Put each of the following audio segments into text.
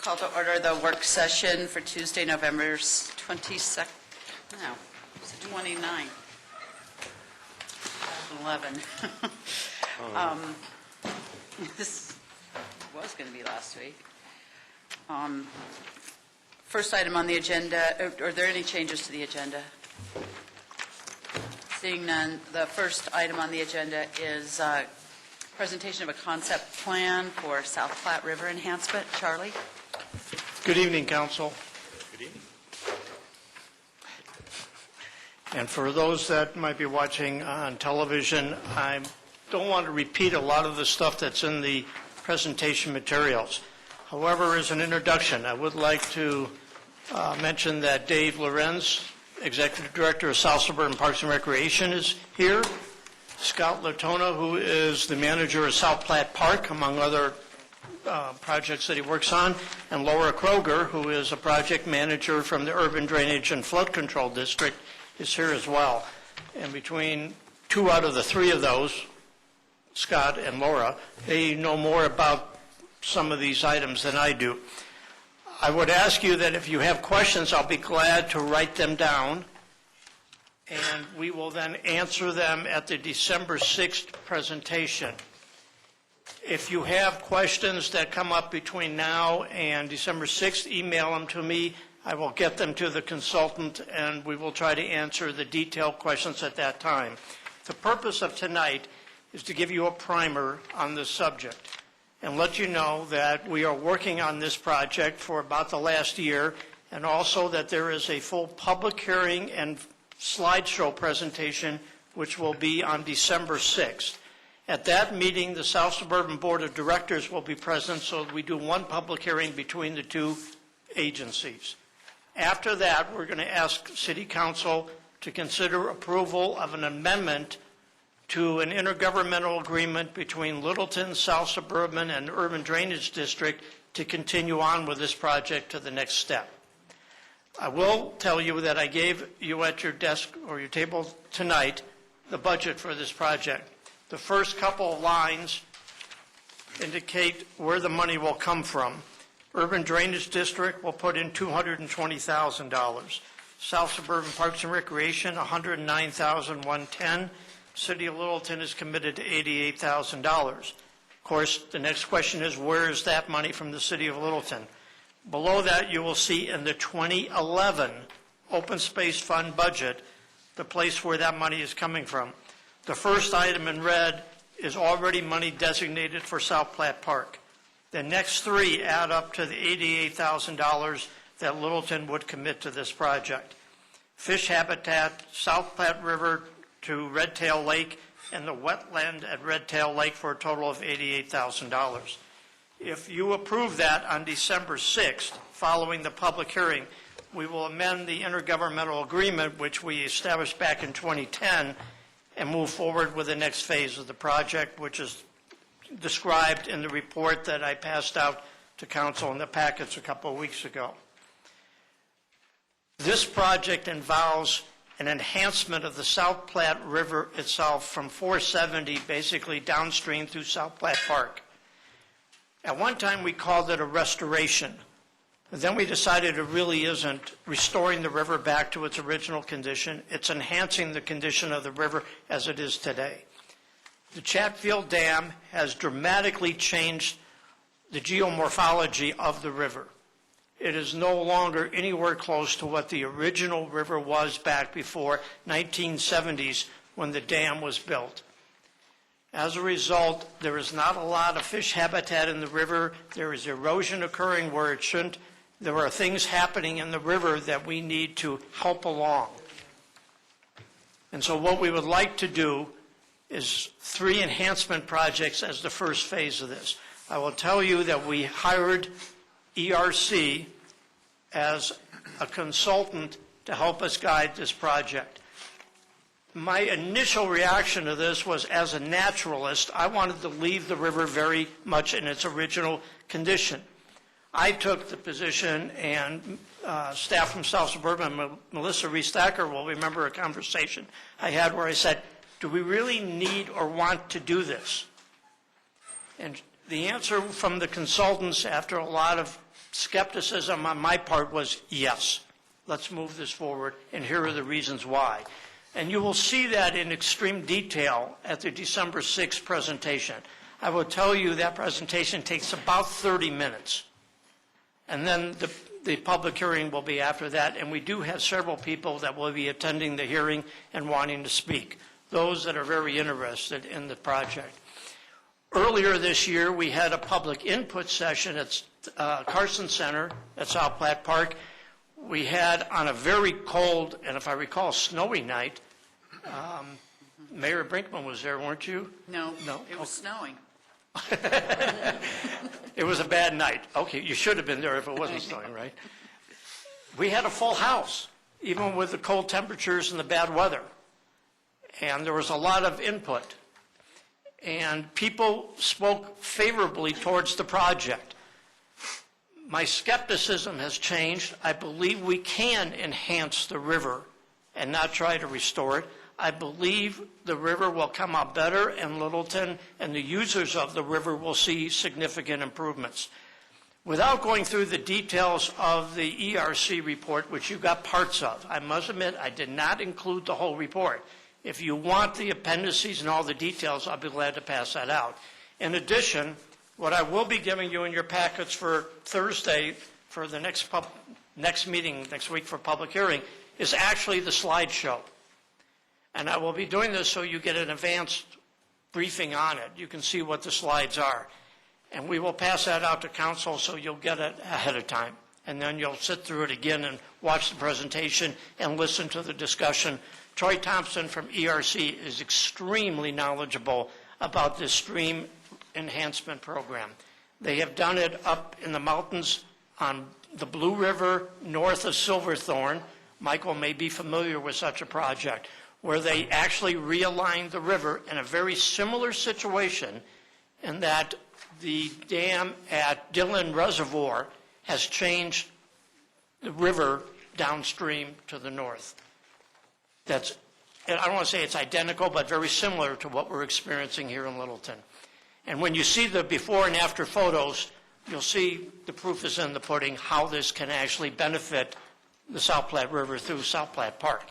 Call to order the work session for Tuesday, November 22nd, no, it's the 29th, 2011. This was going to be last week. First item on the agenda, are there any changes to the agenda? Seeing none, the first item on the agenda is presentation of a concept plan for South Platte River enhancement. Charlie? Good evening, Council. Good evening. And for those that might be watching on television, I don't want to repeat a lot of the stuff that's in the presentation materials. However, as an introduction, I would like to mention that Dave Lorenz, Executive Director of South Suburban Parks and Recreation, is here. Scott Latona, who is the manager of South Platte Park, among other projects that he works on, and Laura Kroger, who is a project manager from the Urban Drainage and Flood Control District, is here as well. And between two out of the three of those, Scott and Laura, they know more about some of these items than I do. I would ask you that if you have questions, I'll be glad to write them down, and we will then answer them at the December 6th presentation. If you have questions that come up between now and December 6th, email them to me. I will get them to the consultant, and we will try to answer the detailed questions at that time. The purpose of tonight is to give you a primer on this subject and let you know that we are working on this project for about the last year, and also that there is a full public hearing and slideshow presentation which will be on December 6th. At that meeting, the South Suburban Board of Directors will be present, so we do one public hearing between the two agencies. After that, we're going to ask City Council to consider approval of an amendment to an intergovernmental agreement between Littleton, South Suburban, and Urban Drainage District to continue on with this project to the next step. I will tell you that I gave you at your desk or your table tonight the budget for this project. The first couple of lines indicate where the money will come from. Urban Drainage District will put in $220,000. South Suburban Parks and Recreation, $109,110. City of Littleton is committed to $88,000. Of course, the next question is, where is that money from the City of Littleton? Below that, you will see in the 2011 Open Space Fund budget the place where that money is coming from. The first item in red is already money designated for South Platte Park. The next three add up to the $88,000 that Littleton would commit to this project. Fish habitat, South Platte River to Red Tail Lake, and the wetland at Red Tail Lake for a total of $88,000. If you approve that on December 6th, following the public hearing, we will amend the intergovernmental agreement, which we established back in 2010, and move forward with the next phase of the project, which is described in the report that I passed out to Council in the packets a couple of weeks ago. This project involves an enhancement of the South Platte River itself from 470 basically downstream through South Platte Park. At one time we called it a restoration, but then we decided it really isn't restoring the river back to its original condition. It's enhancing the condition of the river as it is today. The Chatfield Dam has dramatically changed the geomorphology of the river. It is no longer anywhere close to what the original river was back before 1970s when the dam was built. As a result, there is not a lot of fish habitat in the river. There is erosion occurring where it shouldn't. There are things happening in the river that we need to help along. And so what we would like to do is 3 enhancement projects as the first phase of this. I will tell you that we hired ERC as a consultant to help us guide this project. My initial reaction to this was, as a naturalist, I wanted to leave the river very much in its original condition. I took the position, and staff from South Suburban, Melissa Reestacker, will remember a conversation I had where I said, do we really need or want to do this? And the answer from the consultants, after a lot of skepticism on my part was, yes, let's move this forward, and here are the reasons why. And you will see that in extreme detail at the December 6th presentation. I will tell you that presentation takes about 30 minutes. And then the public hearing will be after that, and we do have several people that will be attending the hearing and wanting to speak, those that are very interested in the project. Earlier this year, we had a public input session at Carson Center at South Platte Park. We had on a very cold, and if I recall, snowy night, Mayor Brinkman was there, weren't you? No, it was snowing. It was a bad night. Okay, you should have been there if it wasn't snowing, right? We had a full house, even with the cold temperatures and the bad weather. And there was a lot of input. And people spoke favorably towards the project. My skepticism has changed. I believe we can enhance the river and not try to restore it. I believe the river will come out better, and Littleton and the users of the river will see significant improvements. Without going through the details of the ERC report, which you got parts of, I must admit I did not include the whole report. If you want the appendices and all the details, I'll be glad to pass that out. In addition, what I will be giving you in your packets for Thursday for the next meeting next week for public hearing is actually the slideshow. And I will be doing this so you get an advanced briefing on it. You can see what the slides are. And we will pass that out to council so you'll get it ahead of time. And then you'll sit through it again and watch the presentation and listen to the discussion. Troy Thompson from ERC is extremely knowledgeable about this stream enhancement program. They have done it up in the mountains on the Blue River north of Silverthorne. Michael may be familiar with such a project, where they actually realigned the river in a very similar situation in that the dam at Dillon Reservoir has changed the river downstream to the north. That's, I don't want to say it's identical, but very similar to what we're experiencing here in Littleton. And when you see the before and after photos, you'll see the proof is in the pudding how this can actually benefit the South Platte River through South Platte Park.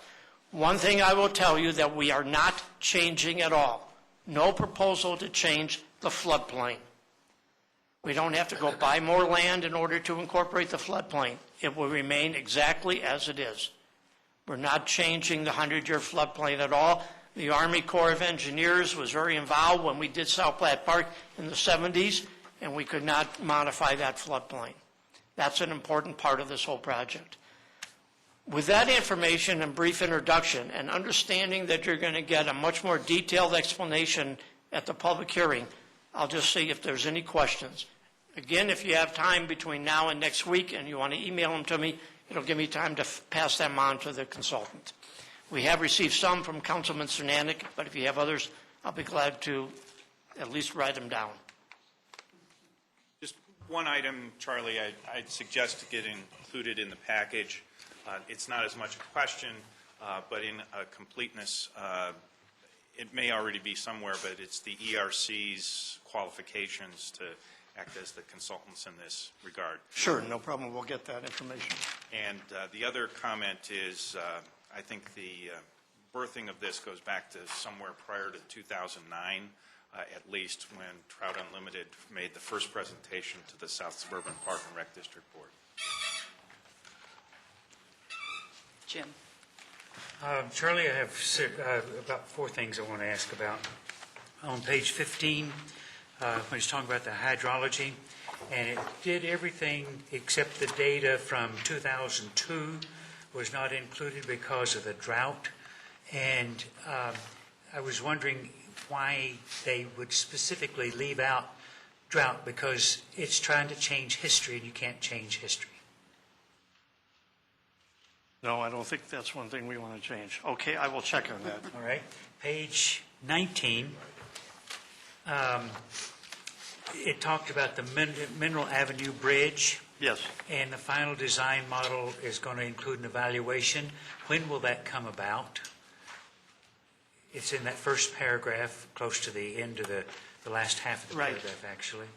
One thing I will tell you that we are not changing at all. No proposal to change the floodplain. We don't have to go buy more land in order to incorporate the floodplain. It will remain exactly as it is. We're not changing the 100-year floodplain at all. The Army Corps of Engineers was very involved when we did South Platte Park in the 70s, and we could not modify that floodplain. That's an important part of this whole project. With that information and brief introduction and understanding that you're going to get a much more detailed explanation at the public hearing, I'll just see if there's any questions. Again, if you have time between now and next week and you want to email them to me, it'll give me time to pass them on to the consultant. We have received some from Councilman Cernanek, but if you have others, I'll be glad to at least write them down. Just one item, Charlie, I'd suggest to get included in the package. It's not as much a question, but in completeness, it may already be somewhere, but it's the ERC's qualifications to act as the consultants in this regard. Sure, no problem. We'll get that information. And the other comment is, I think the birthing of this goes back to somewhere prior to 2009, at least, when Trout Unlimited made the first presentation to the South Suburban Park and Rec District Board. Jim. Charlie, I have about 4 things I want to ask about. On page 15, when he's talking about the hydrology, and it did everything except the data from 2002 was not included because of the drought. And I was wondering why they would specifically leave out drought, because it's trying to change history, and you can't change history. No, I don't think that's one thing we want to change. Okay, I will check on that. All right. Page 19, it talked about the Mineral Avenue Bridge. Yes. And the final design model is going to include an evaluation. When will that come about? It's in that first paragraph, close to the end of the last half of the Right. paragraph, actually.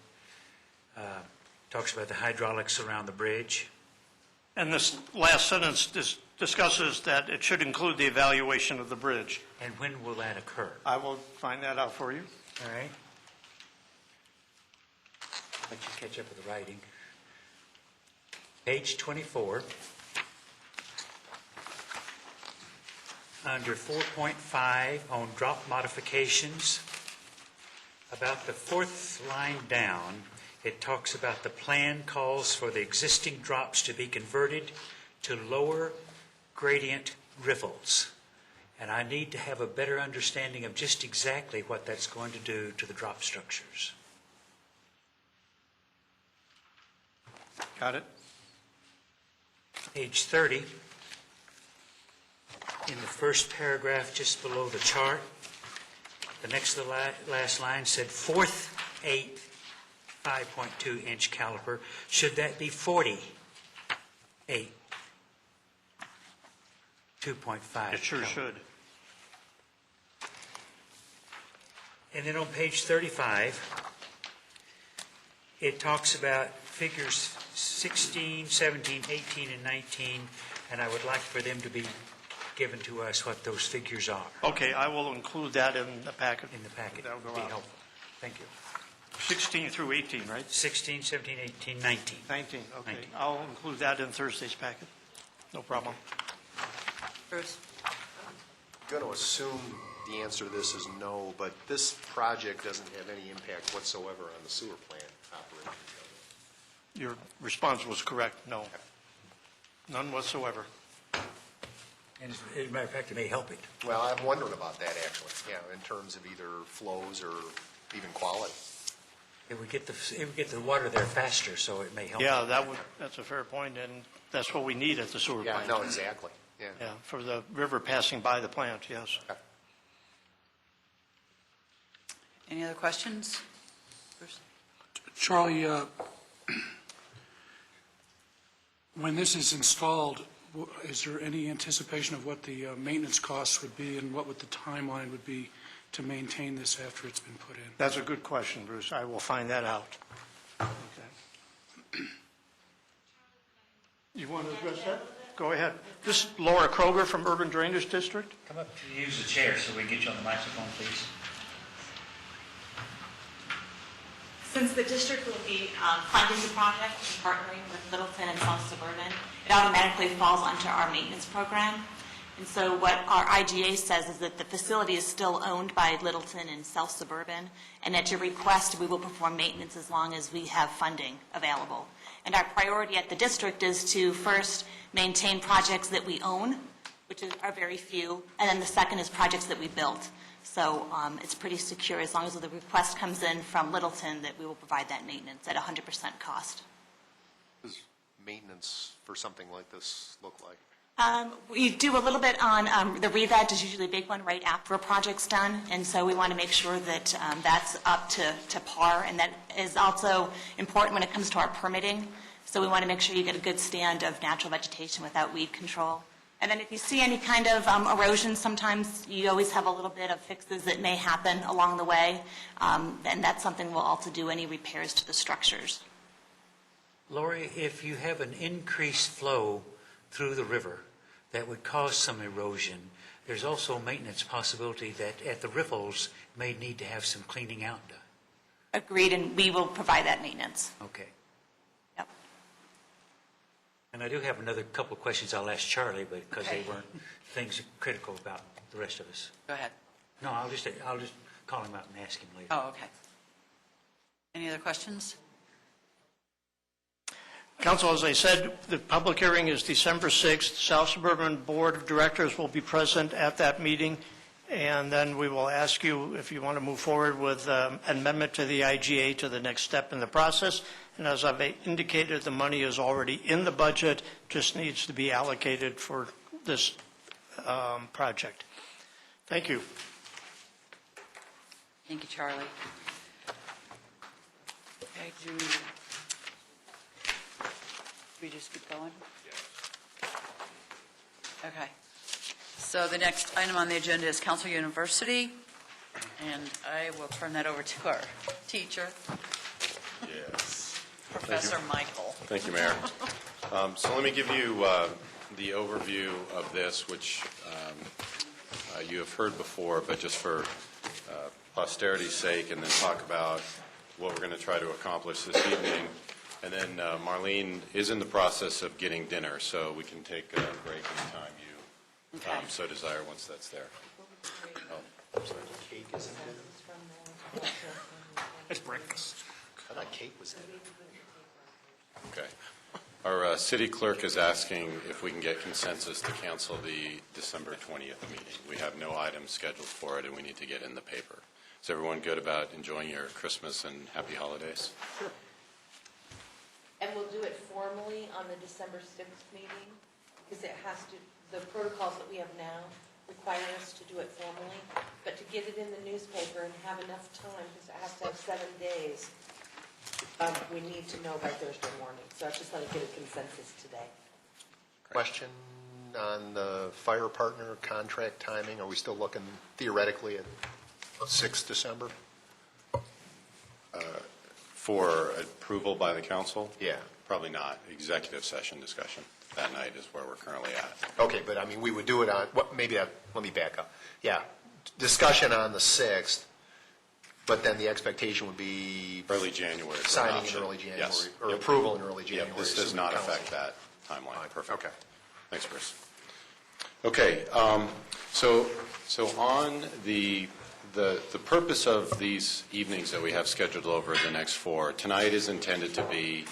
talks about the hydraulics around the bridge. And this last sentence discusses that it should include the evaluation of the bridge. And when will that occur? I will find that out for you. All right? Let you catch up with the writing. Page 24. Under 4.5 on drop modifications, about the fourth line down, it talks about the plan calls for the existing drops to be converted to lower gradient riffles. And I need to have a better understanding of just exactly what that's going to do to the drop structures. Got it? Page 30, in the first paragraph just below the chart, the next to the last line said 4th, 8th, 5.2 inch caliper. Should that be 40, 8, 2.5? It sure caliper? should. And then on page 35, it talks about figures 16, 17, 18, and 19, and I would like for them to be given to us what those figures are Okay, I will include that in the packet. in the packet. That'll go Be out. helpful. Thank you. 16 through 18, right? 16, 17, 18, 19. 19, okay. 19. I'll include that in Thursday's packet. No problem. Bruce? I'm going to assume the answer to this is no, but this project doesn't have any impact whatsoever on the sewer plant operation. Your response was correct, no. None whatsoever. And as a matter of fact, it may help it. Well, I'm wondering about that, actually, yeah, in terms of either flows or even quality. It would get the water there faster, so it may help. Yeah, that's a fair point, and that's what we need at the sewer Yeah, plant. no, exactly, yeah. Yeah, for the river passing by the plant, yes. Any other questions? Bruce? Charlie, when this is installed, is there any anticipation of what the maintenance costs would be and what would the timeline would be to maintain this after it's been put in? That's a good question, Bruce. I will find that out. Okay. You want to address that? Go ahead. This is Laura Kroger from Urban Drainage District. Come up to use the chair so we can get you on the microphone, please. Since the district will be funding the project and partnering with Littleton and South Suburban, it automatically falls under our maintenance program. And so what our IGA says is that the facility is still owned by Littleton and South Suburban, and at your request, we will perform maintenance as long as we have funding available. And our priority at the district is to first maintain projects that we own, which are very few, and then the second is projects that we built. So it's pretty secure as long as the request comes in from Littleton that we will provide that maintenance at 100% cost. What does maintenance for something like this look like? We do a little bit on the re-veg is usually a big one right after a project's done, and so we want to make sure that that's up to par, and that is also important when it comes to our permitting. So we want to make sure you get a good stand of natural vegetation without weed control. And then if you see any kind of erosion, sometimes you always have a little bit of fixes that may happen along the way, and that's something we'll also do, any repairs to the structures. Lori, if you have an increased flow through the river that would cause some erosion, there's also a maintenance possibility that at the riffles may need to have some cleaning out done. Agreed, and we will provide that maintenance. Okay. Yep. And I do have another couple of questions I'll ask Charlie, but because Okay. they weren't things critical about the rest of us. Go ahead. No, I'll just call him out and ask him later. Oh, okay. Any other questions? Council, as I said, the public hearing is December 6th. South Suburban Board of Directors will be present at that meeting, and then we will ask you if you want to move forward with amendment to the IGA to the next step in the process. And as I've indicated, the money is already in the budget, just needs to be allocated for this project. Thank you. Thank you, Charlie. Okay, do we just keep going? Okay. So the next item on the agenda is Council University, and I will turn that over to our teacher. Yes. Professor Michael. Thank you, Mayor. So let me give you the overview of this, which you have heard before, but just for posterity's sake, and then talk about what we're going to try to accomplish this evening. And then Marlene is in the process of getting dinner, so we can take a break anytime you so desire once that's there. Oh, I'm sorry. Cake is in dinner? It's breakfast. I thought cake was in it. Okay. Our city clerk is asking if we can get consensus to cancel the December 20th meeting. We have no items scheduled for it, and we need to get in the paper. Is everyone good about enjoying your Christmas and happy holidays? And we'll do it formally on the December 6th meeting, because it has to, the protocols that we have now require us to do it formally, but to get it in the newspaper and have enough time, because it has to have 7 days, we need to know by Thursday morning. So I just want to get a consensus today. Question on the fire partner contract timing. Are we still looking theoretically at 6th December? For approval by the council? Yeah. Probably not. Executive session discussion that night is where we're currently at. Okay, but I mean, we would do it on, let me back up. Yeah, discussion on the 6th, but then the expectation would be Early January. signing in early January, Yes. or Yep. approval in early January. Yep, this does not council. affect that timeline. Perfect. Okay. Thanks, Chris. Okay, so on the purpose of these evenings that we have scheduled over the next 4, tonight is intended to be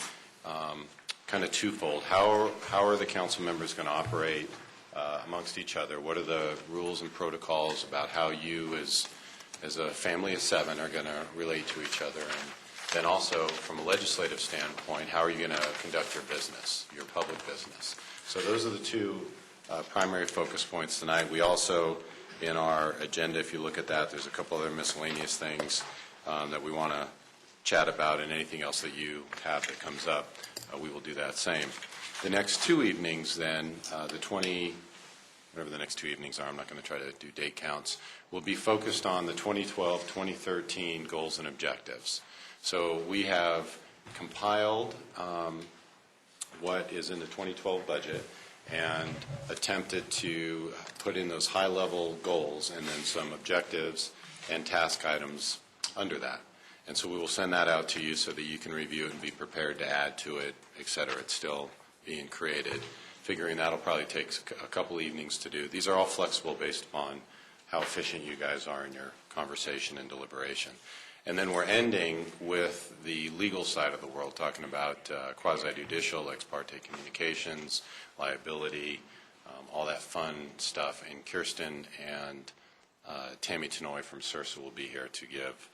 kind of twofold. How are the council members going to operate amongst each other? What are the rules and protocols about how you as a family of 7 are going to relate to each other? And then also from a legislative standpoint, how are you going to conduct your business, your public business? So those are the 2 primary focus points tonight. We also, in our agenda, if you look at that, there's a couple other miscellaneous things that we want to chat about, and anything else that you have that comes up, we will do that same. The next 2 evenings then, whatever the next 2 evenings are, I'm not going to try to do date counts, will be focused on the 2012-2013 goals and objectives. So we have compiled what is in the 2012 budget and attempted to put in those high-level goals and then some objectives and task items under that. And so we will send that out to you so that you can review it and be prepared to add to it, et cetera. It's still being created. Figuring that'll probably take a couple evenings to do. These are all flexible based upon how efficient you guys are in your conversation and deliberation. And then we're ending with the legal side of the world, talking about quasi-judicial, ex parte communications, liability, all that fun stuff. And Kirsten and Tammy Tenoy from CIRSA will be here to give,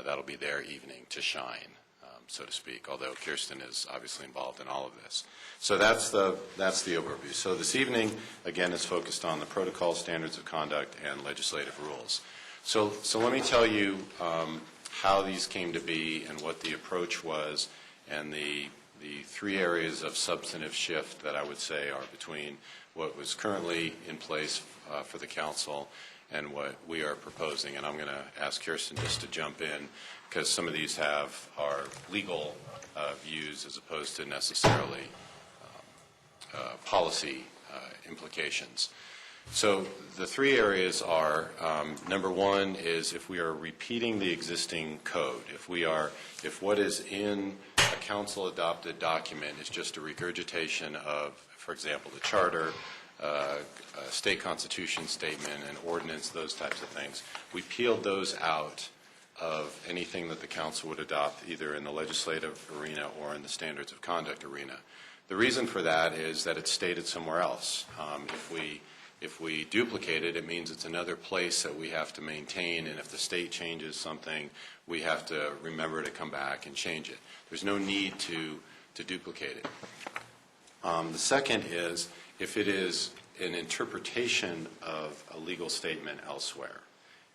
that'll be their evening to shine, so to speak, although Kirsten is obviously involved in all of this. So that's the overview. So this evening, again, is focused on the protocol, standards of conduct, and legislative rules. So let me tell you how these came to be and what the approach was, and the 3 areas of substantive shift that I would say are between what was currently in place for the council and what we are proposing. And I'm going to ask Kirsten just to jump in, because some of these are legal views as opposed to necessarily policy implications. So the 3 areas are, number 1 is if we are repeating the existing code, if what is in a council-adopted document is just a regurgitation of, for example, the charter, a state constitution statement, an ordinance, those types of things, we peeled those out of anything that the council would adopt either in the legislative arena or in the standards of conduct arena. The reason for that is that it's stated somewhere else. If we duplicate it, it means it's another place that we have to maintain, and if the state changes something, we have to remember to come back and change it. There's no need to duplicate it. The second is if it is an interpretation of a legal statement elsewhere.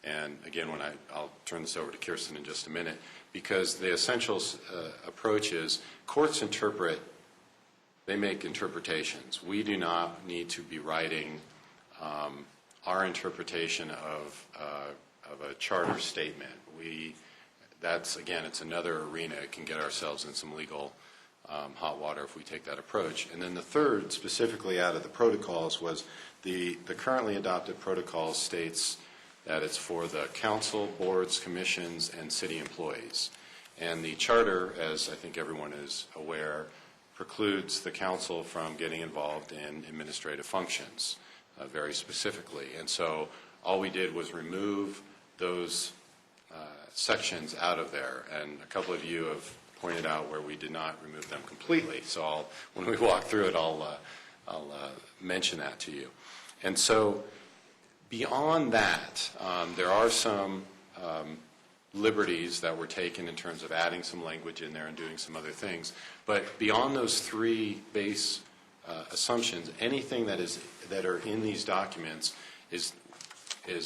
And again, I'll turn this over to Kirsten in just a minute, because the essential approach is courts interpret, they make interpretations. We do not need to be writing our interpretation of a charter statement. That's, again, it's another arena. It can get ourselves in some legal hot water if we take that approach. And then the third, specifically out of the protocols, was the currently adopted protocol states that it's for the council, boards, commissions, and city employees. And the charter, as I think everyone is aware, precludes the council from getting involved in administrative functions very specifically. And so all we did was remove those sections out of there. And a couple of you have pointed out where we did not remove them completely. So when we walk through it, I'll mention that to you. And so beyond that, there are some liberties that were taken in terms of adding some language in there and doing some other things. But beyond those three base assumptions, anything that are in these documents is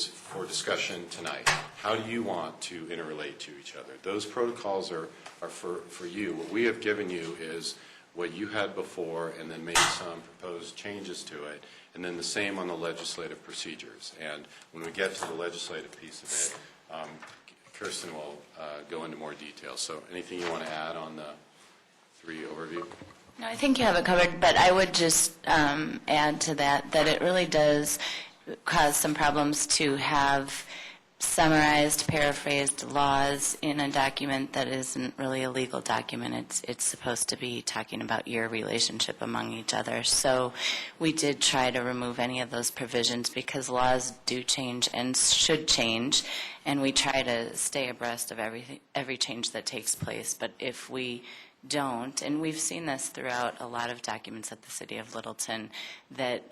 for discussion tonight. How do you want to interrelate to each other? Those protocols are for you. What we have given you is what you had before and then made some proposed changes to it, and then the same on the legislative procedures. And when we get to the legislative piece of it, Kirsten will go into more detail. So anything you want to add on the three overview? No, I think you have it covered, but I would just add to that it really does cause some problems to have summarized, paraphrased laws in a document that isn't really a legal document. It's supposed to be talking about your relationship among each other. So we did try to remove any of those provisions because laws do change and should change, and we try to stay abreast of every change that takes place. But if we don't, and we've seen this throughout a lot of documents at the City of Littleton, that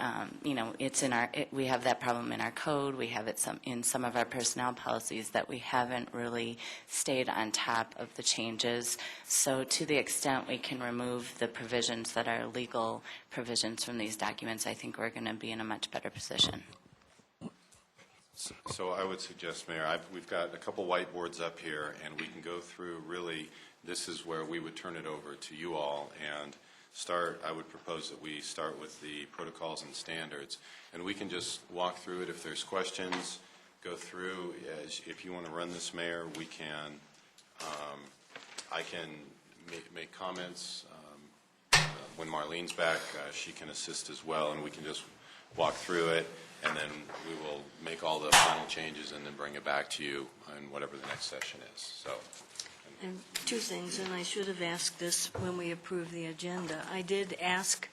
it's in we have that problem in our code. We have it in some of our personnel policies that we haven't really stayed on top of the changes. So to the extent we can remove the provisions that are legal provisions from these documents, I think we're going to be in a much better position. So I would suggest, Mayor, we've got a couple whiteboards up here, and we can go through really. This is where we would turn it over to you all and start. I would propose that we start with the protocols and standards, and we can just walk through it. If there's questions, go through. If you want to run this, Mayor, we can. I can make comments. When Marlene's back, she can assist as well, and we can just walk through it, and then we will make all the final changes and then bring it back to you in whatever the next session is. So. And two things, and I should have asked this when we approved the agenda. I did ask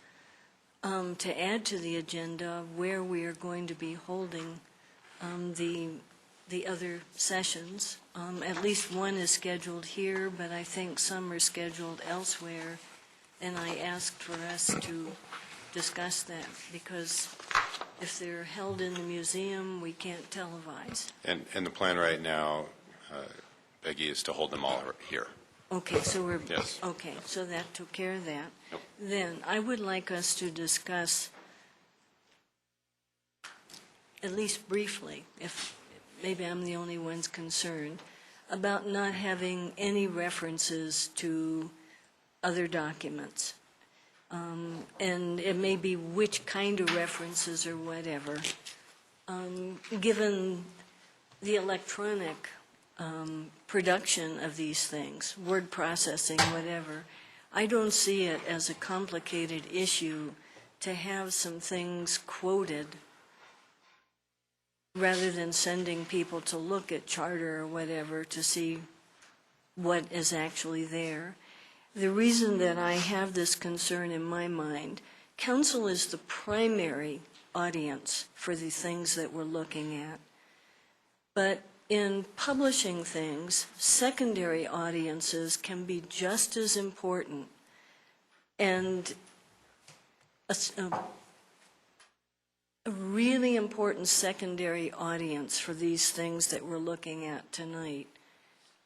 to add to the agenda where we are going to be holding the other sessions. At least one is scheduled here, but I think some are scheduled elsewhere. And I asked for us to discuss that because if they're held in the museum, we can't televise. And the plan right now, Peggy, is to hold them all here. Okay, so we're, Yes. okay, so that took care of that. Nope. Then I would like us to discuss, at least briefly, if maybe I'm the only one's concerned, about not having any references to other documents. And it may be which kind of references or whatever. Given the electronic production of these things, word processing, whatever, I don't see it as a complicated issue to have some things quoted rather than sending people to look at charter or whatever to see what is actually there. The reason that I have this concern in my mind, council is the primary audience for the things that we're looking at. But in publishing things, secondary audiences can be just as important. And a really important secondary audience for these things that we're looking at tonight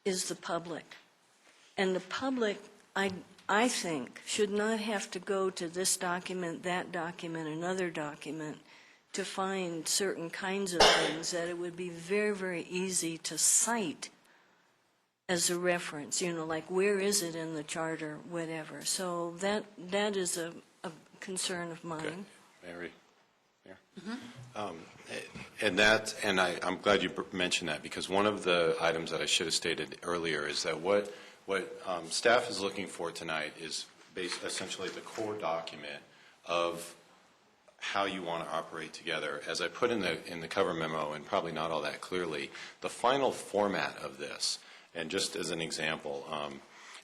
is the public. And the public, I think, should not have to go to this document, that document, another document to find certain kinds of things that it would be very, very easy to cite as a reference, like where is it in the charter, whatever. So that is a concern of mine. Good. Mary? Yeah. Mm-hmm. I'm glad you mentioned that, because one of the items that I should have stated earlier is that what staff is looking for tonight is essentially the core document of how you want to operate together. As I put in the cover memo, and probably not all that clearly, the final format of this, and just as an example,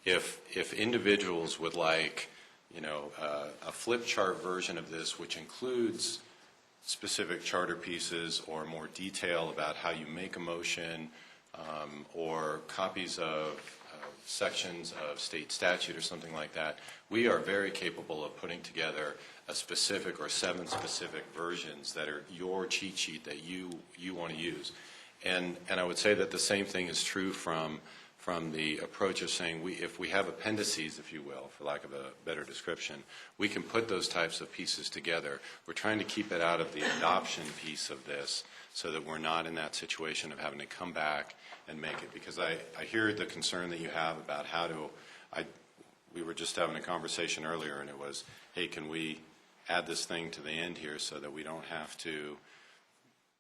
if individuals would like, a flip chart version of this, which includes specific charter pieces or more detail about how you make a motion, or copies of sections of state statute or something like that, we are very capable of putting together a specific or 7 specific versions that are your cheat sheet that you want to use. And I would say that the same thing is true from the approach of saying if we have appendices, if you will, for lack of a better description, we can put those types of pieces together. We're trying to keep it out of the adoption piece of this so that we're not in that situation of having to come back and make it. Because I hear the concern that you have about we were just having a conversation earlier, and it was, hey, can we add this thing to the end here so that we don't have to,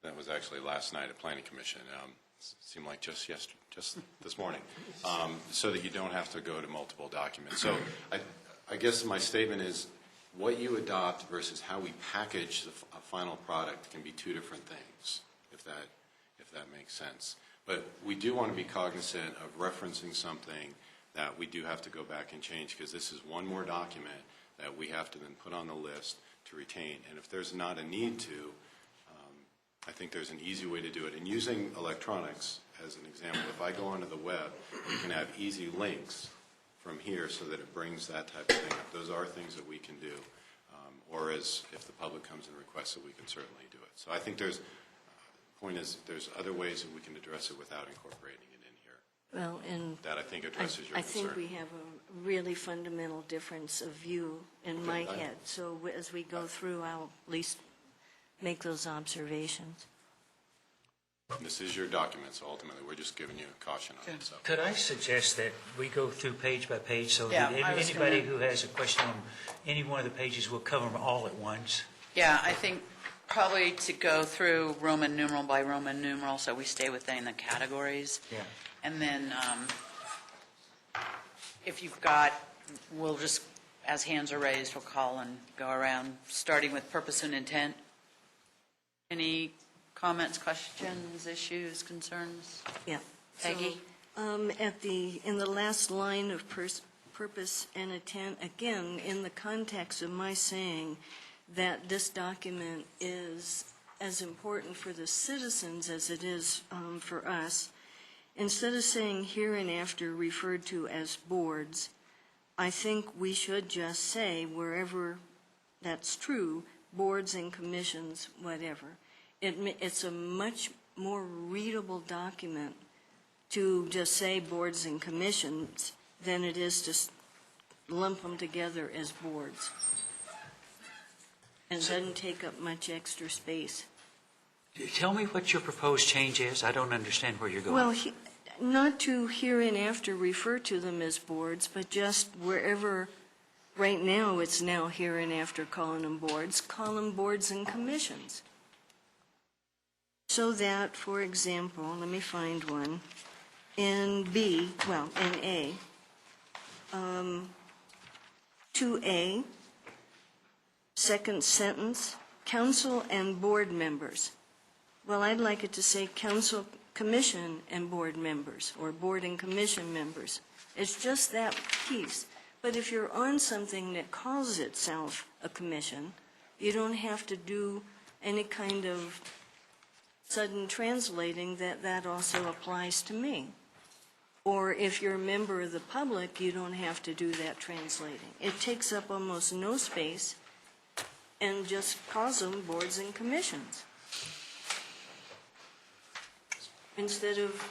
that was actually last night at Planning Commission, seemed like just this morning, so that you don't have to go to multiple documents. So I guess my statement is what you adopt versus how we package a final product can be 2 different things, if that makes sense. But we do want to be cognizant of referencing something that we do have to go back and change, because this is one more document that we have to then put on the list to retain. And if there's not a need to, I think there's an easy way to do it. And using electronics as an example, if I go onto the web, you can have easy links from here so that it brings that type of thing up. Those are things that we can do. Or if the public comes and requests it, we can certainly do it. So I think the point is there's other ways that we can address it without incorporating it in here. Well, and that I think addresses your I concern. think we have a really fundamental difference of view in my head. So as we go through, I'll at least make those observations. This is your document, so ultimately we're just giving you a caution on it. So. Could I suggest that we go through page by page so Yeah, that I was anybody gonna- who has a question on any one of the pages, will cover them all at once? Yeah, I think probably to go through Roman numeral by Roman numeral, so we stay within the categories. Yeah. And then if you've got, we'll just, as hands are raised, we'll call and go around, starting with purpose and intent. Any comments, questions, issues, concerns? Yeah. Peggy? So, in the last line of purpose and intent, again, in the context of my saying that this document is as important for the citizens as it is for us, instead of saying hereinafter referred to as boards, I think we should just say, wherever that's true, boards and commissions, whatever. It's a much more readable document to just say boards and commissions than it is to lump them together as boards. And it doesn't take up much extra space. Tell me what your proposed change is. I don't understand where you're going. Well, not to hereinafter refer to them as boards, but just wherever, right now it's now hereinafter calling them boards, call them boards and commissions. So that, for example, let me find one, in A, 2A, second sentence, council and board members. Well, I'd like it to say council, commission, and board members, or board and commission members. It's just that piece. But if you're on something that calls itself a commission, you don't have to do any kind of sudden translating that also applies to me. Or if you're a member of the public, you don't have to do that translating. It takes up almost no space and just calls them boards and commissions, instead of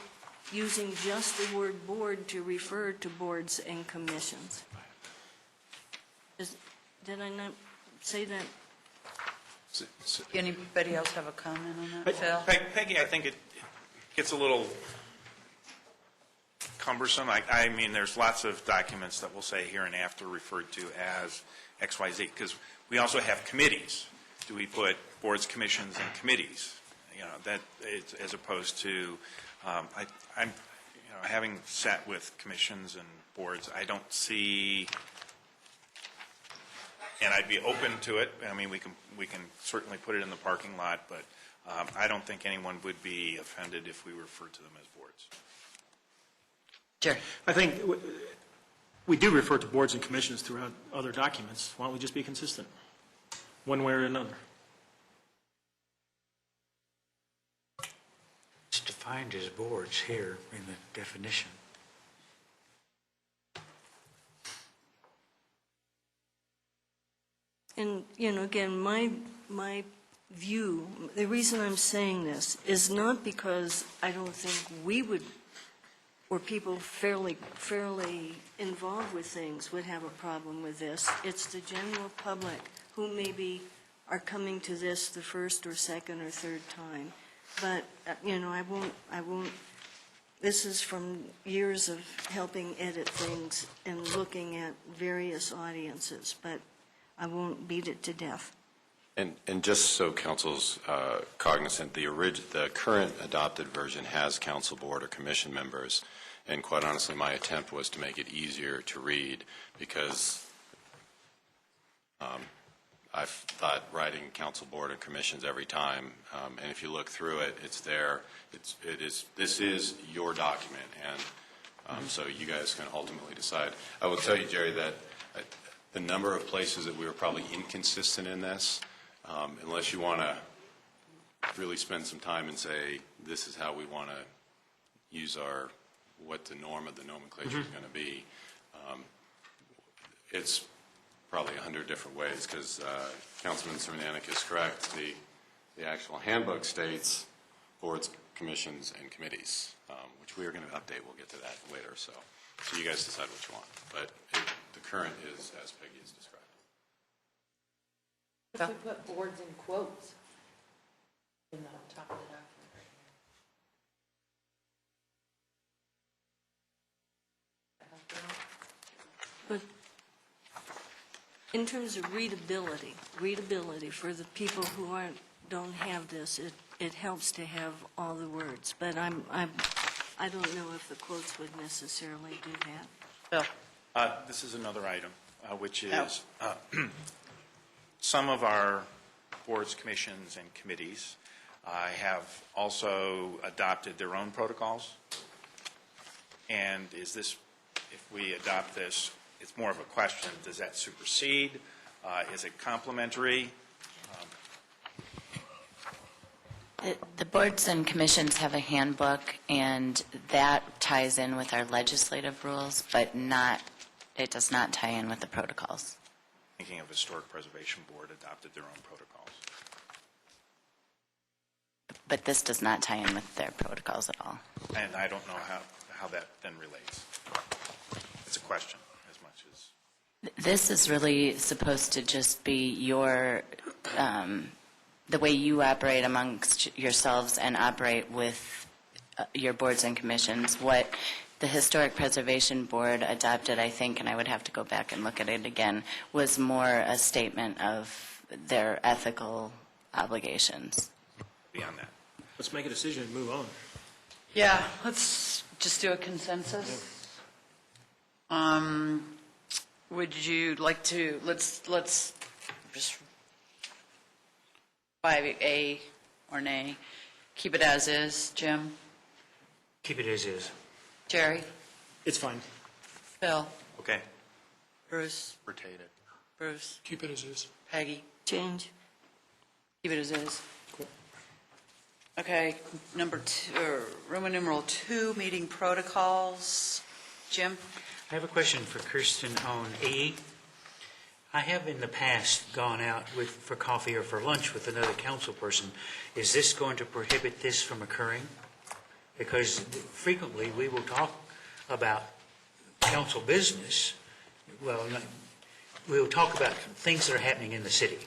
using just the word board to refer to boards and commissions. Did I not say that? Anybody else have a comment on that? Phil? Peggy, I think it gets a little cumbersome. I mean, there's lots of documents that will say hereinafter referred to as XYZ, because we also have committees. Do we put boards, commissions, and committees? That as opposed to, I'm having sat with commissions and boards, I don't see And I'd be open to it. I mean, we can certainly put it in the parking lot, but I don't think anyone would be offended if we refer to them as boards. Jerry? I think we do refer to boards and commissions throughout other documents. Why don't we just be consistent, one way or another? It's defined as boards here in the definition. And, again, my view, the reason I'm saying this is not because I don't think we would, or people fairly involved with things would have a problem with this. It's the general public who maybe are coming to this the first or second or third time. But, I won't, this is from years of helping edit things and looking at various audiences, but I won't beat it to death. And just so council's cognizant, the current adopted version has council, board, or commission members, and quite honestly, my attempt was to make it easier to read, because I've thought writing council, board, and commissions every time, and if you look through it, it's there. This is your document, and so you guys can ultimately decide. I will tell you, Jerry, that the number of places that we were probably inconsistent in this, unless you want to really spend some time and say, this is how we want to use what the norm of the nomenclature is going to be, it's probably 100 different ways, because Councilman Cernanek is correct. The actual handbook states boards, commissions, and committees, which we are going to update. We'll get to that later, so you guys decide what you want. But the current is as Peggy has described. If we put boards in quotes in the top of the document right here. But in terms of readability for the people who don't have this, it helps to have all the words. But I don't know if the quotes would necessarily do that. Bill? This is another item, which is some of our boards, commissions, and committees have also adopted their own protocols. And is this, if we adopt this, it's more of a question, does that supersede? Is it complementary? The boards and commissions have a handbook, and that ties in with our legislative rules, but it does not tie in with the protocols. Thinking of Historic Preservation Board adopted their own protocols. But this does not tie in with their protocols at all. And I don't know how that then relates. It's a question as much as... This is really supposed to just be your, the way you operate amongst yourselves and operate with your boards and commissions. What the Historic Preservation Board adopted, I think, and I would have to go back and look at it again, was more a statement of their ethical obligations. Beyond that. Let's make a decision and move on. Yeah, let's just do a consensus. Would you like to, let's just, by A or nay, keep it as is. Jim? Keep it as is. Jerry? It's fine. Bill? Okay. Bruce? Retain it. Bruce? Keep it as is. Peggy? Change. Keep it as is. Cool. Okay, number 2, Roman numeral 2, meeting protocols. Jim? I have a question for Kirsten on E. I have in the past gone out for coffee or for lunch with another council person. Is this going to prohibit this from occurring? Because frequently we will talk about council business. Well, we'll talk about things that are happening in the city.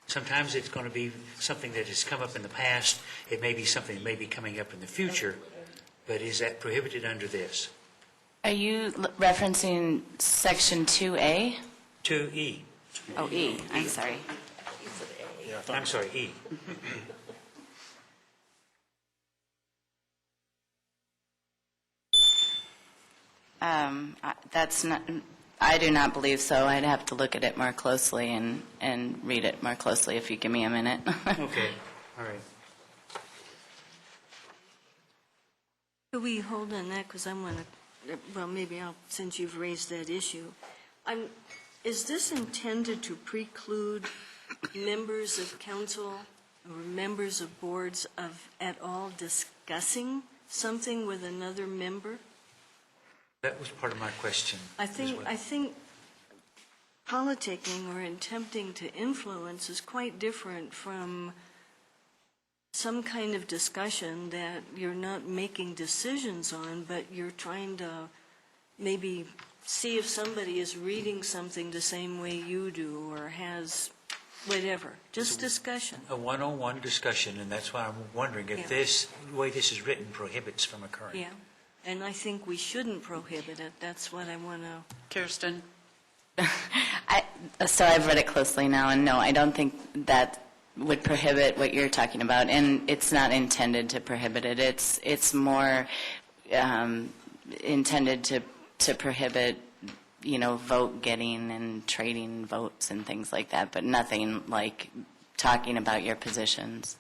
Sometimes it's going to be something that has come up in the past. It may be something that may be coming up in the future. But is that prohibited under this? Are you referencing Section 2A? 2E. Oh, E, I'm sorry. I'm sorry, E. That's not, I do not believe so. I'd have to look at it more closely and read it more closely if you give me a minute. Okay, all right. Could we hold on that, because I want to, well, maybe I'll, since you've raised that issue. Is this intended to preclude members of council or members of boards of at all discussing something with another member? That was part of my question. I as think, well. I think politicking or attempting to influence is quite different from some kind of discussion that you're not making decisions on, but you're trying to maybe see if somebody is reading something the same way you do or has whatever, just discussion. A one-on-one discussion, and that's why I'm wondering if Yeah. this, the way this is written, prohibits from occurring. Yeah, and I think we shouldn't prohibit it. That's what I want to. Kirsten? So I've read it closely now, and no, I don't think that would prohibit what you're talking about, and it's not intended to prohibit it. It's more intended to prohibit, vote getting and trading votes and things like that, but nothing like talking about your positions.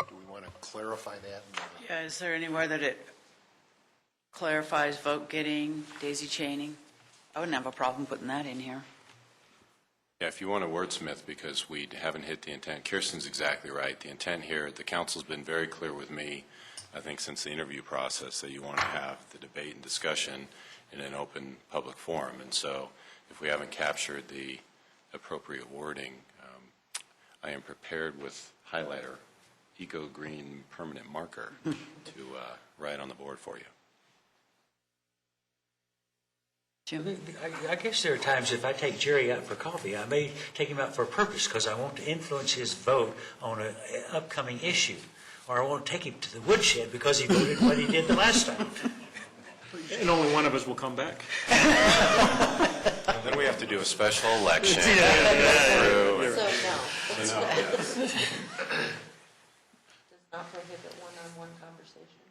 Do we want to clarify that? Yeah, is there anywhere that it clarifies vote getting, daisy chaining? I wouldn't have a problem putting that in here. Yeah, if you want to wordsmith, because we haven't hit the intent, Kirsten's exactly right. The intent here, the council's been very clear with me, I think since the interview process, that you want to have the debate and discussion in an open public forum. And so if we haven't captured the appropriate wording, I am prepared with highlighter, eco green permanent marker to write on the board for you. Jim? I guess there are times if I take Jerry out for coffee, I may take him out for a purpose because I want to influence his vote on an upcoming issue. Or I won't take him to the woodshed because he voted what he did the last time. And only one of us will come back. Then we have to do a special election. So, no. Does Does not prohibit one-on-one conversation.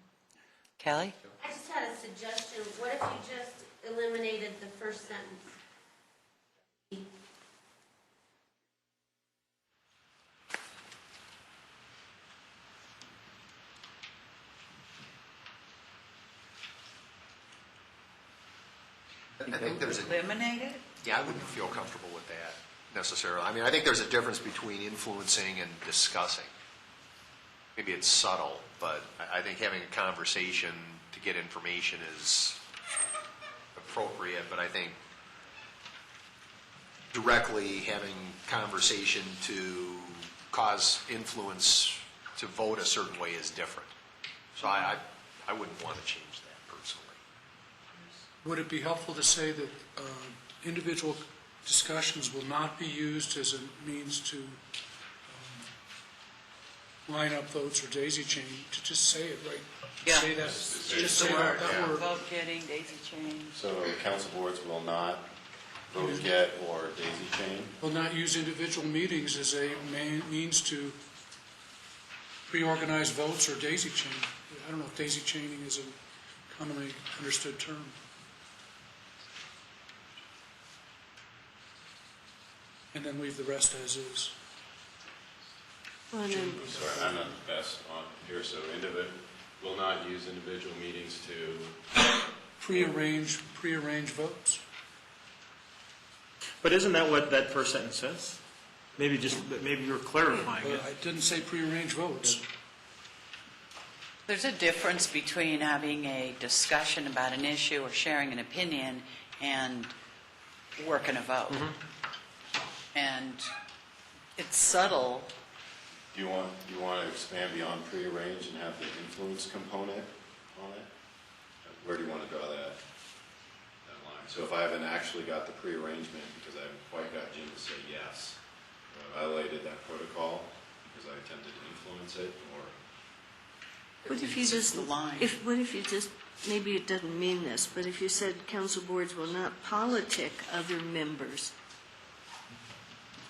Kelly? I just had a suggestion. What if you just eliminated the first sentence? I think there's a, Eliminate it? yeah, I wouldn't feel comfortable with that necessarily. I mean, I think there's a difference between influencing and discussing. Maybe it's subtle, but I think having a conversation to get information is appropriate, but I think directly having conversation to cause influence to vote a certain way is different. So I wouldn't want to change that personally. Would it be helpful to say that individual discussions will not be used as a means to line up votes or daisy chain, to just say it right? Yeah. Say that, just say word. that word. Vote getting, daisy chaining. So council boards will not vote get or daisy chain? Will not use individual meetings as a means to reorganize votes or daisy chain. I don't know if daisy chaining is a commonly understood term. And then leave the rest as is. Well, then, Sorry, I'm not the best on here, so will not use individual meetings to... Prearrange votes. But isn't that what that first sentence says? Maybe you're clarifying Well, it. I didn't say prearrange votes. There's a difference between having a discussion about an issue or sharing an opinion and working a vote. And it's subtle. Do you want to expand beyond prearrange and have the influence component on it? Where do you want to draw that line? So if I haven't actually got the prearrangement because I haven't quite got Jim to say yes, have I violated that protocol because I attempted to influence it, or? what if you just, the line. what if you just, maybe it doesn't mean this, but if you said council boards will not politic other members,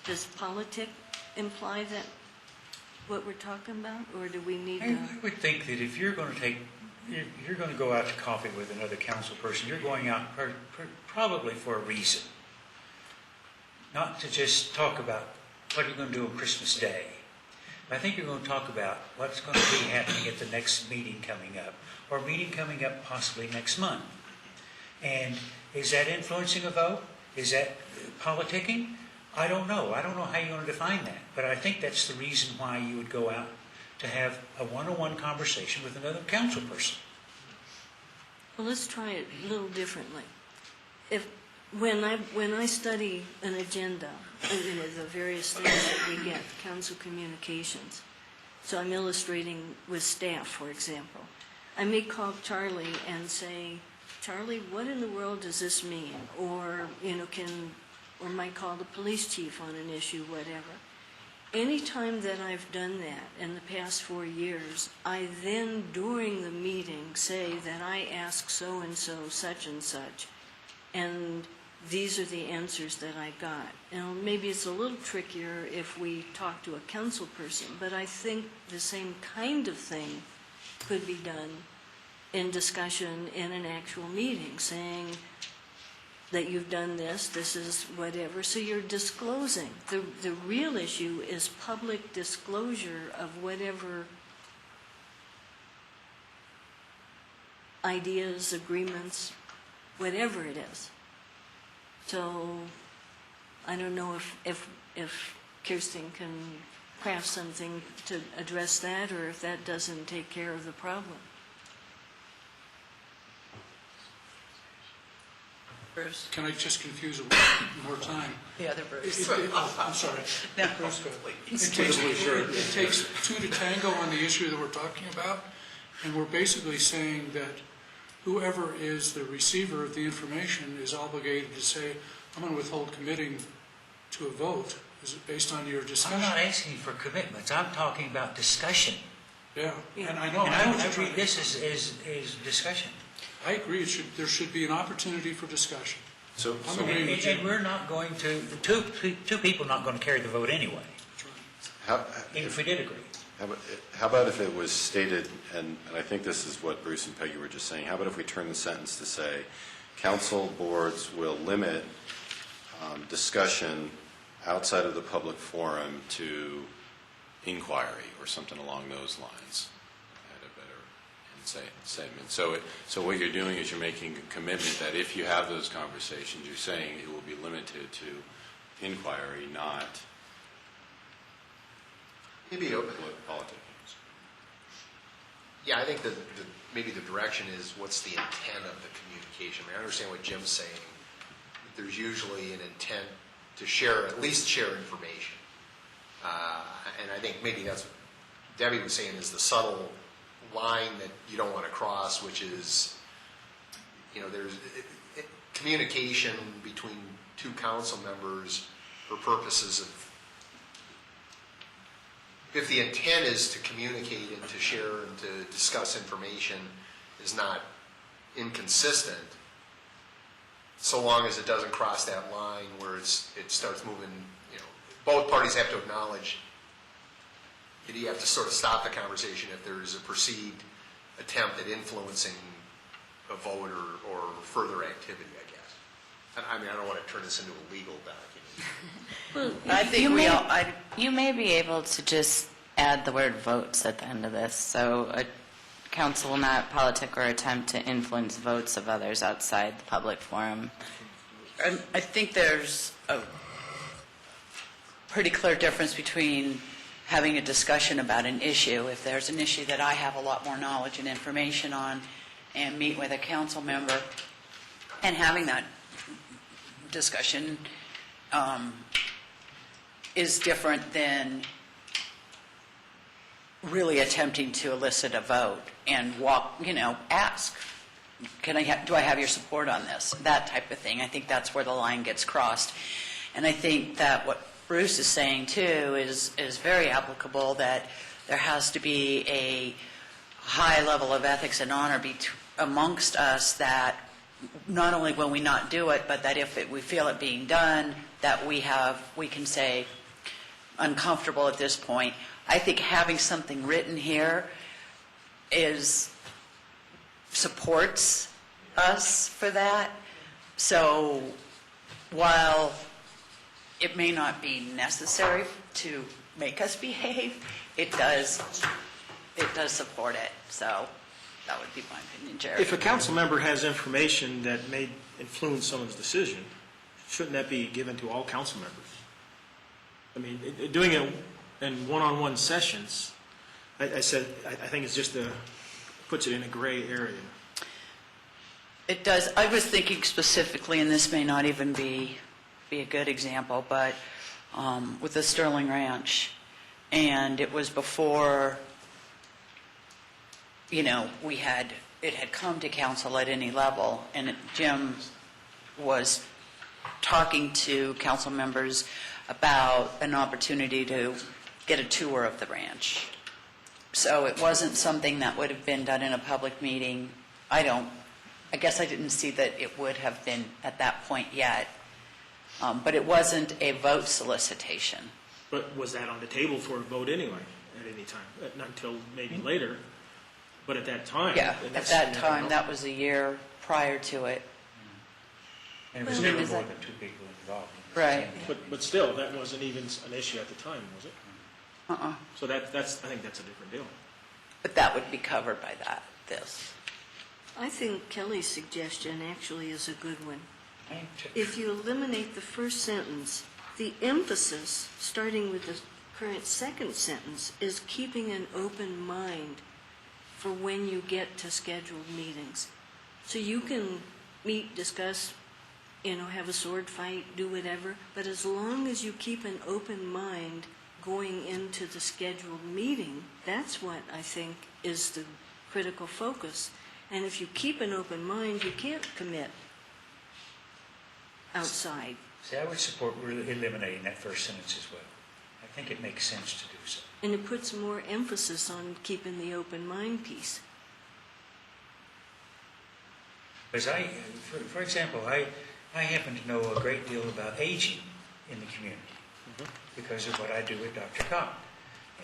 does politic imply that what we're talking about, or do we need I to? would think that if you're going to take you're going to go out to coffee with another council person, you're going out probably for a reason. Not to just talk about what you're going to do on Christmas Day. I think you're going to talk about what's going to be happening at the next meeting coming up, or a meeting coming up possibly next month. And is that influencing a vote? Is that politicking? I don't know. I don't know how you're going to define that. But I think that's the reason why you would go out to have a one-on-one conversation with another council person. Well, let's try it a little differently. When I study an agenda, the various things that we get, council communications, so I'm illustrating with staff, for example, I may call Charlie and say, Charlie, what in the world does this mean? Or, or might call the police chief on an issue, whatever. Anytime that I've done that in the past 4 years, I then, during the meeting, say that I asked so-and-so, such and such, and these are the answers that I got. Now, maybe it's a little trickier if we talk to a council person, but I think the same kind of thing could be done in discussion in an actual meeting, saying that you've done this, this is whatever, so you're disclosing. The real issue is public disclosure of whatever ideas, agreements, whatever it is. So I don't know if Kirsten can craft something to address that, or if that doesn't take care of the problem. Bruce? Can I just confuse it one more time? The other Bruce. I'm sorry. No. Bruce, go. It takes two to tango on the issue that we're talking about, and we're basically saying that whoever is the receiver of the information is obligated to say, I'm going to withhold committing to a vote. Is it based on your discussion? I'm not asking for commitments. I'm talking about discussion. Yeah, and I know. And I read this as discussion. I agree. There should be an opportunity for discussion. So, I'm agreeing with you. And we're not going to, two people not going to carry the vote anyway, if we did agree. How about if it was stated, and I think this is what Bruce and Peggy were just saying, how about if we turn the sentence to say, council boards will limit discussion outside of the public forum to inquiry or something along those lines. Had a better statement. So what you're doing is you're making a commitment that if you have those conversations, you're saying it will be limited to inquiry, not Maybe open. politics. Yeah, I think that maybe the direction is what's the intent of the communication. I mean, I understand what Jim's saying. There's usually an intent to share, at least share information. And I think maybe that's what Debbie was saying is the subtle line that you don't want to cross, which is, there's communication between two council members for purposes of, if the intent is to communicate and to share and to discuss information is not inconsistent, so long as it doesn't cross that line where it starts moving, both parties have to acknowledge that you have to sort of stop the conversation if there is a perceived attempt at influencing a vote or further activity, I guess. I mean, I don't want to turn this into a legal document. Well, I think you may be able to just add the word votes at the end of this. So a council will not politic or attempt to influence votes of others outside the public forum. I think there's a pretty clear difference between having a discussion about an issue. If there's an issue that I have a lot more knowledge and information on and meet with a council member and having that discussion is different than really attempting to elicit a vote and ask, do I have your support on this? That type of thing. I think that's where the line gets crossed. And I think that what Bruce is saying, too, is very applicable, that there has to be a high level of ethics and honor amongst us, that not only will we not do it, but that if we feel it being done, that we can say, uncomfortable at this point. I think having something written here is supports us for that. So while it may not be necessary to make us behave, it does support it. So that would be my opinion, Jerry. If a council member has information that may influence someone's decision, shouldn't that be given to all council members? I mean, doing it in one-on-one sessions, I think it's just puts it in a gray area. It does. I was thinking specifically, and this may not even be a good example, but with the Sterling Ranch, and it was before, it had come to council at any level, and Jim was talking to council members about an opportunity to get a tour of the ranch. So it wasn't something that would have been done in a public meeting. I guess I didn't see that it would have been at that point yet. But it wasn't a vote solicitation. But was that on the table for a vote anyway, at any time? Not until maybe later, but at that time. Yeah, at that time, that was a year prior to it. And it was never more than two people involved. Right. But still, that wasn't even an issue at the time, was it? So I think that's a different deal. But that would be covered by this. I think Kelly's suggestion actually is a good one. If you eliminate the first sentence, the emphasis, starting with the current second sentence, is keeping an open mind for when you get to scheduled meetings. So you can meet, discuss, have a sword fight, do whatever, but as long as you keep an open mind going into the scheduled meeting, that's what I think is the critical focus. And if you keep an open mind, you can't commit outside. See, I would support eliminating that first sentence as well. I think it makes sense to do so. And it puts more emphasis on keeping the open mind piece. Because for example, I happen to know a great deal about aging in the community because of what I do with Dr. Cobb.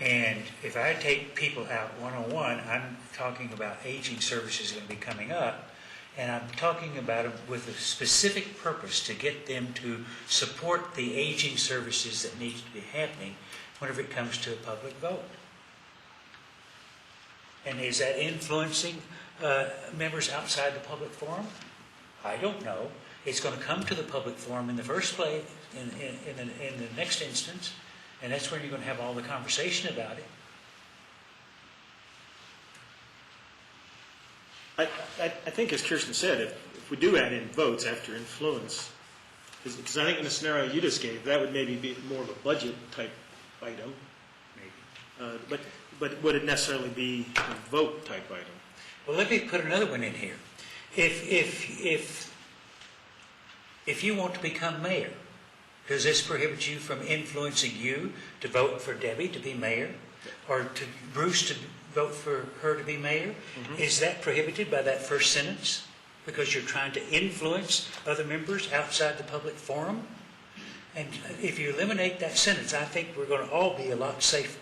And if I take people out one-on-one, I'm talking about aging services going to be coming up, and I'm talking about them with a specific purpose to get them to support the aging services that needs to be happening whenever it comes to a public vote. And is that influencing members outside the public forum? I don't know. It's going to come to the public forum in the first place, in the next instance, and that's when you're going to have all the conversation about it. I think, as Kirsten said, if we do add in votes after influence, because I think in the scenario you just gave, that would maybe be more of a budget type item. Maybe. But would it necessarily be a vote type item? Well, let me put another one in here. If you want to become mayor, does this prohibit you from influencing you to vote for Debbie to be mayor, or to Bruce to vote for her to be mayor? Is that prohibited by that first sentence because you're trying to influence other members outside the public forum? And if you eliminate that sentence, I think we're going to all be a lot safer.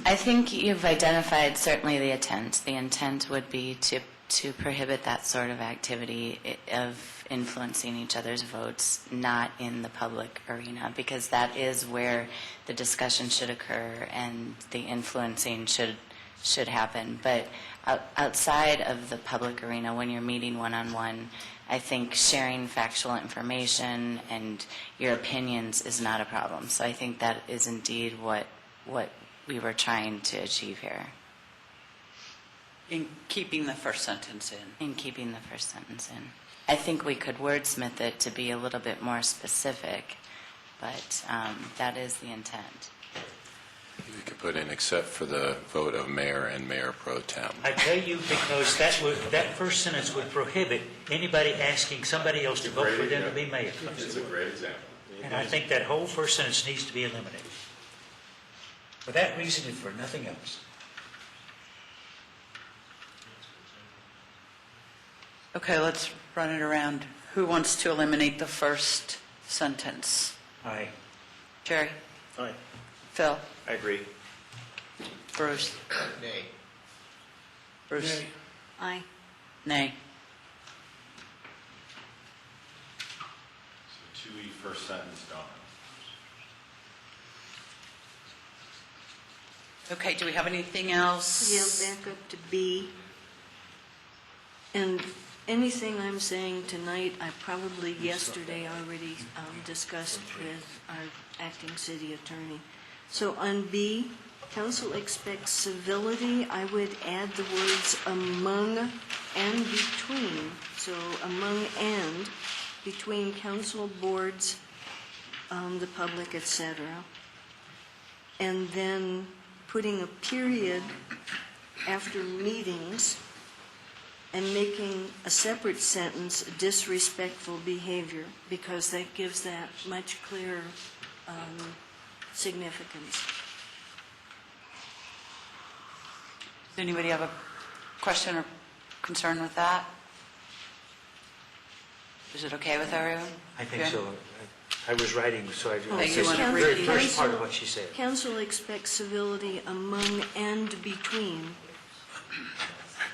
I think you've identified certainly the intent. The intent would be to prohibit that sort of activity of influencing each other's votes, not in the public arena, because that is where the discussion should occur and the influencing should happen. But outside of the public arena, when you're meeting one-on-one, I think sharing factual information and your opinions is not a problem. So I think that is indeed what we were trying to achieve here. In keeping the first sentence in. In keeping the first sentence in. I think we could wordsmith it to be a little bit more specific, but that is the intent. You could put in except for the vote of mayor and mayor pro tem. I tell you, because that first sentence would prohibit anybody asking somebody else to vote for them to be mayor. It's a great example. And I think that whole first sentence needs to be eliminated. For that reason and for nothing else. Okay, let's run it around. Who wants to eliminate the first sentence? Aye. Jerry? Aye. Phil? I agree. Bruce? Nay. Bruce? Nay. Aye. Nay. So 2E, first sentence, gone. Okay, do we have anything else? Yeah, back up to B. And anything I'm saying tonight, I probably yesterday already discussed with our acting city attorney. So on B, council expects civility. I would add the words among and between. So among and between council boards, the public, etc. And then putting a period after meetings and making a separate sentence, disrespectful behavior, because that gives that much clearer significance. Does anybody have a question or concern with that? Is it okay with everyone? I think Okay. so. I was writing, so I Hey, you just wanna the read very the- first part of what she said. Council expects civility among and between.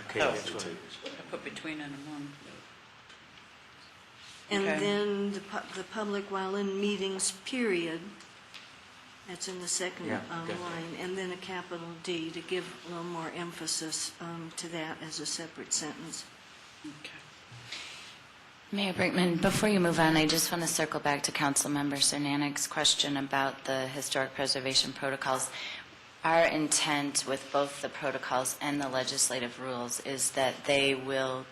Okay, Oh. that's what it is. I put between and among. And Okay. then the public while in meetings, period. That's in the second Yeah, definitely. line. And then a capital D to give a little more emphasis to that as a separate sentence. Okay. Mayor Brinkman, before you move on, I just want to circle back to Councilmember Cernanek's question about the historic preservation protocols. Our intent with both the protocols and the legislative rules is that they will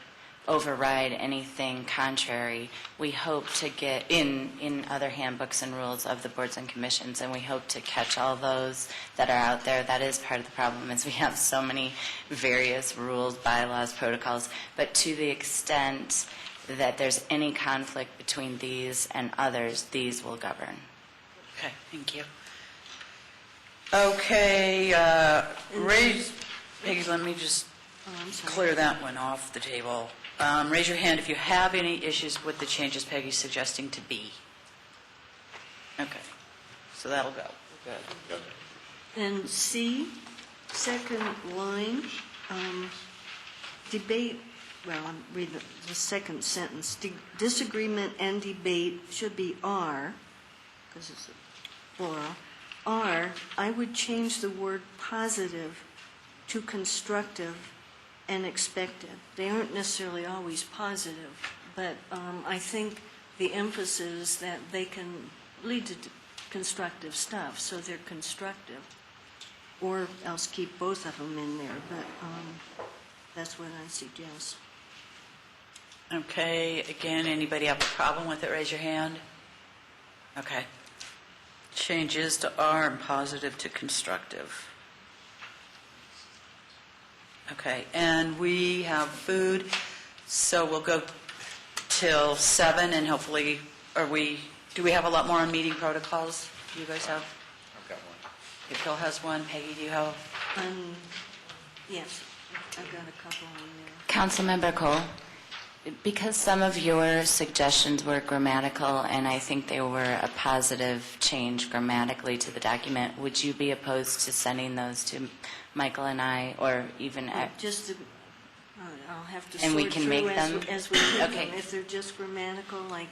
override anything contrary. We hope to get in other handbooks and rules of the boards and commissions, and we hope to catch all those that are out there. That is part of the problem, is we have so many various rules, bylaws, protocols, but to the extent that there's any conflict between these and others, these will govern. Okay, thank you. Okay, raise, Peggy, let me just I'm sorry. clear that one off the table. Raise your hand if you have any issues with the changes Peggy's suggesting to B. Okay, so that'll go. Good. And C, second line, debate, well, I'm reading the second sentence. Disagreement and debate should be are, because it's plural, are, I would change the word positive to constructive and expected. They aren't necessarily always positive, but I think the emphasis is that they can lead to constructive stuff, so they're constructive. Or else keep both of them in there, but that's what I suggest. Okay, again, anybody have a problem with it, raise your hand. Okay. Changes to are and positive to constructive. Okay, and we have food, so we'll go till 7, and hopefully, do we have a lot more on meeting protocols? Do you guys have? I've got one. If Phil has one, Peggy, do you have? Yes, I've got a couple on there. Councilmember Cole, because some of your suggestions were grammatical, and I think they were a positive change grammatically to the document, would you be opposed to sending those to Michael and I, or even at... Just, I'll have to And we sort can through make as them? as we read Okay. them. If they're just grammatical, like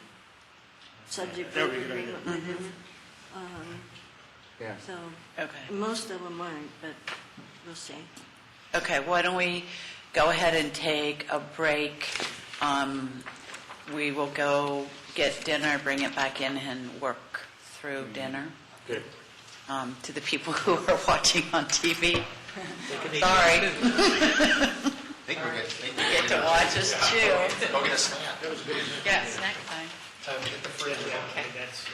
subject That verb would be a good agreement, idea. whatever. Yeah. So, Okay. most of them aren't, but we'll see. Okay, why don't we go ahead and take a break? We will go get dinner, bring it back in, and work through dinner. Good. To the people who are watching on TV. Sorry. Think we're good. Think You get to watch us too. Go get a snack. Yeah, snack time. Get the fridge. That's,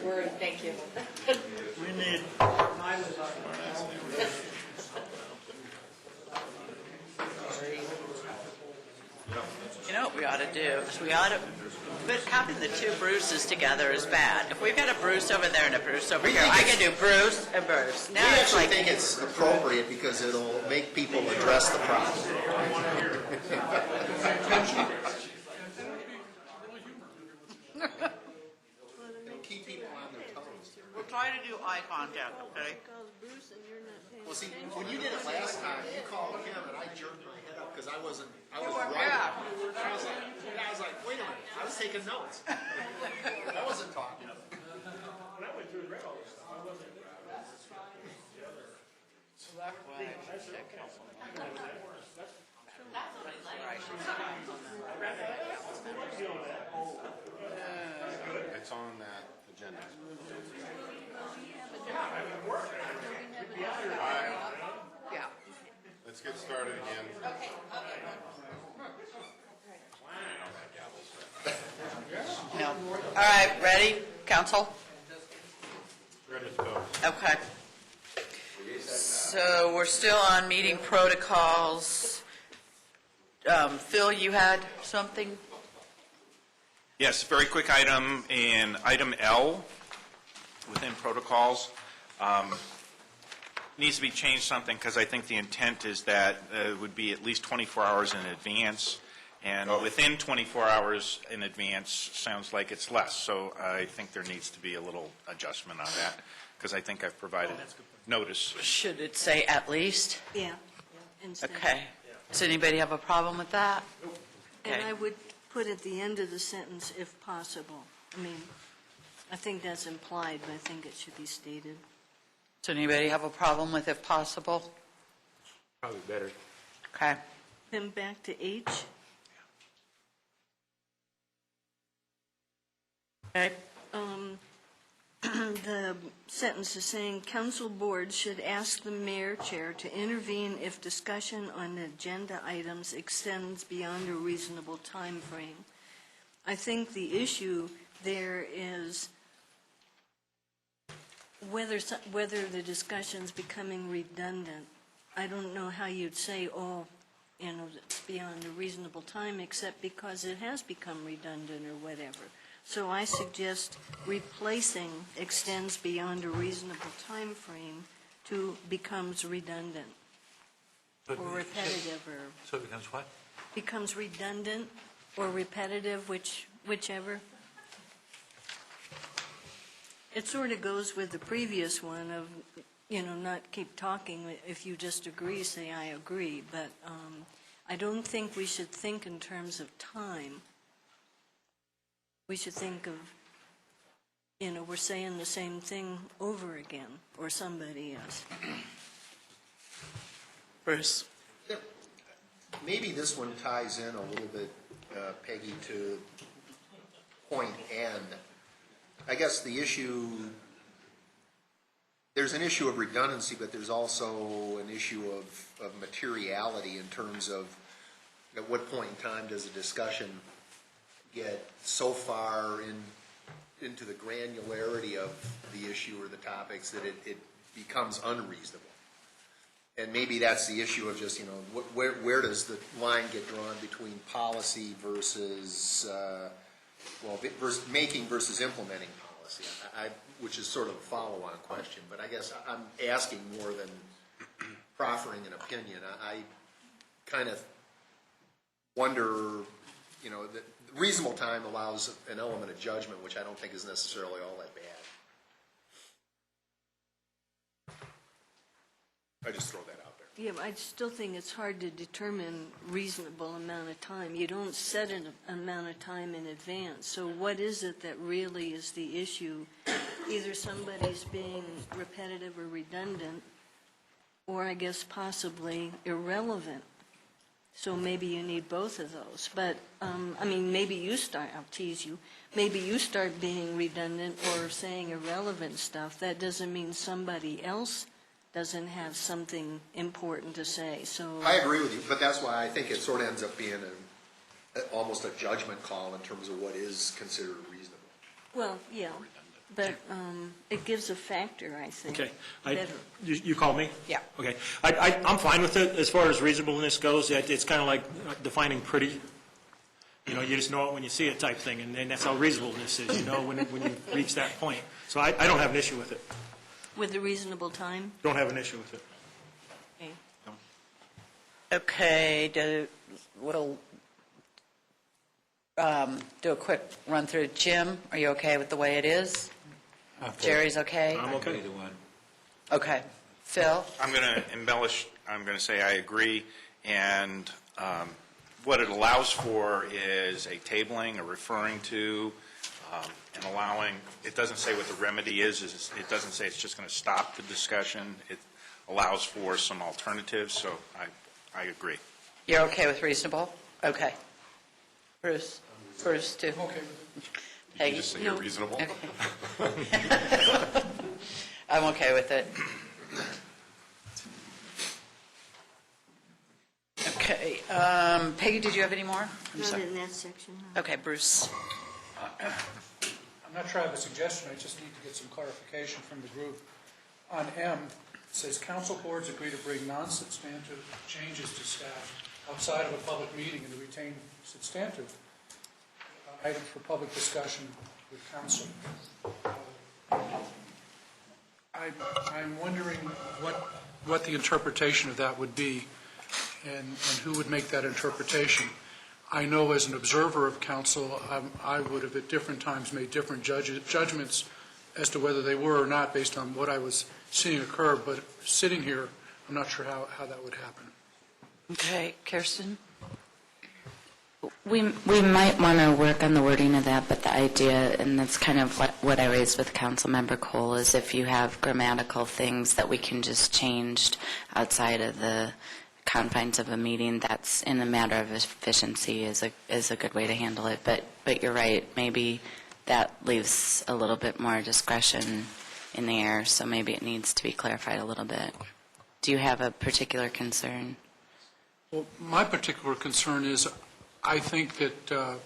word, thank you. We need, You know what we ought to do? Is we ought to, but having the two Bruces together is bad. If we've got a Bruce over there and a Bruce over here, I can do Bruce and Bruce. Now We it's actually like, think it's appropriate because it'll make people address the problem. It'll keep people on their toes. we'll try to do eye contact, okay? Well, see, when you did it last time, you called him and I jerked my head up because I was were writing. back. I was like, wait a minute, I was taking notes. I wasn't talking. It's on that agenda. Yeah. Let's get started again. No. All right, ready, council? Ready to go. Okay. So we're still on meeting protocols. Phil, you had something? Yes, very quick item, in item L within protocols. Needs to be changed something because I think the intent is that it would be at least 24 hours in advance, and within 24 hours in advance sounds like it's less. So I think there needs to be a little adjustment on that because I think I've provided notice. Should it say at least? Yeah. Instead. Okay. Does anybody have a problem with that? And Okay. I would put at the end of the sentence, if possible. I mean, I think that's implied, but I think it should be stated. Does anybody have a problem with if possible? Probably better. Okay. Then back to H. Okay. The sentence is saying, council board should ask the mayor chair to intervene if discussion on agenda items extends beyond a reasonable time frame. I think the issue there is whether the discussion's becoming redundant. I don't know how you'd say, it's beyond a reasonable time, except because it has become redundant or whatever. So I suggest replacing extends beyond a reasonable time frame to becomes redundant or repetitive, or So it becomes what? becomes redundant or repetitive, whichever. It sort of goes with the previous one of, not keep talking. If you just agree, say I agree. But I don't think we should think in terms of time. We should think of, we're saying the same thing over again, or somebody is. Bruce? Maybe this one ties in a little bit, Peggy, to point N. I guess the issue, there's an issue of redundancy, but there's also an issue of materiality in terms of at what point in time does a discussion get so far into the granularity of the issue or the topics that it becomes unreasonable. And maybe that's the issue of just, where does the line get drawn between policy versus, making versus implementing policy, which is sort of a follow-on question. But I guess I'm asking more than proffering an opinion. I kind of wonder, that reasonable time allows an element of judgment, which I don't think is necessarily all that bad. I just throw that out there. Yeah, I still think it's hard to determine reasonable amount of time. You don't set an amount of time in advance. So what is it that really is the issue? Either somebody's being repetitive or redundant, or I guess possibly irrelevant. So maybe you need both of those. But, maybe you start, I'll tease you, maybe you start being redundant or saying irrelevant stuff. That doesn't mean somebody else doesn't have something important to say. So I agree with you, but that's why I think it sort of ends up being almost a judgment call in terms of what is considered reasonable. well, yeah. but it gives a factor, I think. Okay. Better. You call me? Yeah. Okay. I'm fine with it as far as reasonableness goes. It's kind of like defining pretty. You know, you just know it when you see it type thing, and that's how reasonableness is, you know, when you reach that point. So I don't have an issue with it. With a reasonable time? Don't have an issue with it. Okay. Okay, we'll do a quick run through. Jim, are you okay with the way it is? Jerry's okay? I'm okay. Okay. Phil? I'm going to embellish, I'm going to say I agree, and what it allows for is a tabling, a referring to, and allowing, it doesn't say what the remedy is, it doesn't say it's just going to stop the discussion. It allows for some alternatives, so I agree. You're okay with reasonable? Okay. Bruce? Bruce, too? Okay. Did you just say you're reasonable? I'm okay with it. Okay. Peggy, did you have any more? I'm Not sorry. in that section. no. Okay, Bruce. I'm not sure I have a suggestion, I just need to get some clarification from the group. On M, it says council boards agree to bring non-substantive changes to staff outside of a public meeting and to retain substantive items for public discussion with council. I'm wondering what the interpretation of that would be and who would make that interpretation. I know as an observer of council, I would have at different times made different judgments as to whether they were or not based on what I was seeing occur, but sitting here, I'm not sure how that would happen. Okay, Kirsten? We might want to work on the wording of that, but the idea, and that's kind of what I raised with Councilmember Cole, is if you have grammatical things that we can just change outside of the confines of a meeting, that's in a matter of efficiency is a good way to handle it. But you're right, maybe that leaves a little bit more discretion in the air, so maybe it needs to be clarified a little bit. Do you have a particular concern? Well, my particular concern is I think that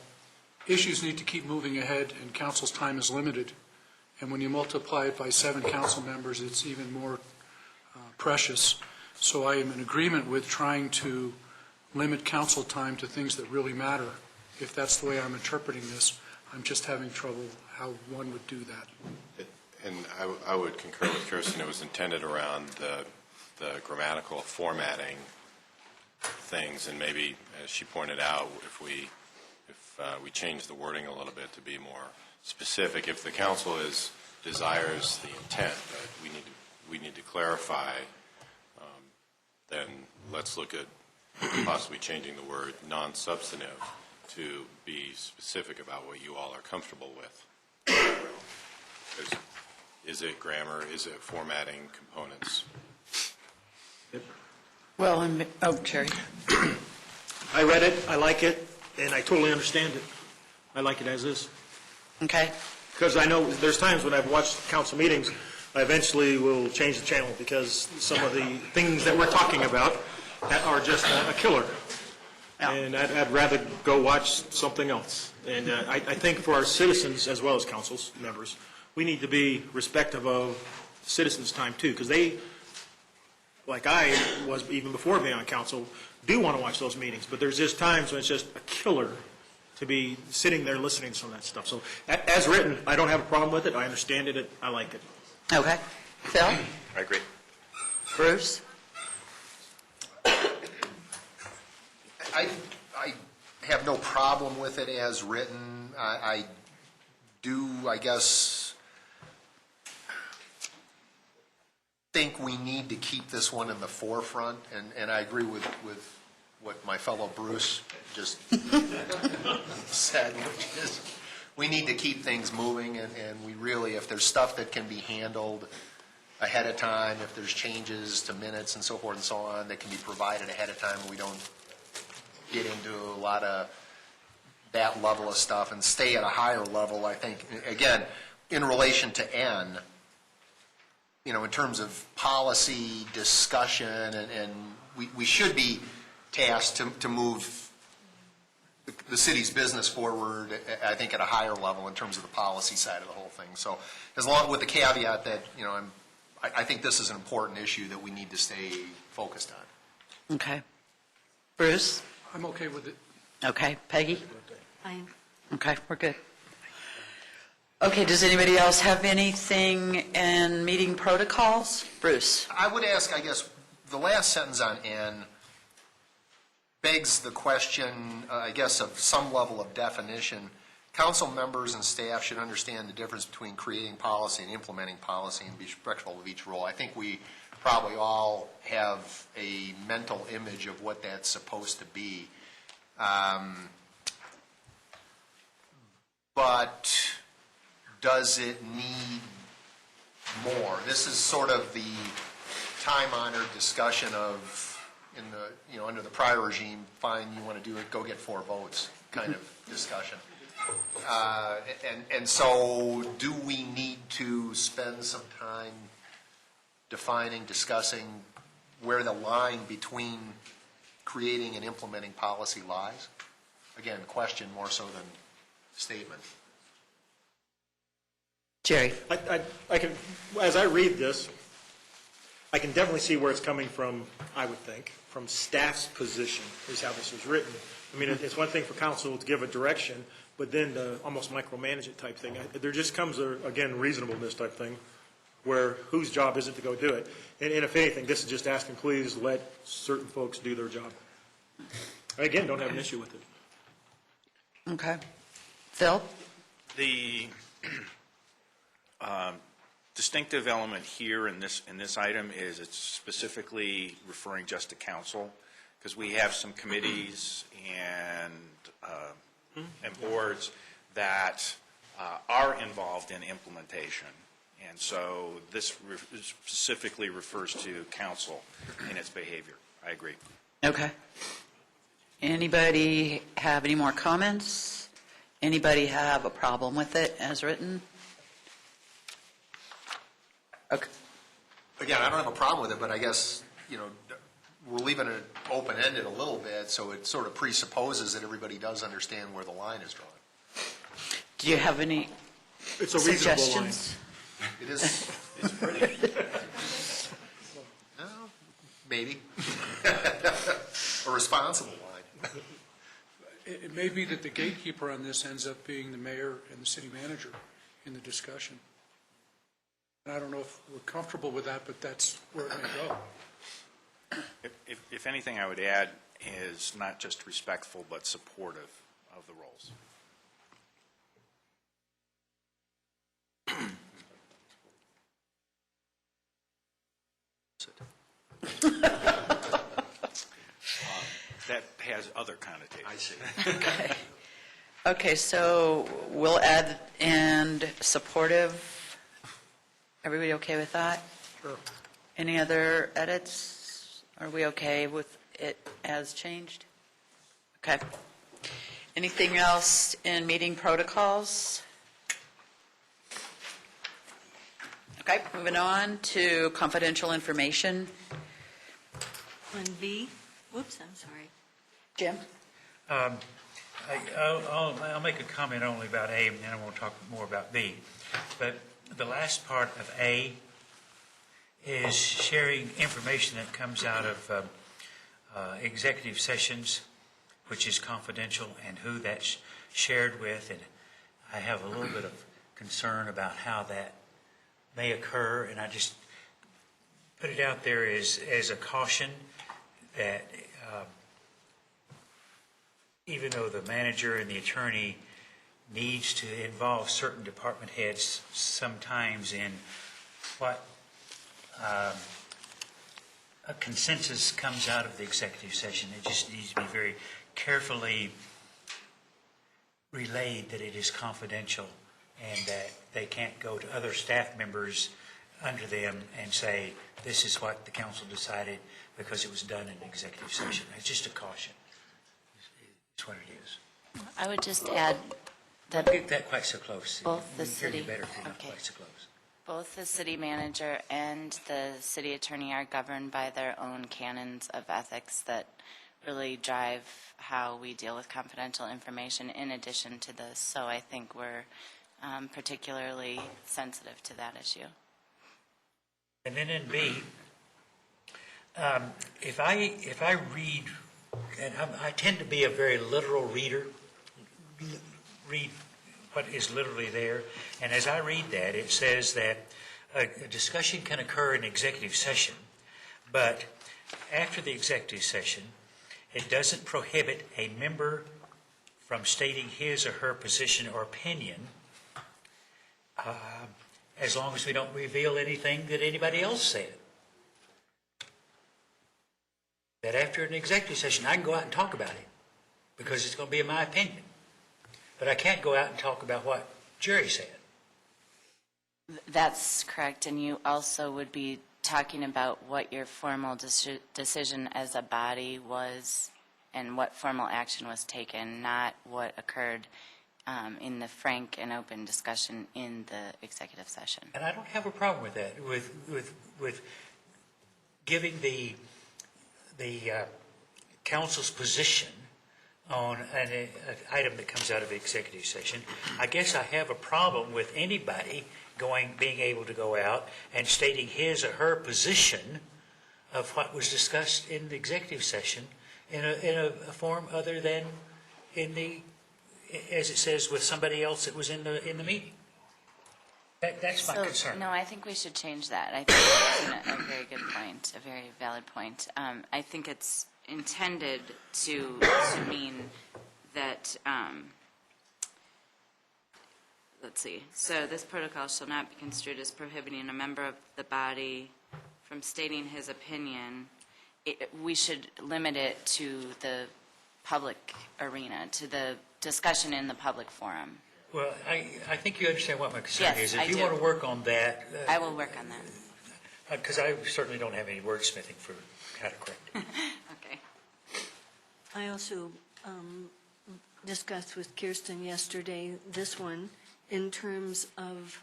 issues need to keep moving ahead and council's time is limited. And when you multiply it by 7 council members, it's even more precious. So I am in agreement with trying to limit council time to things that really matter. If that's the way I'm interpreting this, I'm just having trouble how one would do that. And I would concur with Kirsten. It was intended around the grammatical formatting things, and maybe, as she pointed out, if we change the wording a little bit to be more specific, if the council desires the intent that we need to clarify, then let's look at possibly changing the word non-substantive to be specific about what you all are comfortable with. Is it grammar? Is it formatting components? Well, Jerry. I read it, I like it, and I totally understand it. I like it as is. Okay. Because I know there's times when I've watched council meetings, I eventually will change the channel because some of the things that we're talking about are just a killer. Yeah. And I'd rather go watch something else. And I think for our citizens, as well as council members, we need to be respectful of citizens' time too, because they, like I was even before being on council, do want to watch those meetings. But there's just times when it's just a killer to be sitting there listening to some of that stuff. So as written, I don't have a problem with it. I understand it. I like it. Okay. Phil? I agree. Bruce? I have no problem with it as written. I do, I guess, think we need to keep this one in the forefront, and I agree with what my fellow Bruce just said, which is we need to keep things moving, and we really, if there's stuff that can be handled ahead of time, if there's changes to minutes and so forth and so on that can be provided ahead of time, we don't get into a lot of that level of stuff and stay at a higher level, I think. Again, in relation to N, you know, in terms of policy discussion, and we should be tasked to move the city's business forward, I think, at a higher level in terms of the policy side of the whole thing. So as long, with the caveat that, you know, I think this is an important issue that we need to stay focused on. Okay. Bruce? I'm okay with it. Okay. Peggy? Fine. Okay, we're good. Okay, does anybody else have anything in meeting protocols? Bruce? I would ask, I guess, the last sentence on N begs the question, I guess, of some level of definition. Council members and staff should understand the difference between creating policy and implementing policy and be respectful of each role. I think we probably all have a mental image of what that's supposed to be. But does it need more? This is sort of the time-honored discussion of, in the, you know, under the prior regime, fine, you want to do it, go get 4 votes kind of discussion. And so do we need to spend some time defining, discussing where the line between creating and implementing policy lies? Again, question more so than statement. Jerry? I can, as I read this, I can definitely see where it's coming from, I would think, from staff's position, is how this is written. I mean, it's one thing for council to give a direction, but then to almost micromanage it type thing. There just comes, again, reasonableness type thing, where whose job is it to go do it? And if anything, this is just asking, please let certain folks do their job. I, again, don't have an issue with it. Okay. Phil? The distinctive element here in this item is it's specifically referring just to council, because we have some committees and boards that are involved in implementation. And so this specifically refers to council in its behavior. I agree. Okay. Anybody have any more comments? Anybody have a problem with it as written? Okay. Again, I don't have a problem with it, but I guess, you know, we're leaving it open-ended a little bit, so it sort of presupposes that everybody does understand where the line is drawn. Do you have any It's a reasonable line. suggestions? It is, it's pretty. No, maybe. A responsible line. It may be that the gatekeeper on this ends up being the mayor and the city manager in the discussion. And I don't know if we're comfortable with that, but that's where it may go. If anything, I would add is not just respectful, but supportive of the roles. That has other connotations. I see. Okay. Okay, so we'll add and supportive. Everybody okay with that? Sure. Any other edits? Are we okay with it as changed? Okay. Anything else in meeting protocols? Okay, moving on to confidential information. On B, whoops, I'm sorry. Jim? I'll make a comment only about A, and then I won't talk more about B. But the last part of A is sharing information that comes out of executive sessions, which is confidential, and who that's shared with. And I have a little bit of concern about how that may occur, and I just put it out there as a caution that even though the manager and the attorney needs to involve certain department heads sometimes in what a consensus comes out of the executive session, it just needs to be very carefully relayed that it is confidential and that they can't go to other staff members under them and say, this is what the council decided because it was done in executive session. It's just a caution. It's what it is. I would just add that Don't get that quite so close. both the We can hear city, you better if you're not okay. quite so close. Both the city manager and the city attorney are governed by their own canons of ethics that really drive how we deal with confidential information in addition to this. So I think we're particularly sensitive to that issue. And then in B, if I read, and I tend to be a very literal reader, read what is literally there, and as I read that, it says that a discussion can occur in executive session, but after the executive session, it doesn't prohibit a member from stating his or her position or opinion, as long as we don't reveal anything that anybody else said. That after an executive session, I can go out and talk about it, because it's going to be in my opinion. But I can't go out and talk about what Jerry said. That's correct, and you also would be talking about what your formal decision as a body was and what formal action was taken, not what occurred in the frank and open discussion in the executive session. And I don't have a problem with that, with giving the council's position on an item that comes out of the executive session. I guess I have a problem with anybody being able to go out and stating his or her position of what was discussed in the executive session in a form other than in the, as it says, with somebody else that was in the meeting. That's my concern. No, I think we should change that. I think that's a very good point, a very valid point. I think it's intended to mean that, let's see, so this protocol shall not be construed as prohibiting a member of the body from stating his opinion. We should limit it to the public arena, to the discussion in the public forum. Well, I think you understand what my concern Yes, is. If I you do. want to work on that. I will work on that. Because I certainly don't have any wordsmithing for how to correct it. Okay. I also discussed with Kirsten yesterday this one in terms of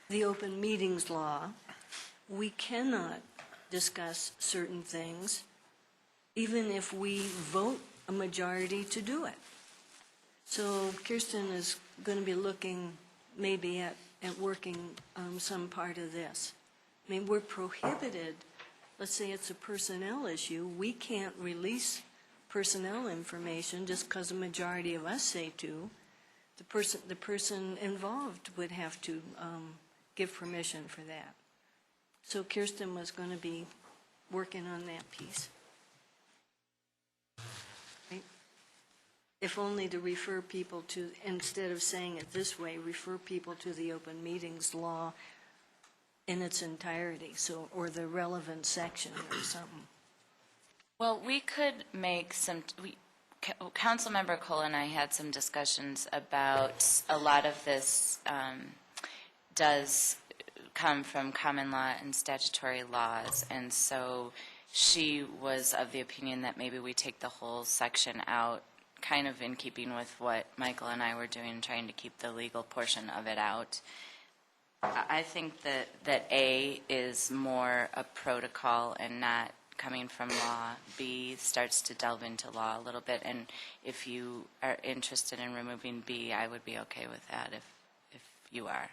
the open meetings law. We cannot discuss certain things even if we vote a majority to do it. So Kirsten is going to be looking maybe at working some part of this. I mean, we're prohibited, let's say it's a personnel issue, we can't release personnel information just because a majority of us say to. The person involved would have to give permission for that. So Kirsten was going to be working on that piece. Right? If only to refer people to, instead of saying it this way, refer people to the open meetings law in its entirety, so, or the relevant section or something. Well, we could make some, Councilmember Cole and I had some discussions about a lot of this does come from common law and statutory laws, and so she was of the opinion that maybe we take the whole section out, kind of in keeping with what Michael and I were doing, trying to keep the legal portion of it out. I think that A is more a protocol and not coming from law. B starts to delve into law a little bit, and if you are interested in removing B, I would be okay with that if you are.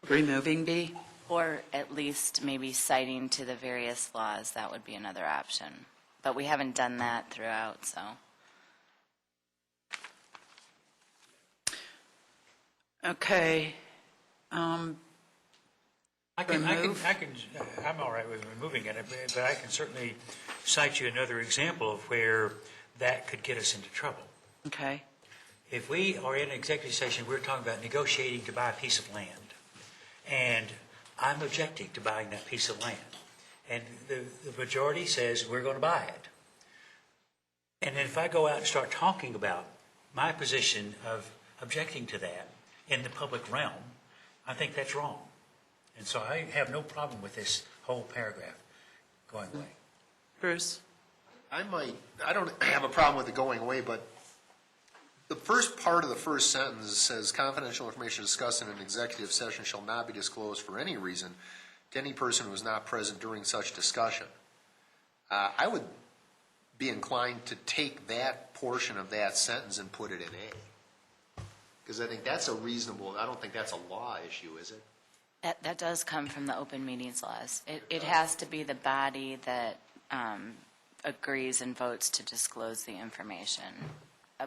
Removing B? Or at least maybe citing to the various laws, that would be another option. But we haven't done that throughout, so. Okay. I'm all right with removing it, but I can certainly cite you another example of where that could get us into trouble. Okay. If we are in an executive session, we're talking about negotiating to buy a piece of land, and I'm objecting to buying that piece of land, and the majority says we're going to buy it. And then if I go out and start talking about my position of objecting to that in the public realm, I think that's wrong. And so I have no problem with this whole paragraph going away. Bruce? I don't have a problem with it going away, but the first part of the first sentence says confidential information discussed in an executive session shall not be disclosed for any reason to any person who is not present during such discussion. I would be inclined to take that portion of that sentence and put it in A. Because I think that's a reasonable, I don't think that's a law issue, is it? That does come from the open meetings laws. It has to be the body that agrees and votes to disclose the information.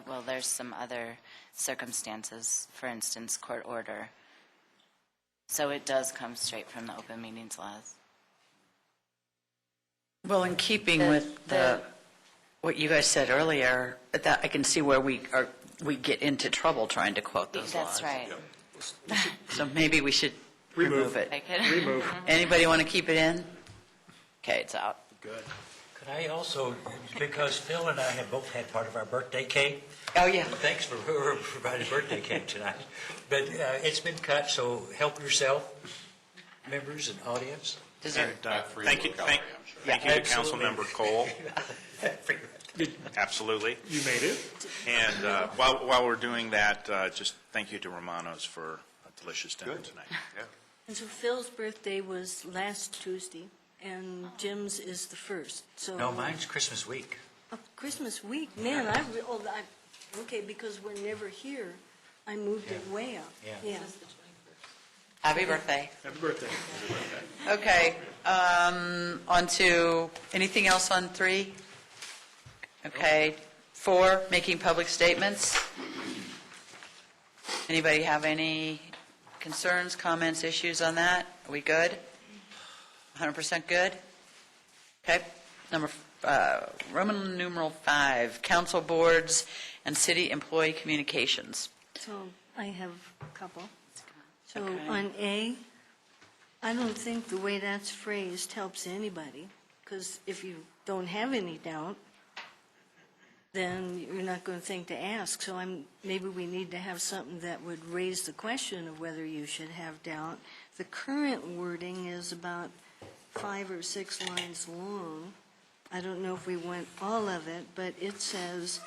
Well, there's some other circumstances, for instance, court order. So it does come straight from the open meetings laws. Well, in keeping with what you guys said earlier, that I can see where we get into trouble trying to quote those laws. That's right. So maybe we should remove it. Take it. Remove. Anybody want to keep it in? Okay, it's out. Good. Could I also, because Phil and I have both had part of our birthday cake. Oh, yeah. Thanks for providing birthday cake tonight. But it's been cut, so help yourself, members and audience. Dessert. Thank you to Councilmember Cole. Absolutely. You made it. And while we're doing that, just thank you to Romano's for a delicious dinner tonight. Yeah. And so Phil's birthday was last Tuesday, and Jim's is the 1st, so. No, mine's Christmas week. Oh, Christmas week, man, okay, because we're never here, I moved it way up. Yeah. Happy birthday. Happy birthday. Okay, on to, anything else on 3? Okay, 4, making public statements. Anybody have any concerns, comments, issues on that? Are we good? 100% good? Okay, Roman numeral 5, council boards and city employee communications. So I have a couple. So Okay. on A, I don't think the way that's phrased helps anybody, because if you don't have any doubt, then you're not going to think to ask. So maybe we need to have something that would raise the question of whether you should have doubt. The current wording is about 5 or 6 lines long. I don't know if we want all of it, but it says,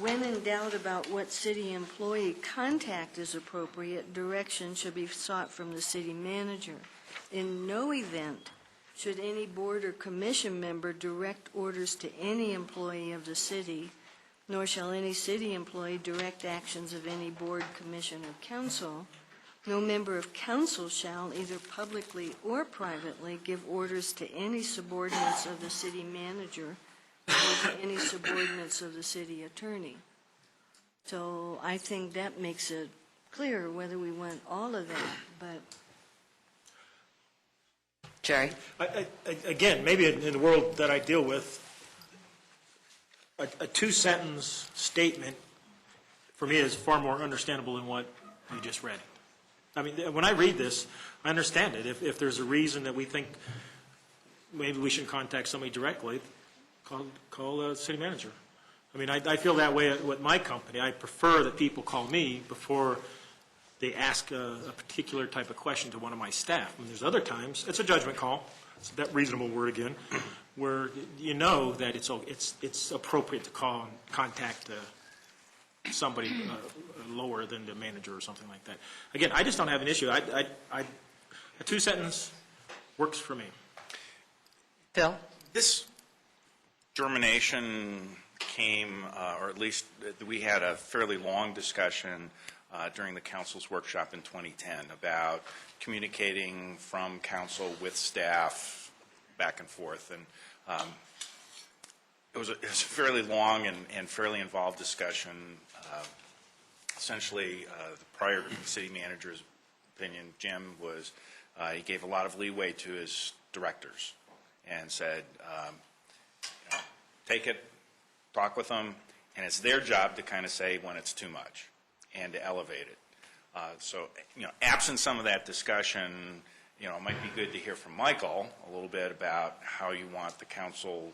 when in doubt about what city employee contact is appropriate, direction should be sought from the city manager. In no event should any board or commission member direct orders to any employee of the city, nor shall any city employee direct actions of any board, commission, or council. No member of council shall, either publicly or privately, give orders to any subordinates of the city manager or to any subordinates of the city attorney. So I think that makes it clear whether we want all of that, but Jerry? Again, maybe in the world that I deal with, a 2-sentence statement for me is far more understandable than what you just read. I mean, when I read this, I understand it. If there's a reason that we think maybe we should contact somebody directly, call the city manager. I mean, I feel that way with my company. I prefer that people call me before they ask a particular type of question to one of my staff. I mean, there's other times, it's a judgment call, it's that reasonable word again, where you know that it's appropriate to call and contact somebody lower than the manager or something like that. Again, I just don't have an issue. A 2-sentence works for me. Phil? This germination came, or at least we had a fairly long discussion during the council's workshop in 2010 about communicating from council with staff back and forth. And it was a fairly long and fairly involved discussion. Essentially, the prior city manager's opinion, Jim, was he gave a lot of leeway to his directors and said, take it, talk with them, and it's their job to kind of say when it's too much and to elevate it. So, absent some of that discussion, it might be good to hear from Michael a little bit about how you want the council,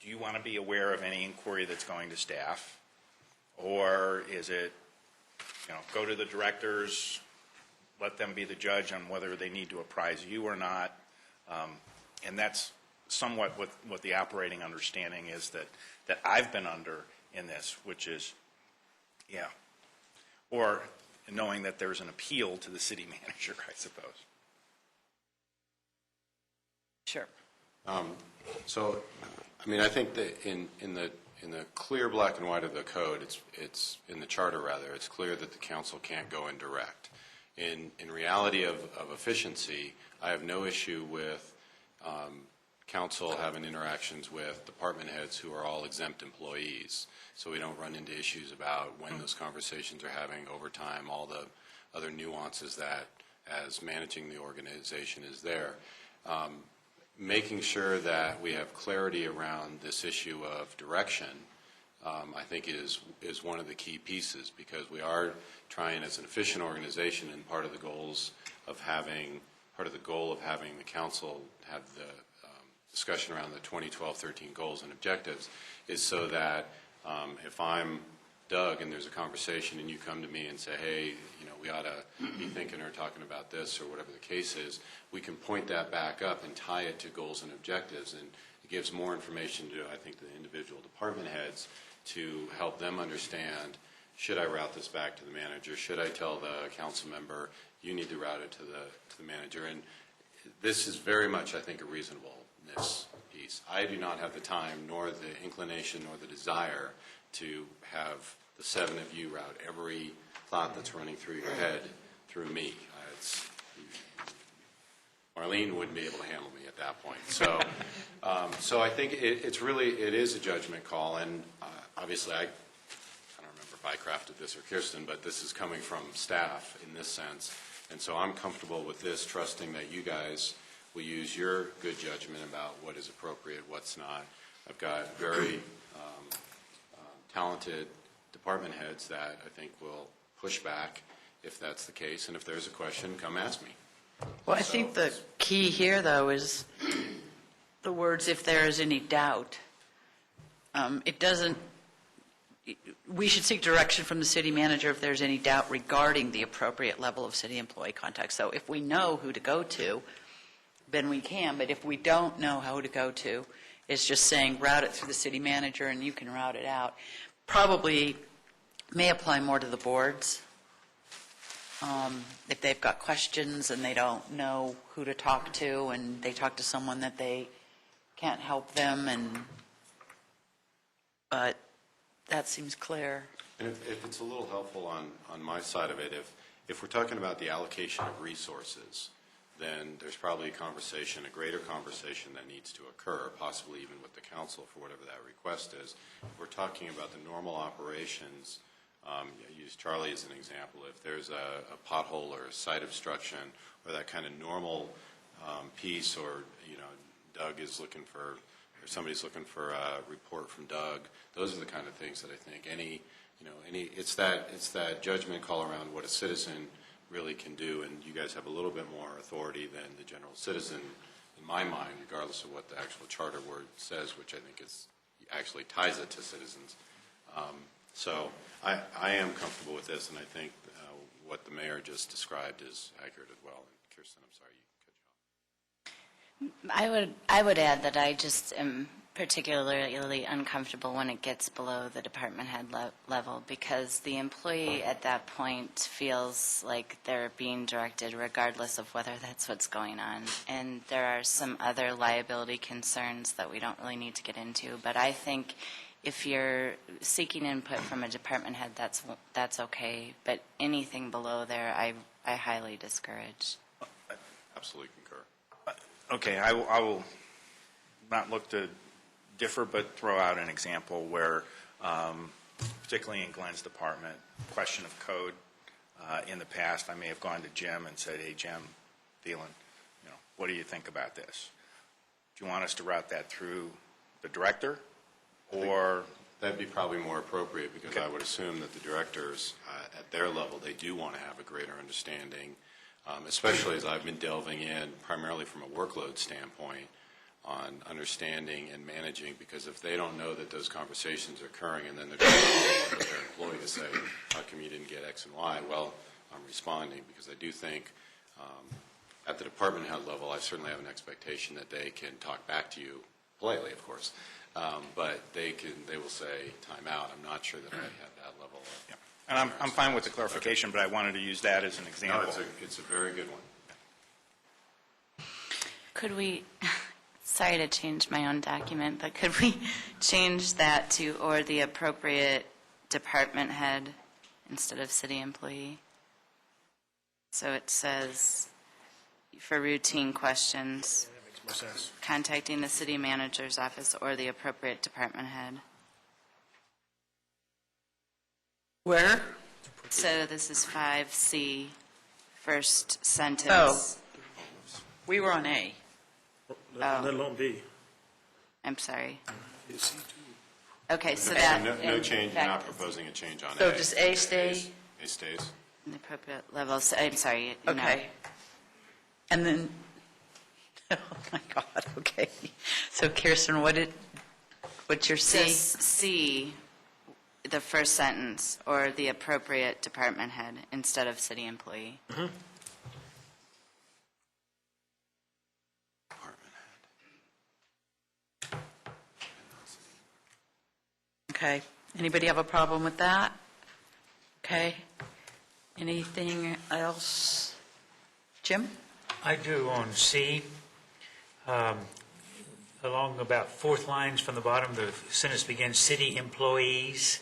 do you want to be aware of any inquiry that's going to staff? Or is it, go to the directors, let them be the judge on whether they need to apprise you or not? And that's somewhat what the operating understanding is that I've been under in this, which is, or knowing that there's an appeal to the city manager, I suppose. Sure. So, I mean, I think that in the clear black and white of the code, it's in the charter rather, it's clear that the council can't go indirect. In reality of efficiency, I have no issue with council having interactions with department heads who are all exempt employees, so we don't run into issues about when those conversations are having overtime, all the other nuances that, as managing the organization, is there. Making sure that we have clarity around this issue of direction, I think is one of the key pieces, because we are trying as an efficient organization, and part of the goal of having the council have the discussion around the 2012-13 goals and objectives is so that if I'm Doug and there's a conversation and you come to me and say, hey, we ought to be thinking or talking about this or whatever the case is, we can point that back up and tie it to goals and objectives, and it gives more information to, I think, the individual department heads to help them understand, should I route this back to the manager? Should I tell the council member, you need to route it to the manager? And this is very much, I think, a reasonableness piece. I do not have the time, nor the inclination, nor the desire to have the seven of you route every thought that's running through your head through me. Marlene wouldn't be able to handle me at that point. So I think it is a judgment call, and obviously I don't remember if I crafted this or Kirsten, but this is coming from staff in this sense, and so I'm comfortable with this, trusting that you guys will use your good judgment about what is appropriate, what's not. I've got very talented department heads that I think will push back if that's the case, and if there's a question, come ask me. Well, I think the key here, though, is the words, if there is any doubt. It doesn't, we should seek direction from the city manager if there's any doubt regarding the appropriate level of city employee contact. So if we know who to go to, then we can, but if we don't know who to go to, it's just saying route it through the city manager and you can route it out. Probably may apply more to the boards. If they've got questions and they don't know who to talk to, and they talk to someone that they can't help them, but that seems clear. And if it's a little helpful on my side of it, if we're talking about the allocation of resources, then there's probably a greater conversation that needs to occur, possibly even with the council for whatever that request is. If we're talking about the normal operations, I use Charlie as an example. If there's a pothole or a site obstruction or that kind of normal piece, or Doug is looking for, or somebody's looking for a report from Doug, those are the kind of things that I think it's that judgment call around what a citizen really can do, and you guys have a little bit more authority than the general citizen, in my mind, regardless of what the actual charter word says, which I think actually ties it to citizens. So I am comfortable with this, and I think what the mayor just described is accurate as well. And Kirsten, I'm sorry, you cut you off. I would add that I just am particularly uncomfortable when it gets below the department head level, because the employee at that point feels like they're being directed regardless of whether that's what's going on. And there are some other liability concerns that we don't really need to get into, but I think if you're seeking input from a department head, that's okay, but anything below there, I highly discourage. I absolutely concur. Okay, I will not look to differ, but throw out an example where, particularly in Glenn's department, question of code. In the past, I may have gone to Jim and said, hey, Jim, Thielen, what do you think about this? Do you want us to route that through the director? Or that'd be probably more appropriate, because I would assume that the directors, at their level, they do want to have a greater understanding, especially as I've been delving in primarily from a workload standpoint on understanding and managing, because if they don't know that those conversations are occurring, and then they're going to their employee to say, how come you didn't get X and Y? Well, I'm responding, because I do think at the department head level, I certainly have an expectation that they can talk back to you, politely, of course, but they will say, time out. I'm not sure that I have that level of... Yeah. And I'm fine with the clarification, but I wanted to use that as an example. No, it's a very good one. Could we, Sorry to change my own document, but could we change that to or the appropriate department head instead of city employee? So it says, for routine questions, That makes more sense. contacting the city manager's office or the appropriate department head. Where? So this is 5C, first Oh, sentence. we were on A. Let alone B. I'm sorry. Okay, so that. No change, you're not in fact, proposing a change on A. So does A stay? A stays. in the appropriate levels, I'm sorry. no. Okay. And then, oh my God, okay. So Kirsten, what's your C? Says C, the first sentence, or the appropriate department head instead of city employee. Okay. Anybody have a problem with that? Okay. Anything else? Jim? I do on C. Along about fourth lines from the bottom, the sentence begins, city employees'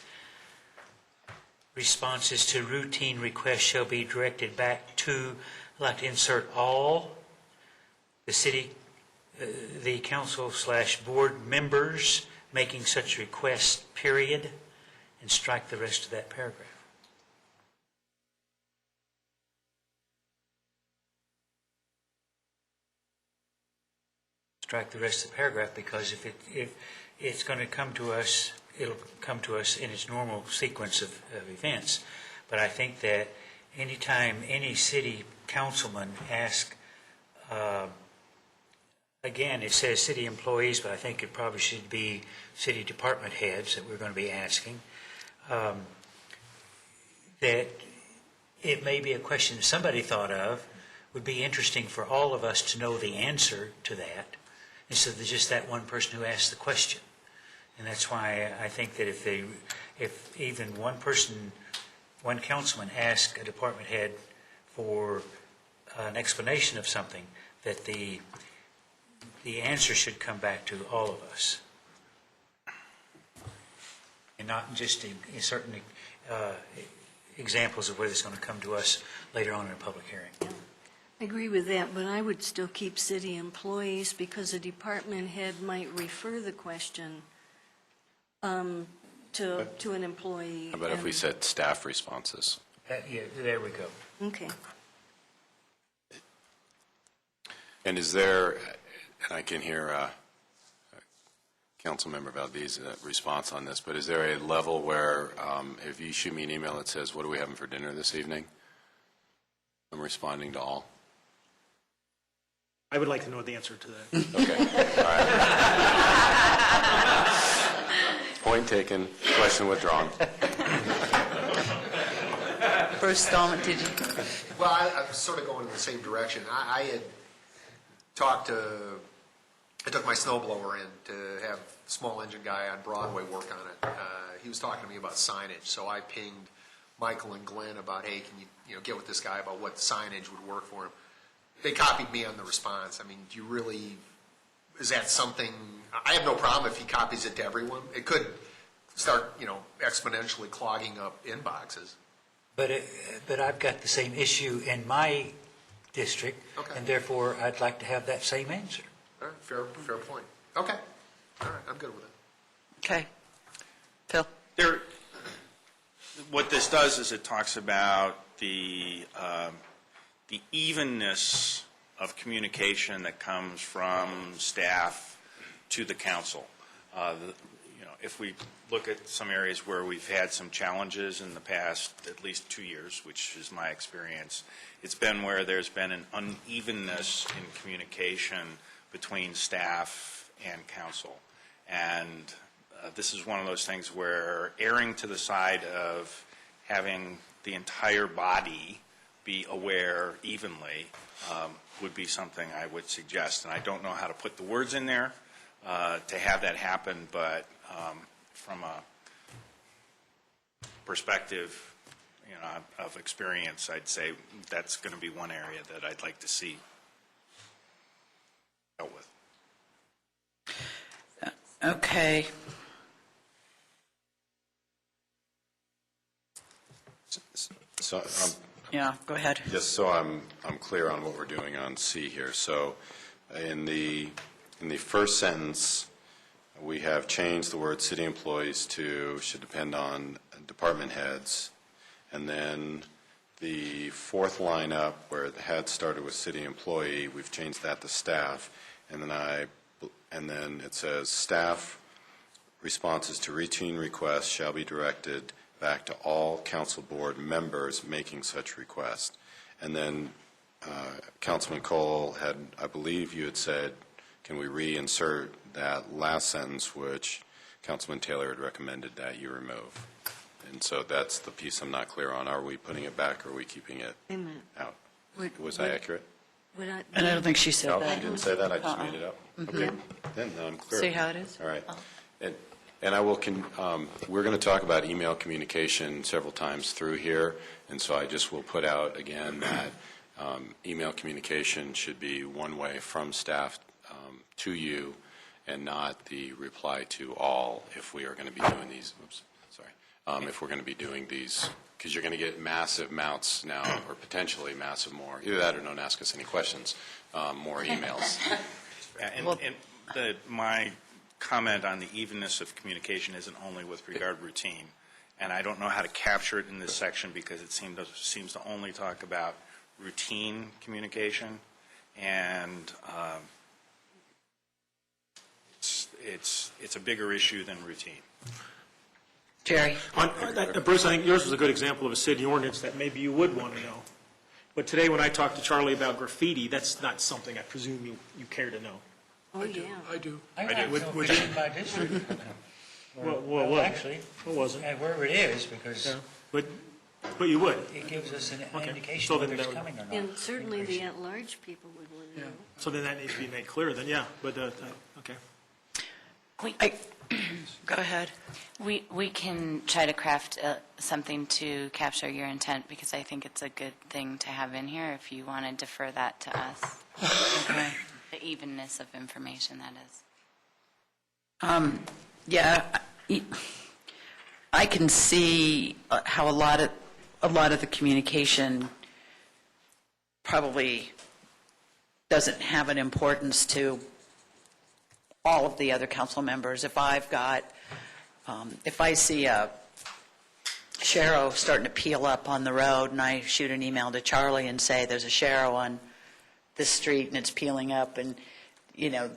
responses to routine requests shall be directed back to, I'd like to insert all, the city, the council/board members making such requests, period, and strike the rest of that paragraph. Strike the rest of the paragraph, because if it's going to come to us, it'll come to us in its normal sequence of events. But I think that anytime any city councilman asks, again, it says city employees, but I think it probably should be city department heads that we're going to be asking, that it may be a question somebody thought of, would be interesting for all of us to know the answer to that, instead of just that one person who asked the question. And that's why I think that if even one person, one councilman asks a department head for an explanation of something, that the answer should come back to all of us. And not just in certain examples of where it's going to come to us later on in a public hearing. I agree with that, but I would still keep city employees because a department head might refer the question to an employee. How about if we said staff responses? Yeah, there we go. Okay. And is there, and I can hear Councilmember Valdez's response on this, but is there a level where if you shoot me an email that says, what are we having for dinner this evening? I'm responding to all. I would like to know the answer to that. Okay. All right. Point taken. Question withdrawn. Bruce Stallman, did you? Well, I'm sort of going in the same direction. I had talked to, I took my snowblower in to have a small engine guy on Broadway work on it. He was talking to me about signage, so I pinged Michael and Glenn about, hey, can you get with this guy about what signage would work for him? They copied me on the response. I mean, do you really, is that something, I have no problem if he copies it to everyone. It could start, exponentially clogging up inboxes. But I've got the same issue in my district, Okay. and therefore I'd like to have that same answer. All right, fair point. Okay. All right, I'm good with it. Okay. Phil? What this does is it talks about the evenness of communication that comes from staff to the council. If we look at some areas where we've had some challenges in the past, at least 2 years, which is my experience, it's been where there's been an unevenness in communication between staff and council. And this is one of those things where erring to the side of having the entire body be aware evenly would be something I would suggest. And I don't know how to put the words in there to have that happen, but from a perspective of experience, I'd say that's going to be one area that I'd like to see dealt with. Okay. So, Yeah, go ahead. just so I'm clear on what we're doing on C here. So in the first sentence, we have changed the word city employees to should depend on department heads. And then the fourth line up where the had started with city employee, we've changed that to staff. And then it says staff responses to routine requests shall be directed back to all council board members making such request. And then Councilman Cole had, I believe you had said, can we reinsert that last sentence, which Councilman Taylor had recommended that you remove? And so that's the piece I'm not clear on. Are we putting it back or are we keeping it out? Was I accurate? And I don't think she said No, that. you didn't say that? I just made it up? Okay. Then I'm clear. See how it is? All right. And I will, we're going to talk about email communication several times through here, and so I just will put out again that email communication should be one way from staff to you and not the reply to all if we are going to be doing these, if we're going to be doing these, because you're going to get massive amounts now, or potentially massive more, either that or don't ask us any questions, more emails. My comment on the evenness of communication isn't only with regard to routine, and I don't know how to capture it in this section because it seems to only talk about routine communication, and it's a bigger issue than routine. Jerry? Bruce, I think yours was a good example of a city ordinance that maybe you would want to know. But today when I talked to Charlie about graffiti, that's not something I presume you care to know. Oh, yeah. I do. I don't know if it's in my district. Well, Actually, what was it? wherever it is, because Yeah. But you would. it gives us an Okay. indication So whether then it's that would- coming or not. And certainly the at-large people would want to know. So then that needs to be made clear then, yeah. But, okay. Go ahead. We can try to craft something to capture your intent, because I think it's a good thing to have in here if you want to defer that to us. Okay. The evenness of information, that is. Yeah, I can see how a lot of the communication probably doesn't have an importance to all of the other council members. If I've got, if I see a sharrow starting to peel up on the road and I shoot an email to Charlie and say there's a sharrow on this street and it's peeling up, and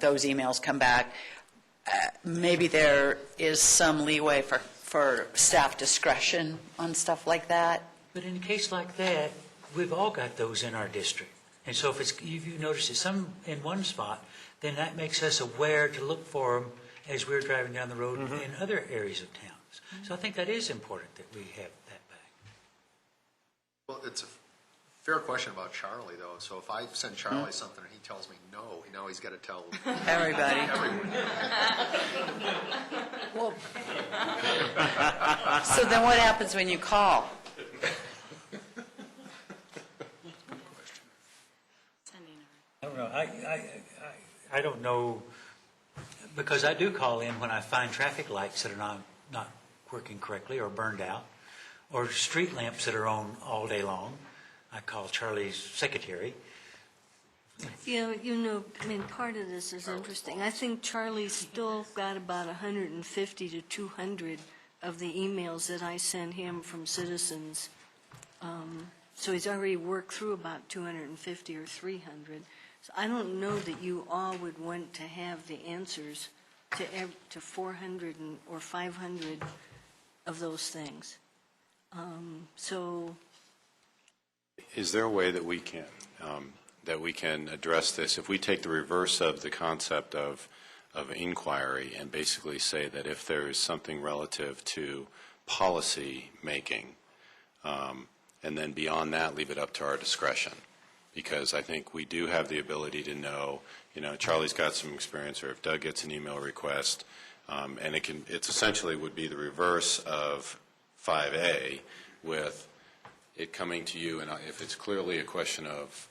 those emails come back, maybe there is some leeway for staff discretion on stuff like that. But in a case like that, we've all got those in our district. And so if you notice it's some in one spot, then that makes us aware to look for them as we're driving down the road in other areas of towns. So I think that is important that we have that back. Well, it's a fair question about Charlie, though. So if I send Charlie something and he tells me no, now he's got to tell Everybody. everyone. Well, so then what happens when you call? I don't know. I don't know, because I do call in when I find traffic lights that are not working correctly or burned out, or street lamps that are on all day long. I call Charlie's secretary. Yeah, part of this is interesting. I think Charlie's still got about 150 to 200 of the emails that I sent him from citizens. So he's already worked through about 250 or 300. So I don't know that you all would want to have the answers to 400 or 500 of those things. So Is there a way that we can address this? If we take the reverse of the concept of inquiry and basically say that if there is something relative to policy making, and then beyond that, leave it up to our discretion. Because I think we do have the ability to know, Charlie's got some experience, or if Doug gets an email request, and it's essentially would be the reverse of 5A with it coming to you, and if it's clearly a question of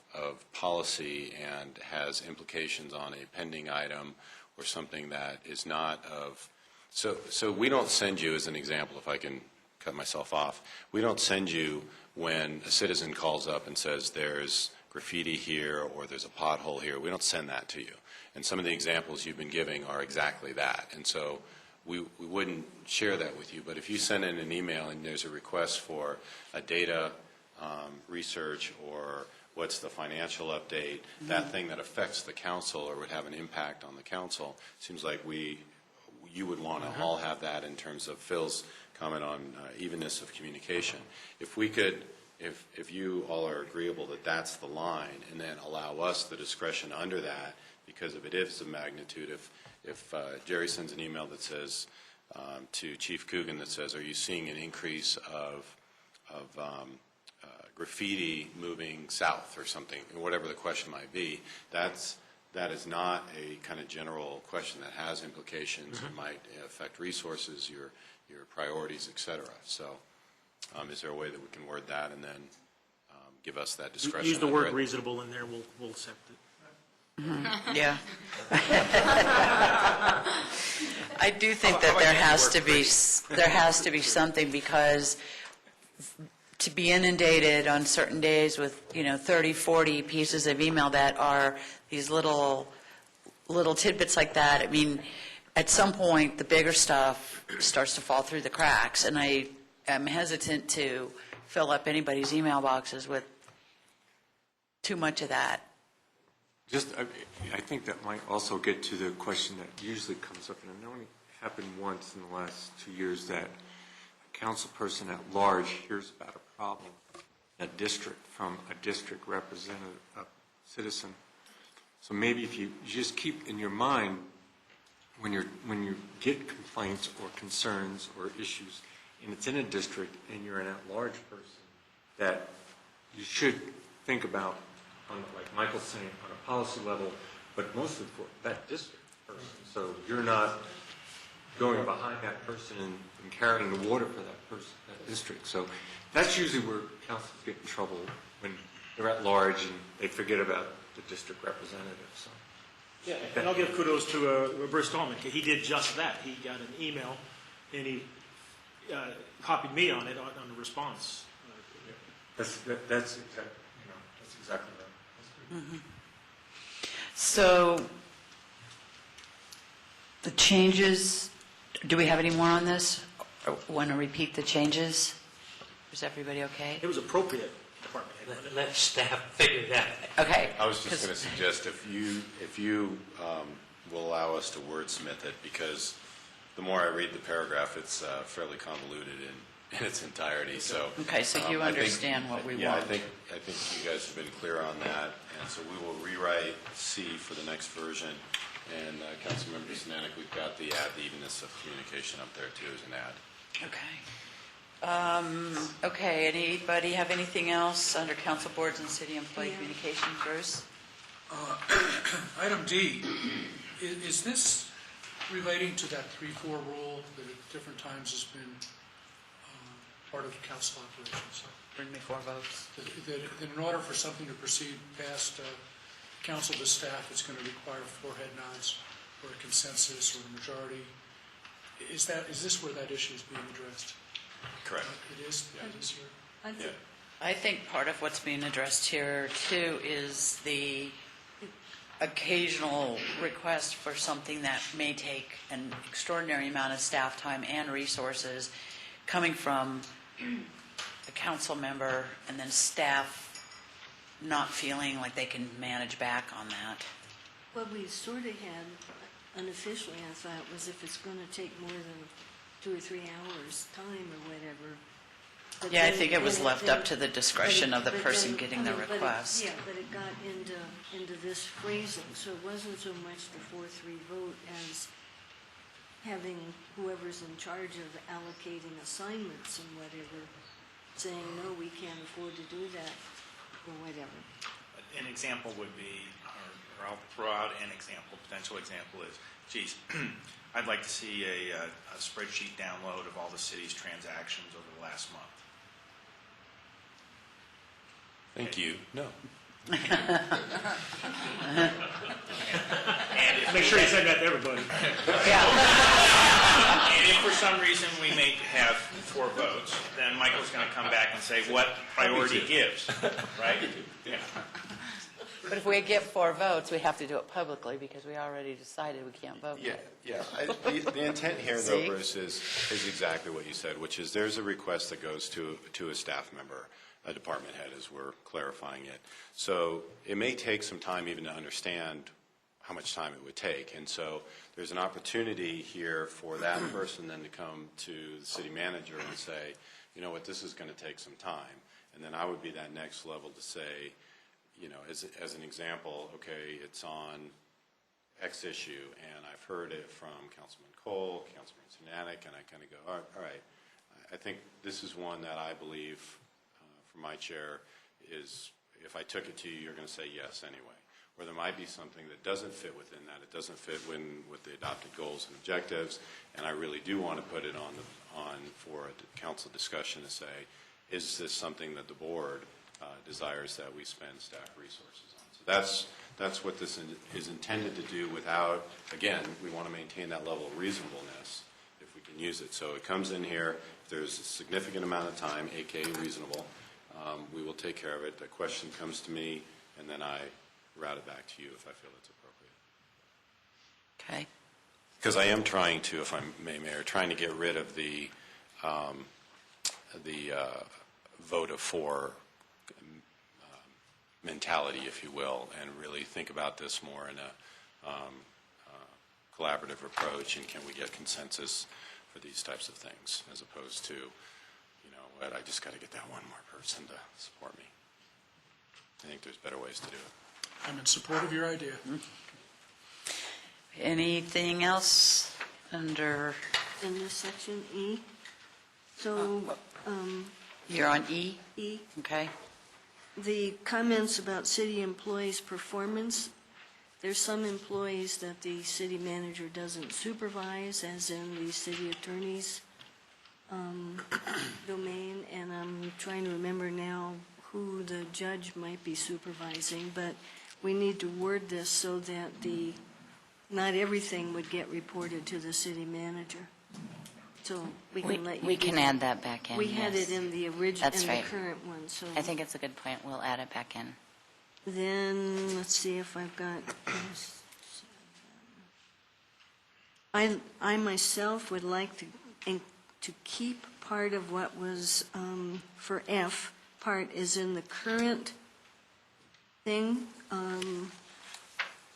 policy and has implications on a pending item or something that is not of, so we don't send you, as an example, if I can cut myself off, we don't send you when a citizen calls up and says there's graffiti here or there's a pothole here. We don't send that to you. And some of the examples you've been giving are exactly that. And so we wouldn't share that with you. But if you send in an email and there's a request for a data research or what's the financial update, that thing that affects the council or would have an impact on the council, seems like you would want to all have that in terms of Phil's comment on evenness of communication. If we could, if you all are agreeable that that's the line, and then allow us the discretion under that, because if it is of magnitude, if Jerry sends an email that says to Chief Coogan that says, are you seeing an increase of graffiti moving south or something, whatever the question might be, that is not a kind of general question that has implications. It might affect resources, your priorities, et cetera. So is there a way that we can word that and then give us that discretion? Use the word reasonable in there, we'll accept it. Yeah. I do think that there has to be something, because to be inundated on certain days with 30, 40 pieces of email that are these little tidbits like that. I mean, at some point the bigger stuff starts to fall through the cracks, and I am hesitant to fill up anybody's email boxes with too much of that. I think that might also get to the question that usually comes up, and it only happened once in the last 2 years, that a council person at large hears about a problem in a district from a district representative, a citizen. So maybe if you just keep in your mind when you get complaints or concerns or issues, and it's in a district and you're an at-large person, that you think about, like Michael's saying, on a policy level, but mostly for that district person. So you're not going behind that person and carrying the water for that person, that district. So that's usually where councils get in trouble, when they're at large and they forget about the district representative. So. Yeah, and I'll give kudos to Bruce Stallman. He did just that. He got an email and he copied me on it, on the response. That's exactly right. Mm-hmm. So the changes, do we have any more on this? Or want to repeat the changes? Is everybody okay? It was appropriate, department head. Let staff figure that out. Okay. I was just going to suggest if you will allow us to wordsmith it, because the more I read the paragraph, it's fairly convoluted in its entirety. So okay, so you understand what we want. Yeah, I think you guys have been clear on that, and so we will rewrite C for the next version. And Councilmember Sinanek, we've got the evenness of communication up there too as an add. Okay. Okay, anybody have anything else under council boards and city employee communication? Bruce? Item D, is this relating to that 3-4 rule that at different times has been part of council operations? Bring me 4 votes. That in order for something to proceed past council to staff, it's going to require 4 head nods or a consensus or a majority. Is this where that issue is being addressed? Correct. It is? Yeah. It is here? Yeah. I think part of what's being addressed here too is the occasional request for something that may take an extraordinary amount of staff time and resources coming from a council member, and then staff not feeling like they can manage back on that. What we sort of had unofficially, I thought, was if it's going to take more than 2 or 3 hours time or whatever. But Yeah, I then- think it was then left up to the discretion of the but person then- getting the but it- request. Yeah, but it got into this phrasing, so it wasn't so much the 4-3 vote as having whoever's in charge of allocating assignments and whatever, saying, no, we can't afford to do that, or whatever. An example would be, or I'll throw out an example, potential example is, geez, I'd like to see a spreadsheet download of all the city's transactions over the last month. Thank you. No. And Make sure you said that to everybody. And if for some reason we may have 4 votes, then Michael's going to come back and say what priority gives, right? Yeah. But if we get 4 votes, we have to do it publicly because we already decided we can't vote. Yeah. The intent here, though, Bruce, is exactly what you said, which is there's a request that goes to a staff member, a department head, as we're clarifying it. So it may take some time even to understand how much time it would take. And so there's an opportunity here for that person then to come to the city manager and say, you know what, this is going to take some time. And then I would be that next level to say, you know, as an example, okay, it's on X issue, and I've heard it from Councilman Cole, Councilman Sinanek, and I kind of go, all right, I think this is one that I believe, from my chair, is if I took it to you, you're going to say yes anyway. Or there might be something that doesn't fit within that. It doesn't fit with the adopted goals and objectives, and I really do want to put it on for a council discussion to say, is this something that the board desires that we spend staff resources on? So that's what this is intended to do without, again, we want to maintain that level of reasonableness if we can use it. So it comes in here, if there's a significant amount of time, aka reasonable, we will take care of it. The question comes to me, and then I route it back to you if I feel it's appropriate. Okay. Because I am trying to, if I may, Mayor, trying to get rid of the vote of 4 mentality, if you will, and really think about this more in a collaborative approach, and can we get consensus for these types of things, as opposed to, you know, what, I just got to get that one more person to support me. I think there's better ways to do it. I'm in support of your idea. Anything else under, In this section E, so, you're on E? E, Okay. the comments about city employees' performance, there's some employees that the city manager doesn't supervise, as in the city attorney's domain, and I'm trying to remember now who the judge might be supervising, but we need to word this so that not everything would get reported to the city manager. So we can let you. We can add that back in. We had yes. it in the original, That's in right. the current one, so. I think it's a good point. We'll add it back in. Then, let's see if I've got. I myself would like to keep part of what was for F. Part is in the current thing.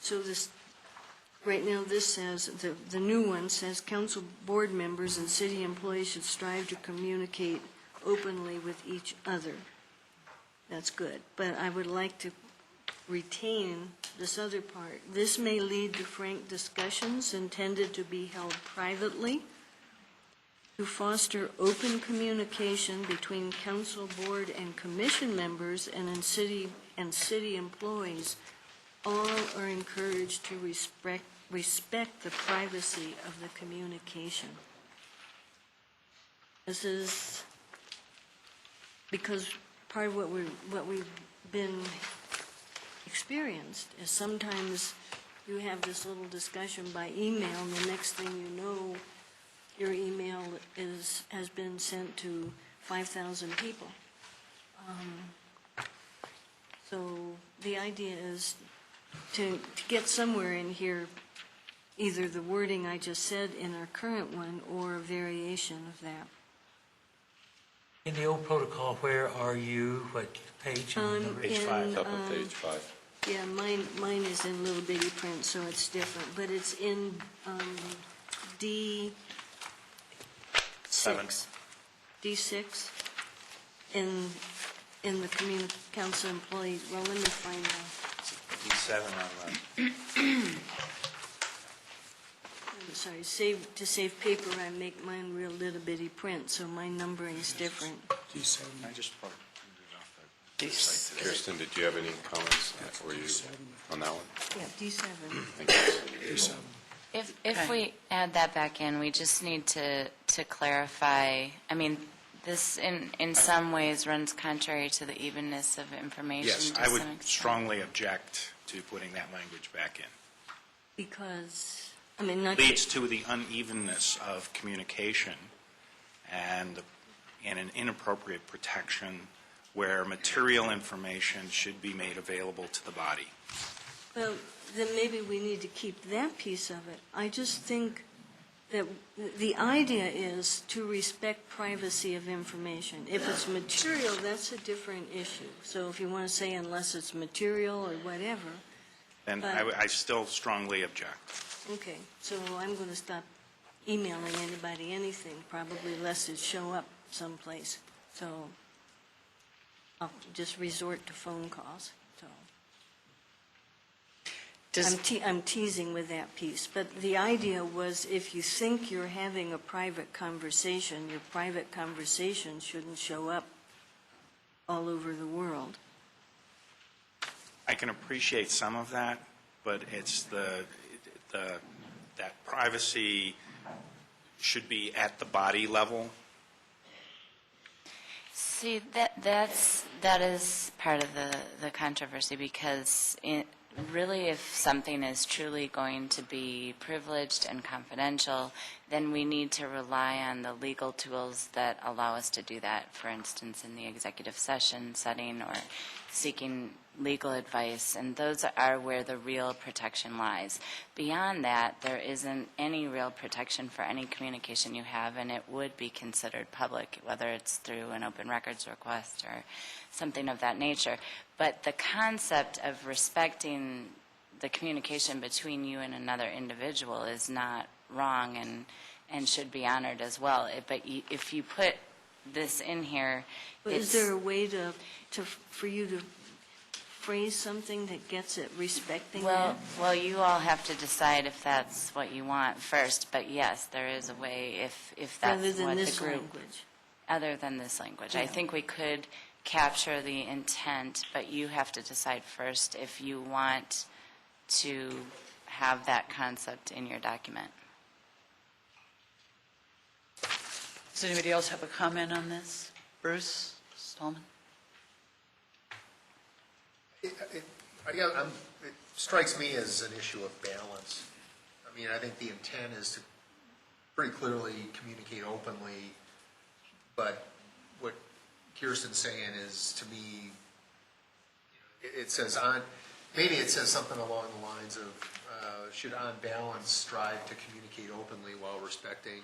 So this, right now, this says, the new one says, council board members and city employees should strive to communicate openly with each other. That's good. But I would like to retain this other part. This may lead to frank discussions intended to be held privately, to foster open communication between council, board, and commission members and city employees. All are encouraged to respect the privacy of the communication. This is because part of what we've been experienced is sometimes you have this little discussion by email, and the next thing you know, your email has been sent to 5,000 people. So the idea is to get somewhere in here, either the wording I just said in our current one or a variation of that. In the old protocol, where are you? What page? Page 5, top of page 5. Yeah, mine is in little bitty print, so it's different, but it's in D6. D6 in the council employee. Well, let me find out. D7 on the. I'm sorry, to save paper, I make mine real little bitty print, so my numbering is different. D7. I just put Kirsten, did you have any comments for you on that one? Yeah, D7. Thank you. D7. If we add that back in, we just need to clarify, I mean, this in some ways runs contrary to the evenness of information. Yes, to I would some extent. strongly object to putting that language back in. Because, I mean, not... Leads to the unevenness of communication and an inappropriate protection where material information should be made available to the body. Well, then maybe we need to keep that piece of it. I just think that the idea is to respect privacy of information. If it's material, that's a different issue. So if you want to say unless it's material or whatever. And But- I still strongly object. Okay, so I'm going to stop emailing anybody anything, probably lest it show up someplace. So I'll just resort to phone calls, so. I'm teasing with that piece, but the idea was if you think you're having a private conversation, your private conversation shouldn't show up all over the world. I can appreciate some of that, but it's that privacy should be at the body level. See, that is part of the controversy, because really if something is truly going to be privileged and confidential, then we need to rely on the legal tools that allow us to do that. For instance, in the executive session setting or seeking legal advice, and those are where the real protection lies. Beyond that, there isn't any real protection for any communication you have, and it would be considered public, whether it's through an open records request or something of that nature. But the concept of respecting the communication between you and another individual is not wrong and should be honored as well. But if you put this in here, But is there a way for you to phrase something that gets at respecting that? Well, you all have to decide if that's what you want first. But yes, there is a way if that's Rather than what this the group. language. Other than this language, Yeah. I think we could capture the intent, but you have to decide first if you want to have that concept in your document. Does anybody else have a comment on this? Bruce Stallman? It strikes me as an issue of balance. I mean, I think the intent is to pretty clearly communicate openly, but what Kirsten's saying is, to me, it says maybe it says something along the lines of, should on balance strive to communicate openly while respecting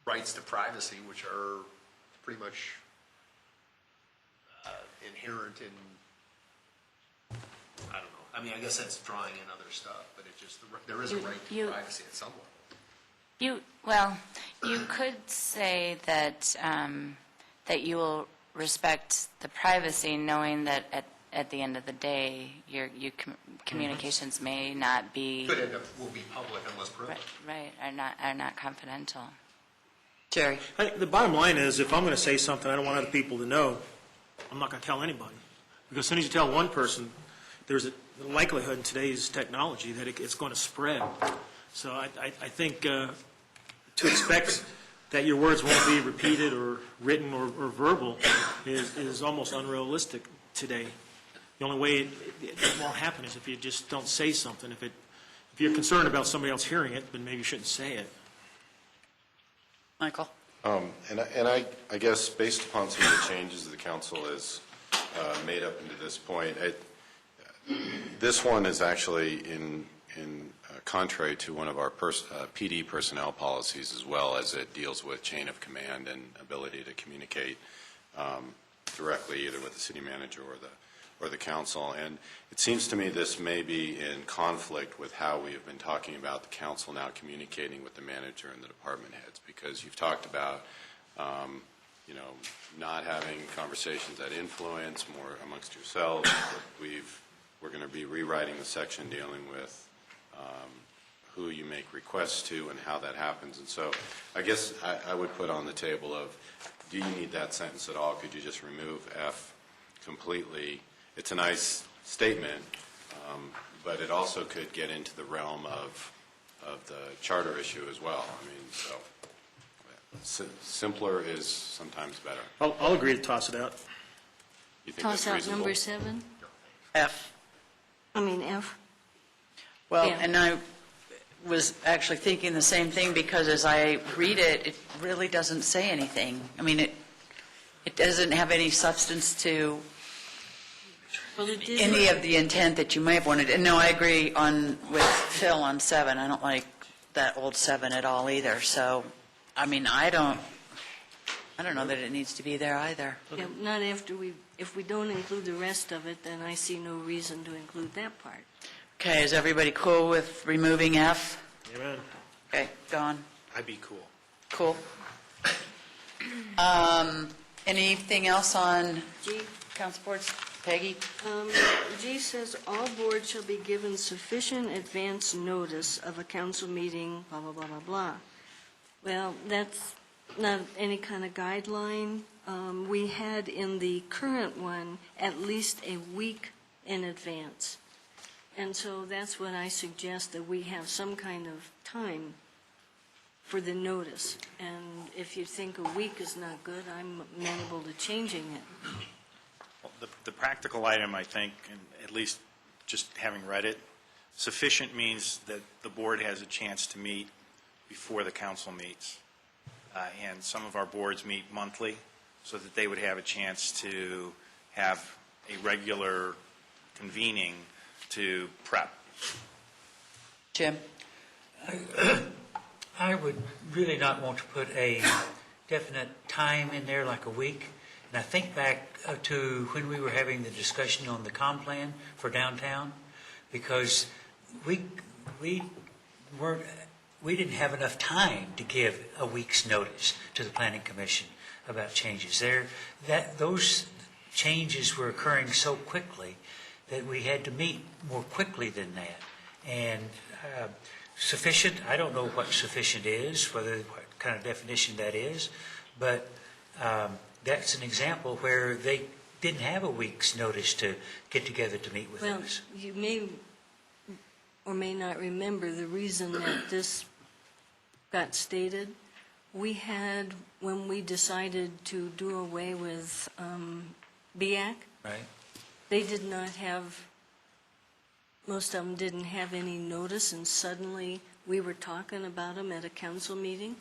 rights to privacy, which are pretty much inherent in, I don't know. I mean, I guess that's drawing in other stuff, but it just, there is a right to privacy at some level. You could say that that you will respect the privacy, knowing that at the end of the day, your communications may not be Could end up, will be public unless privileged. right, are not confidential. Jerry? The bottom line is, if I'm going to say something I don't want other people to know, I'm not going to tell anybody. Because as soon as you tell one person, there's a likelihood in today's technology that it's going to spread. So I think to expect that your words won't be repeated or written or verbal is almost unrealistic today. The only way it won't happen is if you just don't say something. If you're concerned about somebody else hearing it, then maybe you shouldn't say it. Michael? And I guess based upon some of the changes the council has made up into this point, this one is actually in contrary to one of our PD personnel policies, as well as it deals with chain of command and ability to communicate directly either with the city manager or the council. And it seems to me this may be in conflict with how we have been talking about the council now communicating with the manager and the department heads, because you've talked about not having conversations that influence more amongst yourselves. We're going to be rewriting the section dealing with who you make requests to and how that happens. And so I guess I would put on the table of, do you need that sentence at all? Could you just remove F completely? It's a nice statement, but it also could get into the realm of the charter issue as well. I mean, so simpler is sometimes better. I'll agree to toss it out. You think Toss that's out reasonable? number 7? F. I mean F. Well, Yeah. and I was actually thinking the same thing, because as I read it, it really doesn't say anything. I mean, it doesn't have any substance to Well, it did. any of the intent that you may have wanted. And no, I agree with Phil on 7. I don't like that old 7 at all either. So, I mean, I don't know that it needs to be there either. Yeah, not after if we don't include the rest of it, then I see no reason to include that part. Okay, is everybody cool with removing F? Amen. Okay, Don? I'd be cool. Cool. Anything else on G. council boards? Peggy? G says, all boards shall be given sufficient advance notice of a council meeting, blah, blah, blah, blah, blah. Well, that's not any kind of guideline. We had in the current one at least a week in advance. And so that's what I suggest, that we have some kind of time for the notice. And if you think a week is not good, I'm amenable to changing it. Well, the practical item, I think, and at least just having read it, sufficient means that the board has a chance to meet before the council meets. And some of our boards meet monthly, so that they would have a chance to have a regular convening to prep. Jim? I would really not want to put a definite time in there, like a week. And I think back to when we were having the discussion on the comp plan for downtown, because we didn't have enough time to give a week's notice to the planning commission about changes. Those changes were occurring so quickly that we had to meet more quickly than that. And sufficient, I don't know what sufficient is, what kind of definition that is, but that's an example where they didn't have a week's notice to get together to meet with us. Well, you may or may not remember the reason that this got stated. We had, when we decided to do away with BIAC, Right. they did not have, most of them didn't have any notice, and suddenly we were talking about them at a council meeting.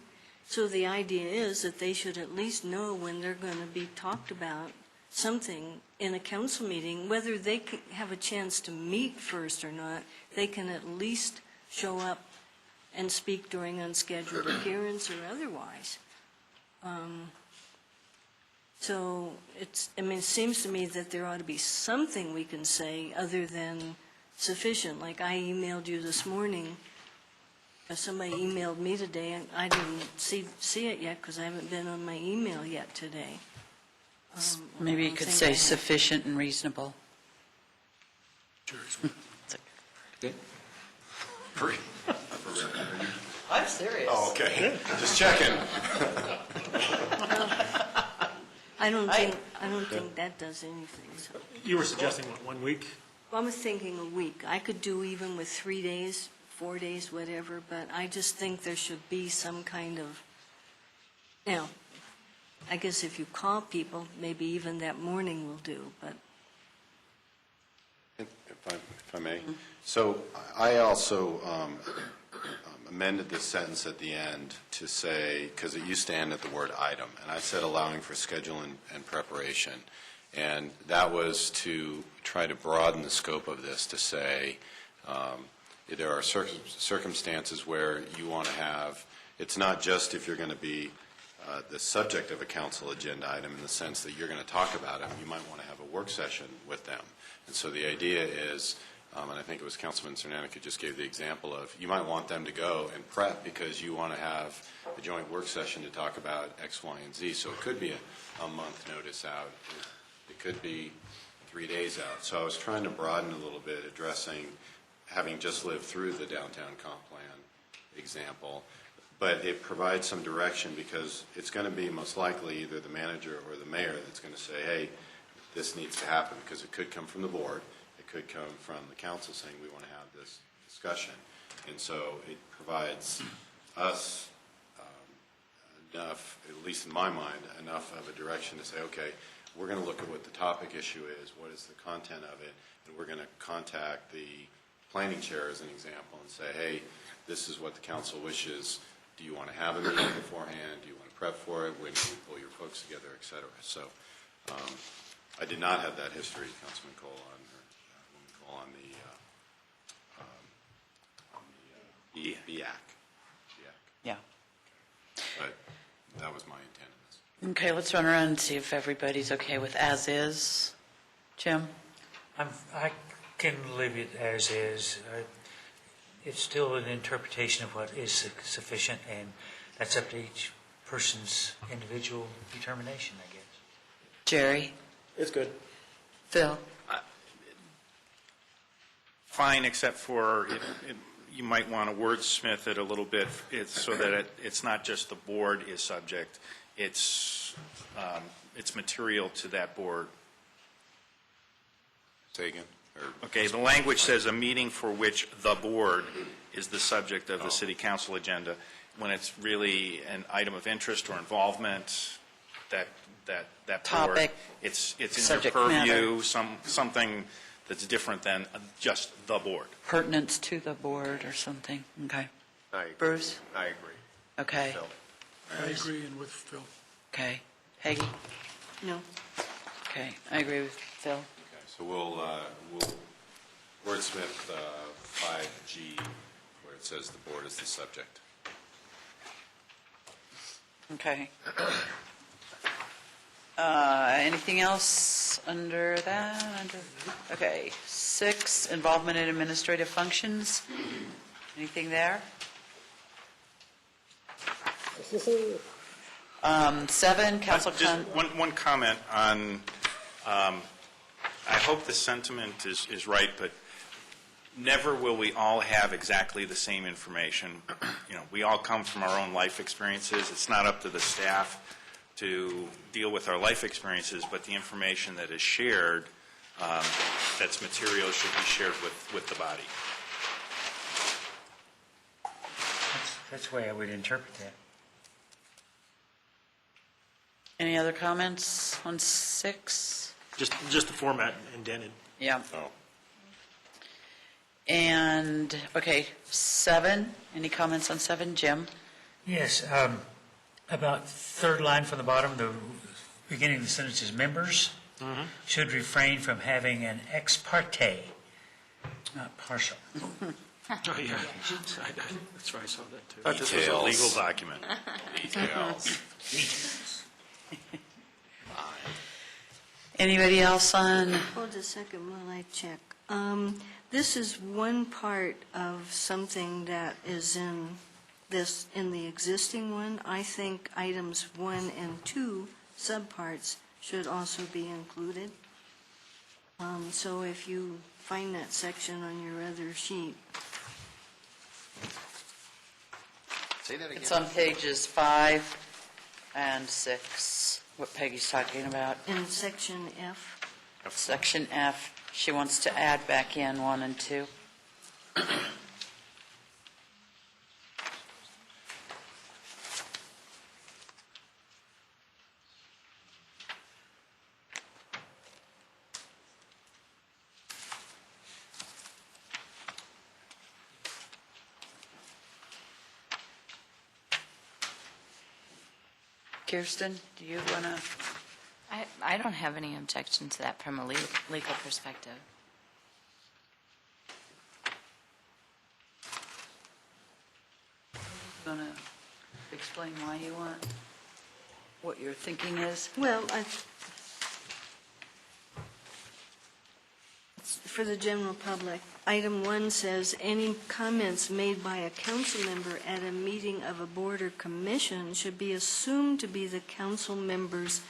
So the idea is that they should at least know when they're going to be talked about something in a council meeting, whether they can have a chance to meet first or not, they can at least show up and speak during unscheduled appearance or otherwise. So it seems to me that there ought to be something we can say other than sufficient. Like I emailed you this morning, somebody emailed me today, and I didn't see it yet because I haven't been on my email yet today. Maybe you could say sufficient and reasonable. I'm serious. Oh, okay. Just checking. I don't think that does anything. So. You were suggesting, what, 1 week? I was thinking a week. I could do even with 3 days, 4 days, whatever, but I just think there should be some kind of, now, I guess if you call people, maybe even that morning will do, but. If I may. So I also amended the sentence at the end to say, because it used to end at the word item, and I said allowing for schedule and preparation. And that was to try to broaden the scope of this to say there are circumstances where you want to have, it's not just if you're going to be the subject of a council agenda item in the sense that you're going to talk about it, you might want to have a work session with them. And so the idea is, and I think it was Councilman Cernanik who just gave the example of, you might want them to go and prep because you want to have a joint work session to talk about X, Y, and Z. So it could be a month notice out. It could be 3 days out. So I was trying to broaden a little bit, addressing, having just lived through the downtown comp plan example, but it provides some direction because it's going to be most likely either the manager or the mayor that's going to say, hey, this needs to happen, because it could come from the board, it could come from the council saying we want to have this discussion. And so it provides us enough, at least in my mind, enough of a direction to say, okay, we're going to look at what the topic issue is, what is the content of it, and we're going to contact the planning chair as an example and say, hey, this is what the council wishes. Do you want to have a meeting beforehand? Do you want to prep for it? When do you pull your folks together, et cetera? So I did not have that history, Councilman Cole, on the BAC. Yeah. But that was my intent in this. Okay, let's run around and see if everybody's okay with as is. Jim? I can leave it as is. It's still an interpretation of what is sufficient, and that's up to each person's individual determination, I guess. Jerry? It's good. Phil? Fine, except for you might want to wordsmith it a little bit so that it's not just the board is subject, it's material to that board. Say again? Okay, the language says a meeting for which the board is the subject of the city council agenda, when it's really an item of interest or involvement, that board. Topic, It's in their subject purview, matter. something that's different than just the board. Pertinence to the board or something. Okay. I agree. Bruce? I agree. Okay. Phil. I agree, and with Phil. Okay. Peggy? No. Okay, I agree with Phil. Okay, so we'll wordsmith 5G, where it says the board is the subject. Okay. Anything else under that? Okay. 6, involvement in administrative functions. Anything there? 7, council. Just one comment on, I hope the sentiment is right, but never will we all have exactly the same information. You know, we all come from our own life experiences. It's not up to the staff to deal with our life experiences, but the information that is shared, that's material, should be shared with the body. That's the way I would interpret that. Any other comments on 6? Just the format indented. Yeah. Oh. And, okay, 7. Any comments on 7? Jim? Yes, about third line from the bottom, the beginning of the sentence is members should refrain from having an ex parte, not partial. Oh, yeah. That's right, I saw that too. Thought this was a legal document. Details. Anybody else on? Hold a second while I check. This is one part of something that is in the existing one. I think items 1 and 2, subparts, should also be included. So if you find that section on your other sheet. Say that again. It's on pages 5 and 6, what Peggy's talking about. In section F. Section F, she wants to add back in 1 and 2. Kirsten, do you want to? I don't have any objection to that from a legal perspective. Want to explain why you want, what your thinking is? Well, for the general public, item 1 says, any comments made by a council member at a meeting of a board or commission should be assumed to be the council member's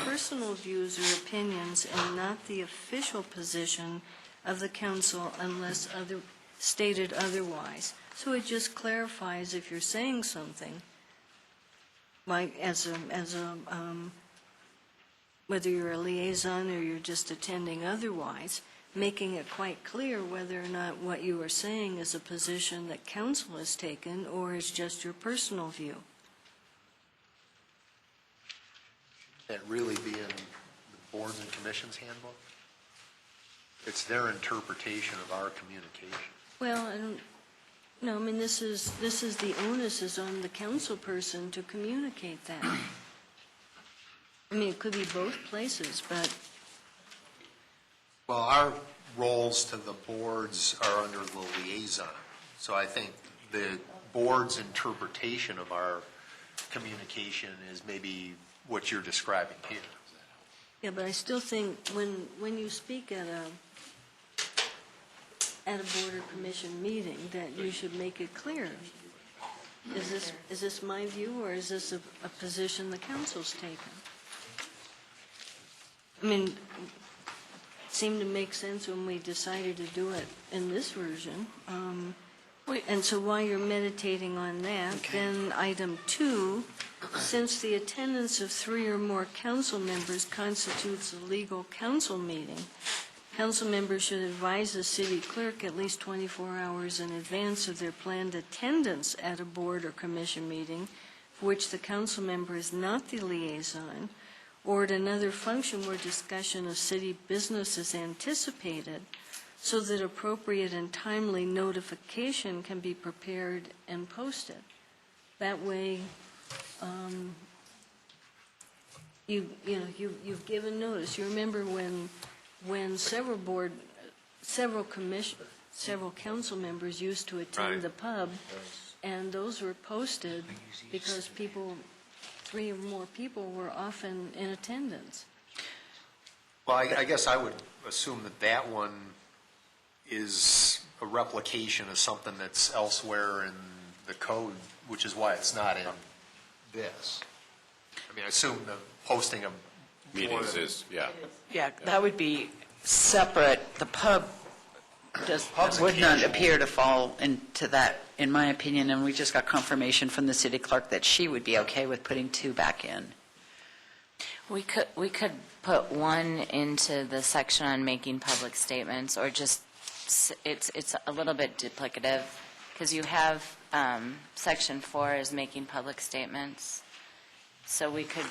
personal views or opinions and not the official position of the council unless stated otherwise. So it just clarifies if you're saying something, like whether you're a liaison or you're just attending otherwise, making it quite clear whether or not what you are saying is a position that council has taken or is just your personal view. That really be in the boards and commissions handbook? It's their interpretation of our communication. Well, I don't, no, I mean, this is the onus is on the council person to communicate that. I mean, it could be both places, but, Well, our roles to the boards are under the liaison. So I think the board's interpretation of our communication is maybe what you're describing here. yeah, but I still think when you speak at a board or commission meeting, that you should make it clear. Is this my view, or is this a position the council's taken? I mean, it seemed to make sense when we decided to do it in this version. And so while you're meditating on that, then item 2, since the attendance of 3 or more council members constitutes a legal council meeting, council members should advise the city clerk at least 24 hours in advance of their planned attendance at a board or commission meeting for which the council member is not the liaison, or at another function where discussion of city business is anticipated, so that appropriate and timely notification can be prepared and posted. That way, you've given notice. You remember when several council members used to attend the pub, and those were posted because 3 or more people were often in attendance. Well, I guess I would assume that one is a replication of something that's elsewhere in the code, which is why it's not in this. I mean, I assume the posting of Meetings is, yeah. Yeah, that would be separate. The pub would not appear to fall into that, in my opinion, and we just got confirmation from the city clerk that she would be okay with putting 2 back in. We could put 1 into the section on making public statements, or just, it's a little bit duplicative, because you have section 4 is making public statements. So we could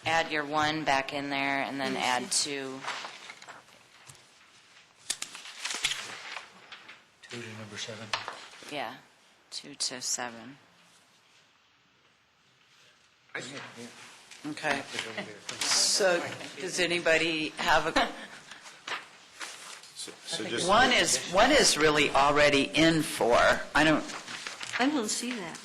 add your 1 back in there and then add 2. 2 to number 7. Yeah, 2 to 7. Okay. So does anybody have a, So just. one is really already in 4. I don't see that.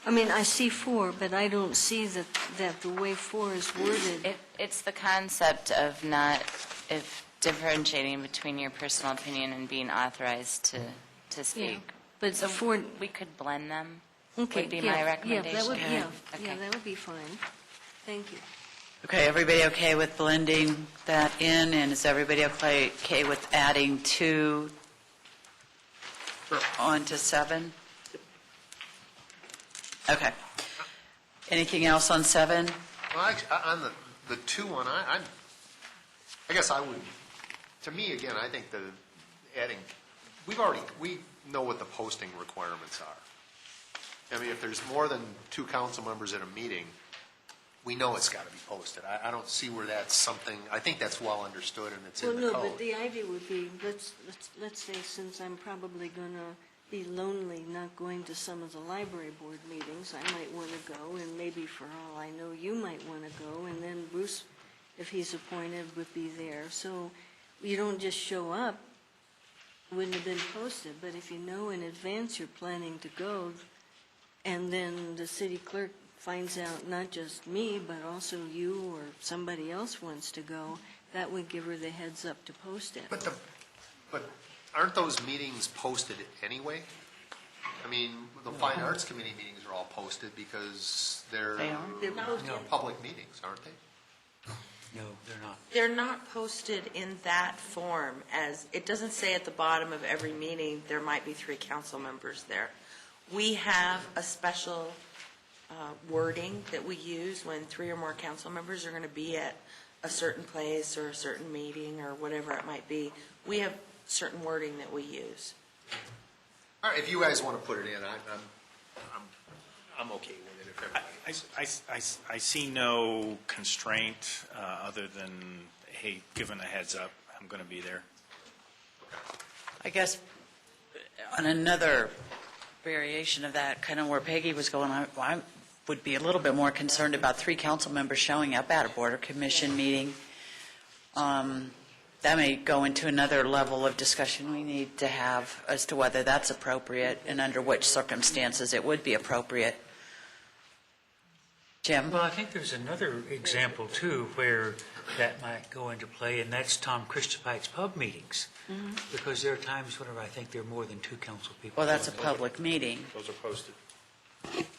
I mean, I see 4, but I don't see that the way 4 is worded. It's the concept of differentiating between your personal opinion and being authorized to speak. Yeah, but So 4, we could blend them, okay, would be yeah, my recommendation. Yeah, Okay. that would be fine. Thank you. Okay, everybody okay with blending that in, and is everybody okay with adding 2 onto 7? Okay. Anything else on 7? Well, actually, on the 2 one, I guess I would, to me, again, I think adding, we know what the posting requirements are. I mean, if there's more than 2 council members at a meeting, we know it's got to be posted. I don't see where that's something, I think that's well understood and it's in the Well, code. no, but the idea would be, let's say, since I'm probably going to be lonely not going to some of the library board meetings, I might want to go, and maybe for all I know, you might want to go, and then Bruce, if he's appointed, would be there. So you don't just show up, wouldn't have been posted, but if you know in advance you're planning to go, and then the city clerk finds out not just me, but also you or somebody else wants to go, that would give her the heads up to post it. But aren't those meetings posted anyway? I mean, the Fine Arts Committee meetings are all posted because they're public meetings, aren't they? No, they're not. They're not posted in that form, as, it doesn't say at the bottom of every meeting, there might be 3 council members there. We have a special wording that we use when 3 or more council members are going to be at a certain place or a certain meeting or whatever it might be. We have certain wording that we use. All right, if you guys want to put it in, I'm okay with it. If everybody I see no constraint other than, hey, given a heads up, I'm going to be there. I guess On another variation of that, kind of where Peggy was going, I would be a little bit more concerned about 3 council members showing up at a Board or Commission meeting. That may go into another level of discussion we need to have as to whether that's appropriate and under which circumstances it would be appropriate. Jim? Well, I think there's another example, too, where that might go into play, and that's Tom Christopite's pub meetings. Because there are times whenever I think there are more than 2 council people. Well, that's a public meeting. Those are posted.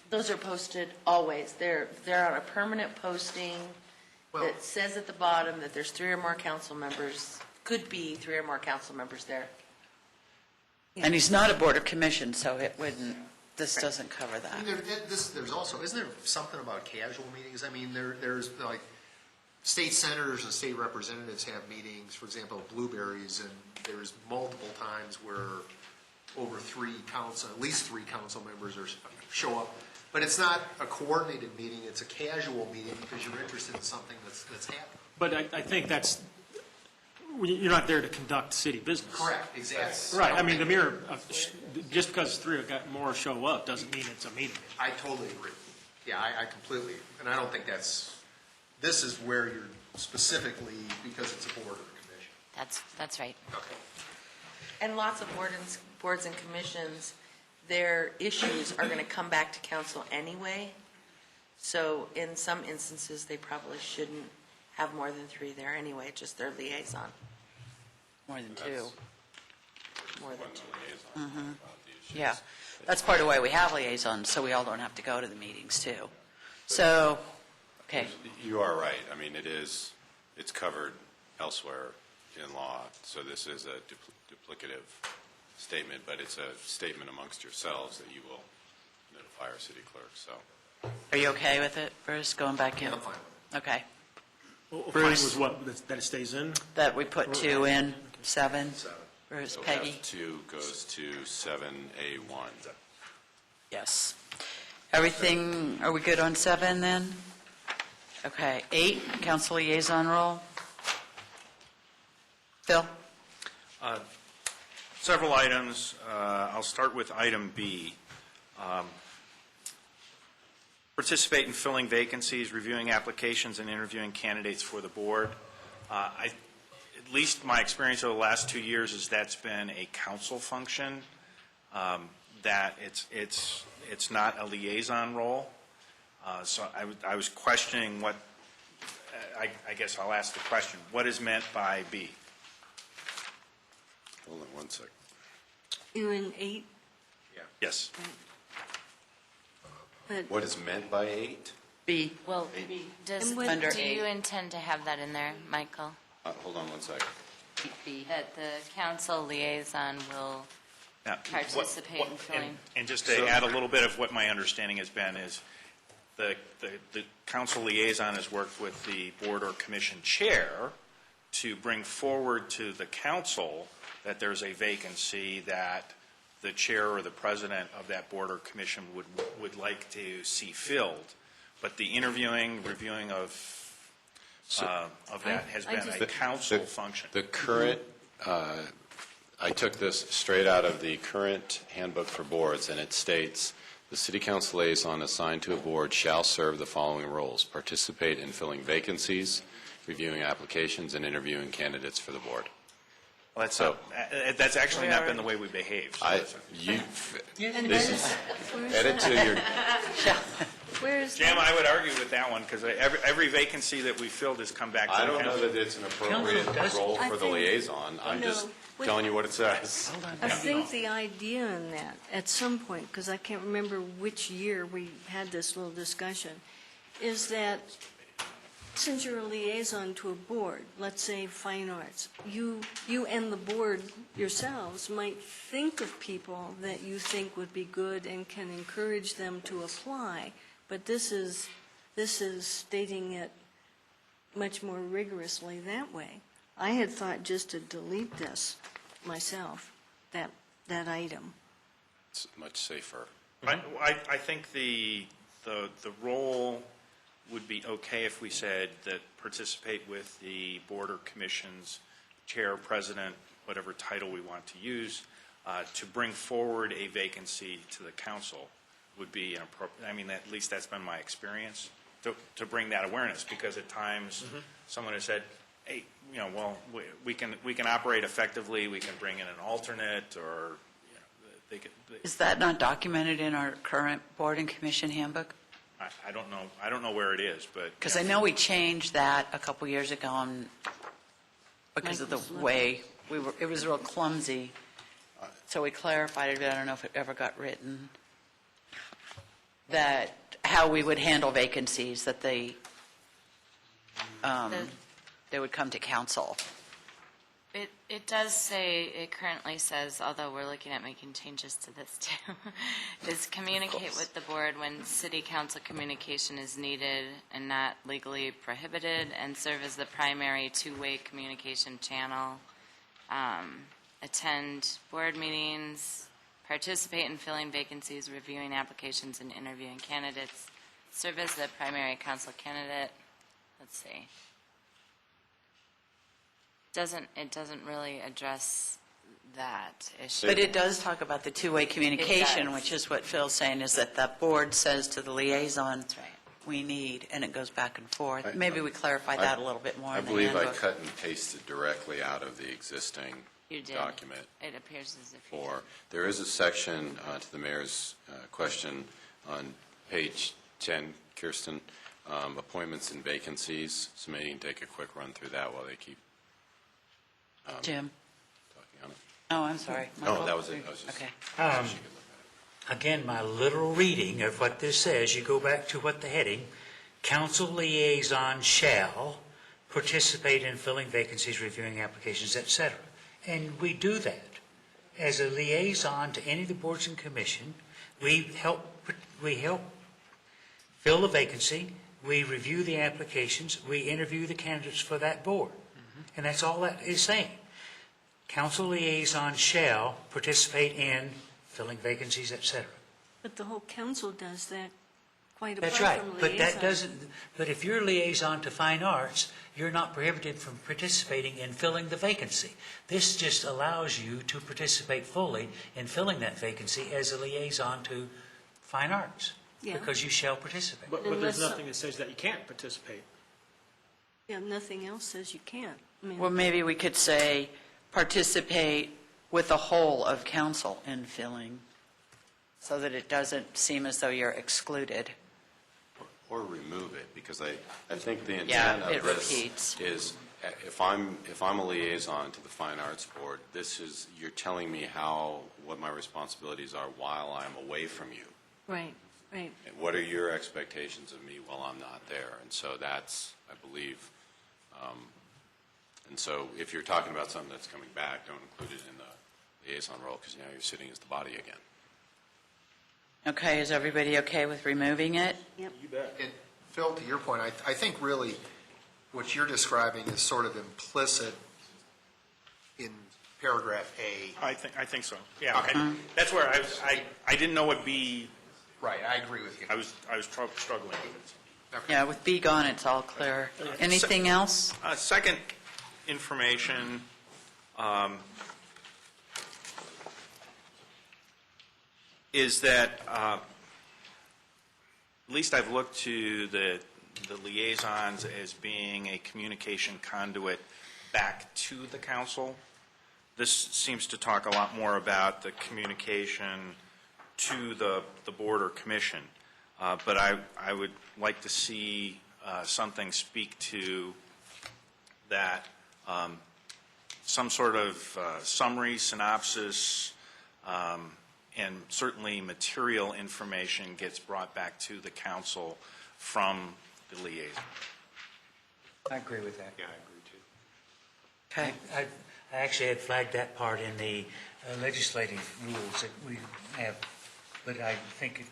Those are posted always. They're on a permanent posting that says at the bottom that there's 3 or more council members, could be 3 or more council members there. And he's not a Board or Commission, so it wouldn't, this doesn't cover that. I mean, there's also, isn't there something about casual meetings? I mean, there's like, state senators and state representatives have meetings, for example, Blueberries, and there's multiple times where over at least three council members show up. But it's not a coordinated meeting, it's a casual meeting because you're interested in something that's happening. But I think you're not there to conduct city business. Correct, exactly. Right, I mean, just because 3 or more show up doesn't mean it's a meeting. I totally agree. Yeah, I completely, and I don't think this is where you're specifically, because it's a board or a commission. That's right. Okay. And lots of boards and commissions, their issues are going to come back to council anyway. So in some instances, they probably shouldn't have more than 3 there anyway, just their liaison. More than 2. More than 2. Yeah, that's part of why we have liaisons, so we all don't have to go to the meetings, too. So, okay. You are right. I mean, it's covered elsewhere in law, so this is a duplicative statement, but it's a statement amongst yourselves that you will notify our city clerk, so. Are you okay with it, Bruce, going back in? I'm fine with Okay. Fine Bruce? was what, that it stays in? That we put 2 in, 7? Bruce, So Peggy? F2 goes to 7A1. Yes. Everything, are we good on 7 then? Okay. 8, council liaison role? Phil? Several items. I'll start with item B. Participate in filling vacancies, reviewing applications, and interviewing candidates for the board. At least my experience over the last 2 years is that's been a council function, that it's not a liaison role. So I was questioning what, I guess I'll ask the question, what is meant by B? Hold on one second. You're in 8, Yes. but What is meant by 8? B. Well, And what- Under do you 8. intend to have that in there, Michael? Hold on one second. That the council liaison will Now, participate in filling? And just to add a little bit of what my understanding has been is the council liaison has worked with the board or commission chair to bring forward to the council that there's a vacancy that the chair or the president of that board or commission would like to see filled. But the interviewing, reviewing of that has been a council function. The current, I took this straight out of the current handbook for boards, and it states, the city council liaison assigned to a board shall serve the following roles: participate in filling vacancies, reviewing applications, and interviewing candidates for the board. Well, that's actually not been the way we behaved. This is, edit to your, where is Jim, that? I would argue with that one, because every vacancy that we filled has come back to the I council. don't know that it's an appropriate role I for the think- liaison. I'm No. just telling you what it says. I think the idea in that, at some point, because I can't remember which year we had this little discussion, is that since you're a liaison to a board, let's say fine arts, you and the board yourselves might think of people that you think would be good and can encourage them to apply, but this is stating it much more rigorously that way. I had thought just to delete this myself, that item. It's much safer. I think the role would be okay if we said that participate with the board or commission's chair, president, whatever title we want to use, to bring forward a vacancy to the council would be an appropriate, I mean, at least that's been my experience, to bring that awareness, because at times, someone has said, hey, you know, well, we can operate effectively, we can bring in an alternate, or, you know, they could. Is that not documented in our current board and commission handbook? I don't know where it is, but. Because I know we changed that a couple years ago because of the way it was real clumsy. So we clarified it, but I don't know if it ever got written. That how we would handle vacancies, that they would come to council. It does say, it currently says, although we're looking at making changes to this too, is communicate with the board when city council communication is needed and not legally prohibited, and serve as the primary two-way communication channel. Attend board meetings, participate in filling vacancies, reviewing applications, and interviewing candidates. Serve as the primary council candidate. Let's see. It doesn't really address that issue. But it does talk about the two-way communication, does. which is what Phil's saying, is that the board says to the liaison, That's right. we need, and it goes back and forth. Maybe we clarify that a little bit more I in the believe I handbook. cut and pasted directly out of the existing You did. document. It appears as if you did. For, there is a section to the mayor's question on page 10, Kirsten, appointments and vacancies. So maybe you can take a quick run through that while they keep Jim? talking on it. Oh, I'm sorry. Oh, that was it. I was just. Okay. Again, my literal reading of what this says, you go back to what the heading, council liaison shall participate in filling vacancies, reviewing applications, et cetera. And we do that. As a liaison to any of the boards and commission, we help fill the vacancy, we review the applications, we interview the candidates for that board. And that's all that is saying. Council liaison shall participate in filling vacancies, et cetera. But the whole council does that quite apart That's right, from but that liaison. doesn't, but if you're liaison to fine arts, you're not prohibited from participating in filling the vacancy. This just allows you to participate fully in filling that vacancy as a liaison to fine arts, Yeah. because you shall participate. But there's Unless- nothing that says that you can't participate. Yeah, nothing else says you can't. I mean, Well, maybe we could say participate with the whole of council in filling, so that it doesn't seem as though you're excluded. Or remove it, because I think the Yeah, intent it of this repeats. is, if I'm a liaison to the Fine Arts Board, this is, you're telling me what my responsibilities are while I'm away from you. right, right. And what are your expectations of me while I'm not there? And so that's, I believe, and so if you're talking about something that's coming back, don't include it in the liaison role, because now you're sitting as the body again. Okay, is everybody okay with removing it? You bet. And Phil, to your point, I think really what you're describing is sort of implicit in paragraph A. I think so. Yeah, that's where I didn't know what B, Right, I agree with you. I was struggling with it. Yeah, with B gone, it's all clear. Anything else? Second information, is that, at least I've looked to the liaisons as being a communication conduit back to the council. This seems to talk a lot more about the communication to the board or commission. But I would like to see something speak to that, some sort of summary, synopsis, and certainly material information gets brought back to the council from the liaison. I agree with that. Yeah, I agree too. Okay. I actually had flagged that part in the legislative rules that we have, but I think it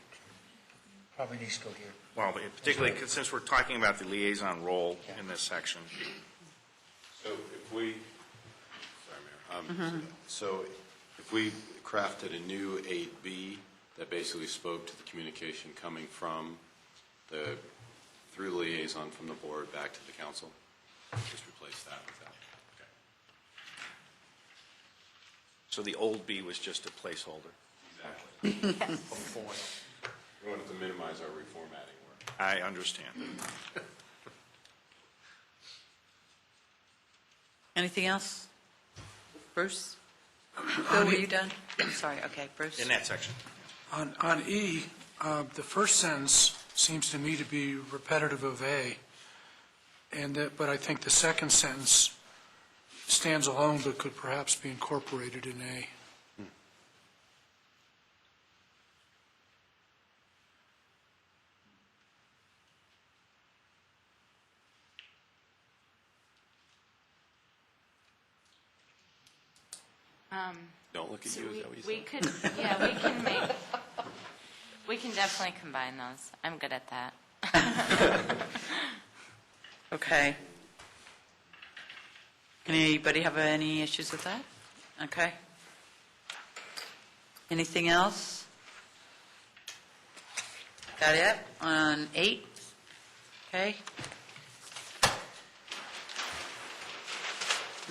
probably needs to go here. Well, particularly since we're talking about the liaison role in this section. So if we, sorry, Mayor, so if we crafted a new 8B that basically spoke to the communication coming from through the liaison from the board back to the council, just replace that with that. So the old B was just a placeholder. Exactly. We wanted to minimize our reformatting work. I understand. Anything else? Bruce? Bill, were you done? I'm sorry, okay, Bruce? In that section. On E, the first sentence seems to me to be repetitive of A, but I think the second sentence stands alone but could perhaps be incorporated in A. Don't look at So you, is that what you we said? could, yeah, we can definitely combine those. I'm good at that. Okay. Anybody have any issues with that? Okay. Anything else? Got it? On 8? Okay.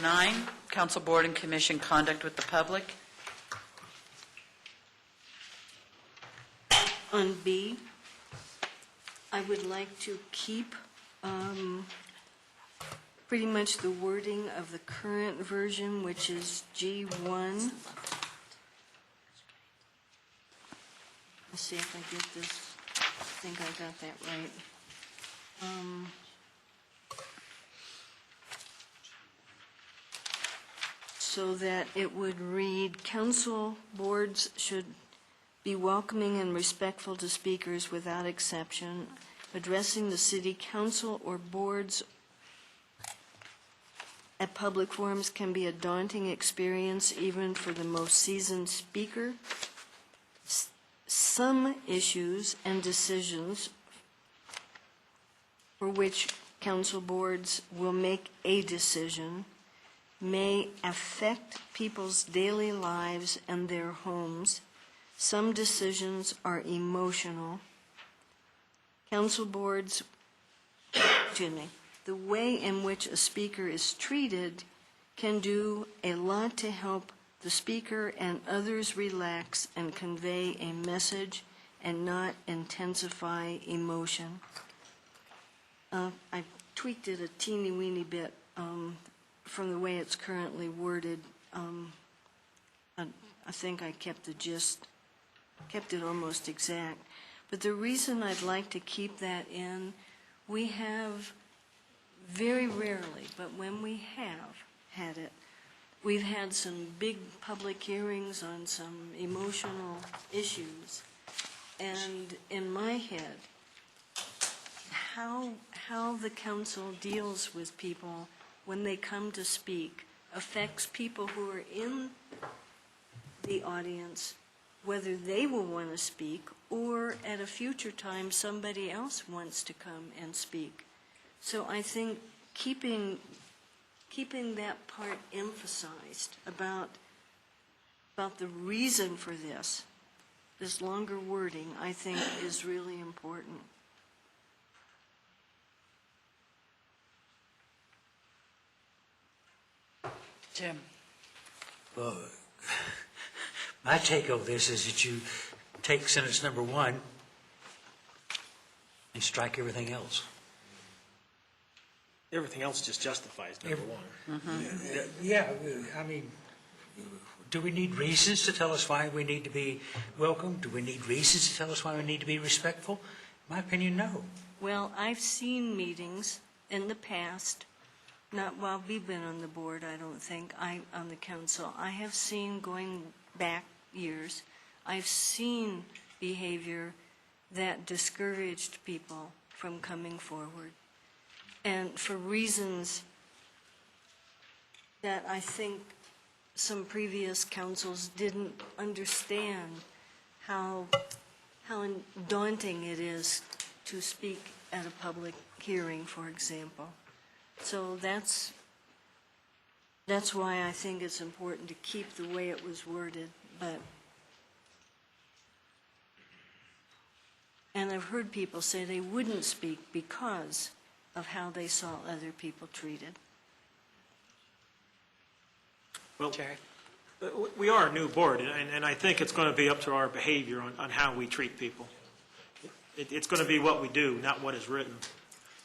9, council, board, and commission conduct with the public. On B, I would like to keep pretty much the wording of the current version, which is G1. Let's see if I get this. I think I got that right. So that it would read, council boards should be welcoming and respectful to speakers without exception. Addressing the city council or boards at public forums can be a daunting experience even for the most seasoned speaker. Some issues and decisions for which council boards will make a decision may affect people's daily lives and their homes. Some decisions are emotional. Council boards, the way in which a speaker is treated can do a lot to help the speaker and others relax and convey a message and not intensify emotion. I tweaked it a teeny weeny bit from the way it's currently worded. I think I kept the gist, kept it almost exact. But the reason I'd like to keep that in, we have very rarely, but when we have had it, we've had some big public hearings on some emotional issues. And in my head, how the council deals with people when they come to speak affects people who are in the audience, whether they will want to speak or at a future time somebody else wants to come and speak. So I think keeping that part emphasized about the reason for this longer wording, I think is really important. Jim? Well, my take on this is that you take sentence number 1 and strike everything else. Everything else just justifies number one. Yeah, I mean, do we need reasons to tell us why we need to be welcome? Do we need reasons to tell us why we need to be respectful? In my opinion, no. Well, I've seen meetings in the past, not while we've been on the board, I don't think, on the council. I have seen, going back years, I've seen behavior that discouraged people from coming forward. And for reasons that I think some previous councils didn't understand how daunting it is to speak at a public hearing, for example. So that's why I think it's important to keep the way it was worded, and I've heard people say they wouldn't speak because of how they saw other people treated. Well, Jerry? We are a new board, and I think it's going to be up to our behavior on how we treat people. It's going to be what we do, not what is written.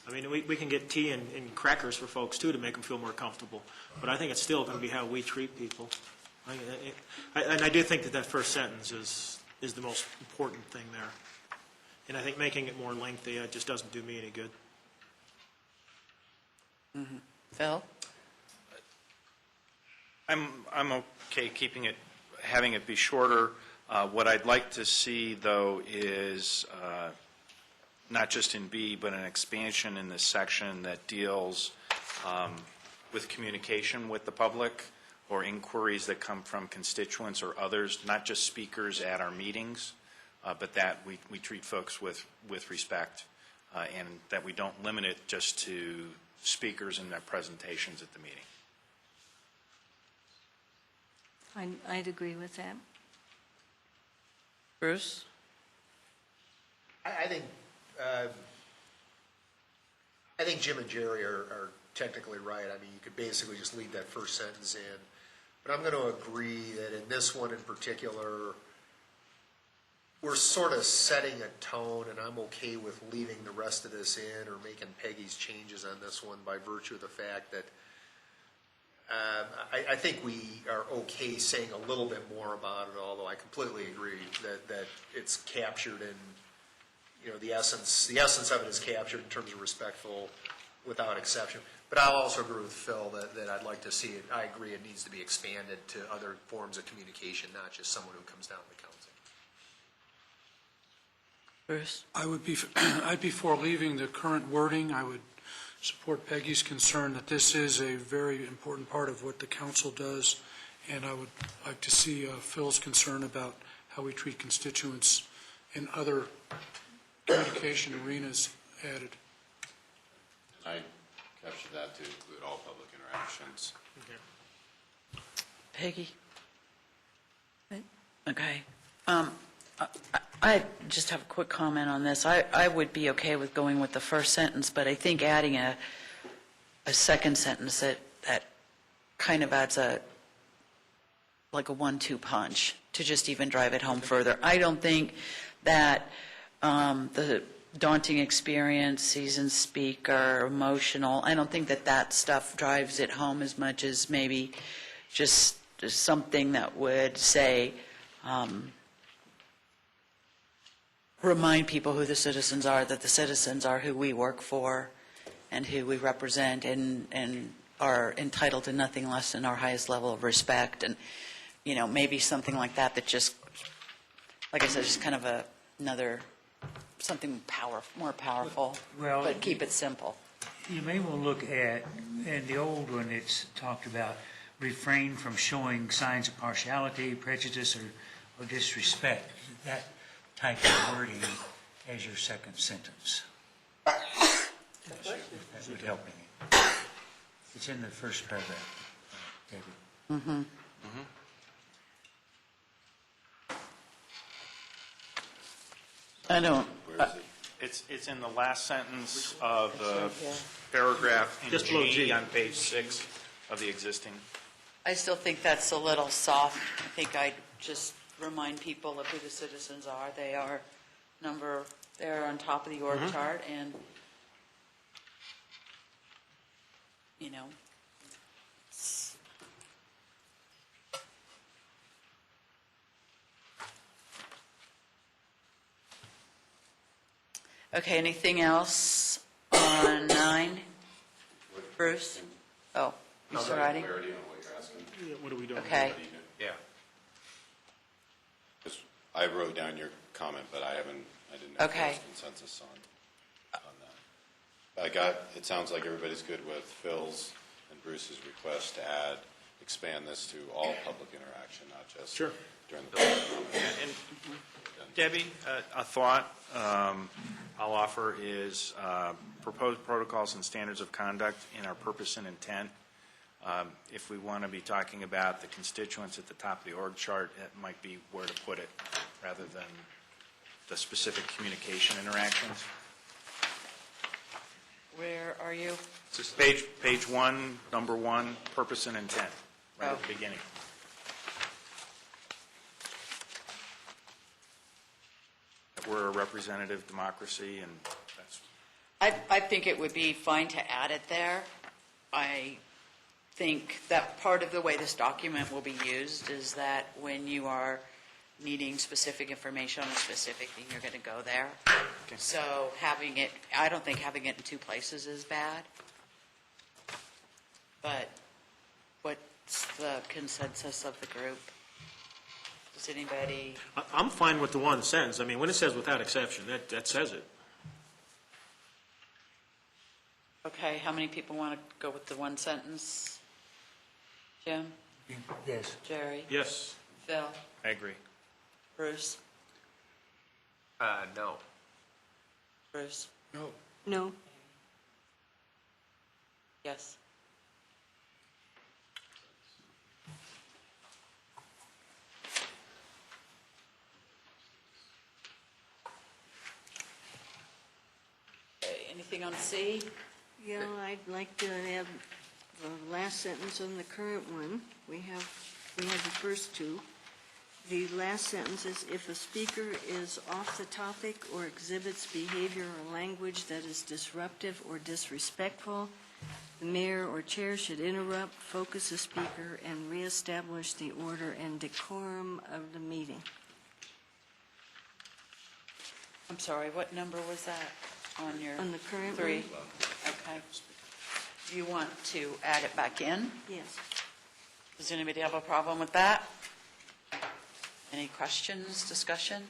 I mean, we can get tea and crackers for folks, too, to make them feel more comfortable. But I think it's still going to be how we treat people. And I do think that first sentence is the most important thing there. And I think making it more lengthy just doesn't do me any good. Mm-hmm. Phil? I'm okay having it be shorter. What I'd like to see, though, is not just in B, but an expansion in this section that deals with communication with the public or inquiries that come from constituents or others, not just speakers at our meetings, but that we treat folks with respect and that we don't limit it just to speakers and their presentations at the meeting. I'd agree with that. Bruce? I think Jim and Jerry are technically right. I mean, you could basically just leave that first sentence in. But I'm going to agree that in this one in particular, we're sort of setting a tone, and I'm okay with leaving the rest of this in or making Peggy's changes on this one by virtue of the fact that I think we are okay saying a little bit more about it, although I completely agree that it's captured in, the essence of it is captured in terms of respectful without exception. But I'll also agree with Phil that I'd like to see it, I agree it needs to be expanded to other forms of communication, not just someone who comes down to the council. Bruce? I'd be for leaving the current wording. I would support Peggy's concern that this is a very important part of what the council does, and I would like to see Phil's concern about how we treat constituents in other communication arenas added. I captured that to include all public interactions. Peggy? Okay. I just have a quick comment on this. I would be okay with going with the first sentence, but I think adding a second sentence that kind of adds like a 1-2 punch to just even drive it home further. I don't think that the daunting experience, seasoned speaker, emotional, I don't think that stuff drives it home as much as maybe just something that would say, remind people who the citizens are, that the citizens are who we work for and who we represent and are entitled to nothing less than our highest level of respect. And, maybe something like that just, like I said, just kind of another, something more powerful, but keep it simple. You may want to look at, in the old one, it's talked about refrain from showing signs of partiality, prejudice, or disrespect. That type of wording as your second sentence. That would help me. It's in the first paragraph, David. Mm-hmm. I don't. It's in the last sentence of the paragraph in Just below G G. on page 6 of the existing. I still think that's a little soft. I think I'd just remind people of who the citizens are. They're on top of the org chart, and, Okay, anything else on 9? Bruce? Oh, Mr. Riding? Clarity on what you're asking. What are we doing? Okay. Yeah. Just, I wrote down your comment, but I didn't have Okay. consensus on that. It sounds like everybody's good with Phil's and Bruce's request to expand this to all public interaction, not just during the public comment. And Debbie, a thought I'll offer is proposed protocols and standards of conduct in our purpose and intent. If we want to be talking about the constituents at the top of the org chart, it might be where to put it rather than the specific communication interactions. Where are you? It's page 1, number 1, purpose and intent, right at the beginning. we're a representative democracy, and that's, I think it would be fine to add it there. I think that part of the way this document will be used is that when you are needing specific information on a specific thing, you're going to go there. So having it, I don't think having it in two places is bad. But what's the consensus of the group? Does anybody? I'm fine with the one sentence. I mean, when it says without exception, that says it. Okay, how many people want to go with the one sentence? Jim? Yes. Jerry? Yes. Phil? I agree. Bruce? No. Bruce? No. No? Yes. Okay, anything on C? Yeah, I'd like to add the last sentence on the current one. We have the first two. The last sentence is, if a speaker is off the topic or exhibits behavior or language that is disruptive or disrespectful, the mayor or chair should interrupt, focus the speaker, and reestablish the order and decorum of the meeting. I'm sorry, what number was that on your? On the current three? one? Okay. Do you want to add it back in? Yes. Does anybody have a problem with that? Any questions, discussion?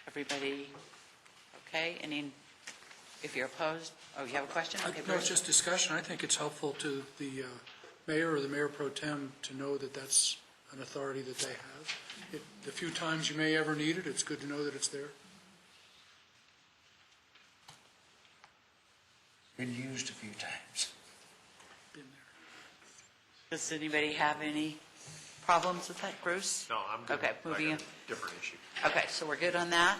Everybody okay? If you're opposed, oh, you have a question? Okay, No, it's Bruce. just discussion. I think it's helpful to the mayor or the mayor pro tem to know that that's an authority that they have. The few times you may ever need it, it's good to know that it's there. Been used a few times. Been there. Does anybody have any problems with that, Bruce? No, I'm good. Okay, moving I on. got a different issue. Okay, so we're good on that?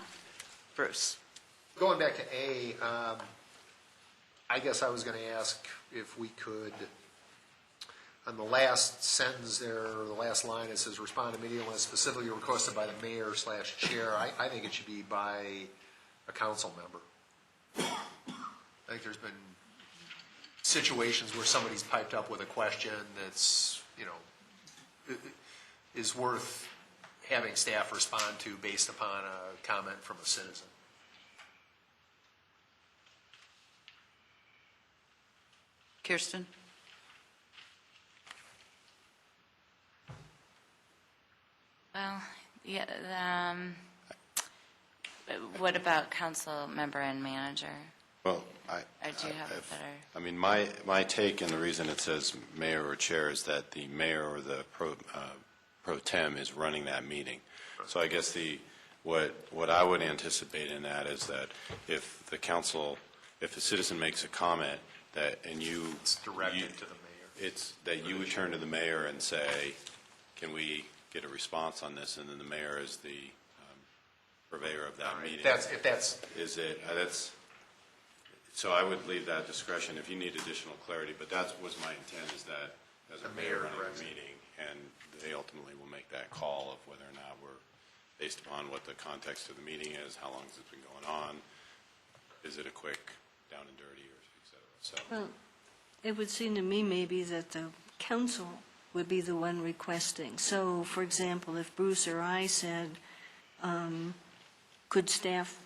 Bruce? Going back to A, I guess I was going to ask if we could, on the last sentence there, or the last line, it says respond immediately unless specifically requested by the mayor/chair. I think it should be by a council member. I think there's been situations where somebody's piped up with a question that's, is worth having staff respond to based upon a comment from a citizen. Kirsten? Well, yeah, what about council member and manager? Well, Or do you have a better? I mean, my take, and the reason it says mayor or chair, is that the mayor or the pro tem is running that meeting. So I guess what I would anticipate in that is that if the council, if a citizen makes a comment that, and It's directed to the mayor. it's that you would turn to the mayor and say, can we get a response on this? And then the mayor is the purveyor of that meeting. If that's Is it, so I would leave that discretion if you need additional clarity, but that was my intent, is that as a The mayor mayor running directs a it. meeting, and they ultimately will make that call of whether or not we're, based upon what the context of the meeting is, how long has it been going on, is it a quick down and dirty, or et cetera. So, Well, it would seem to me maybe that the council would be the one requesting. So, for example, if Bruce or I said, could staff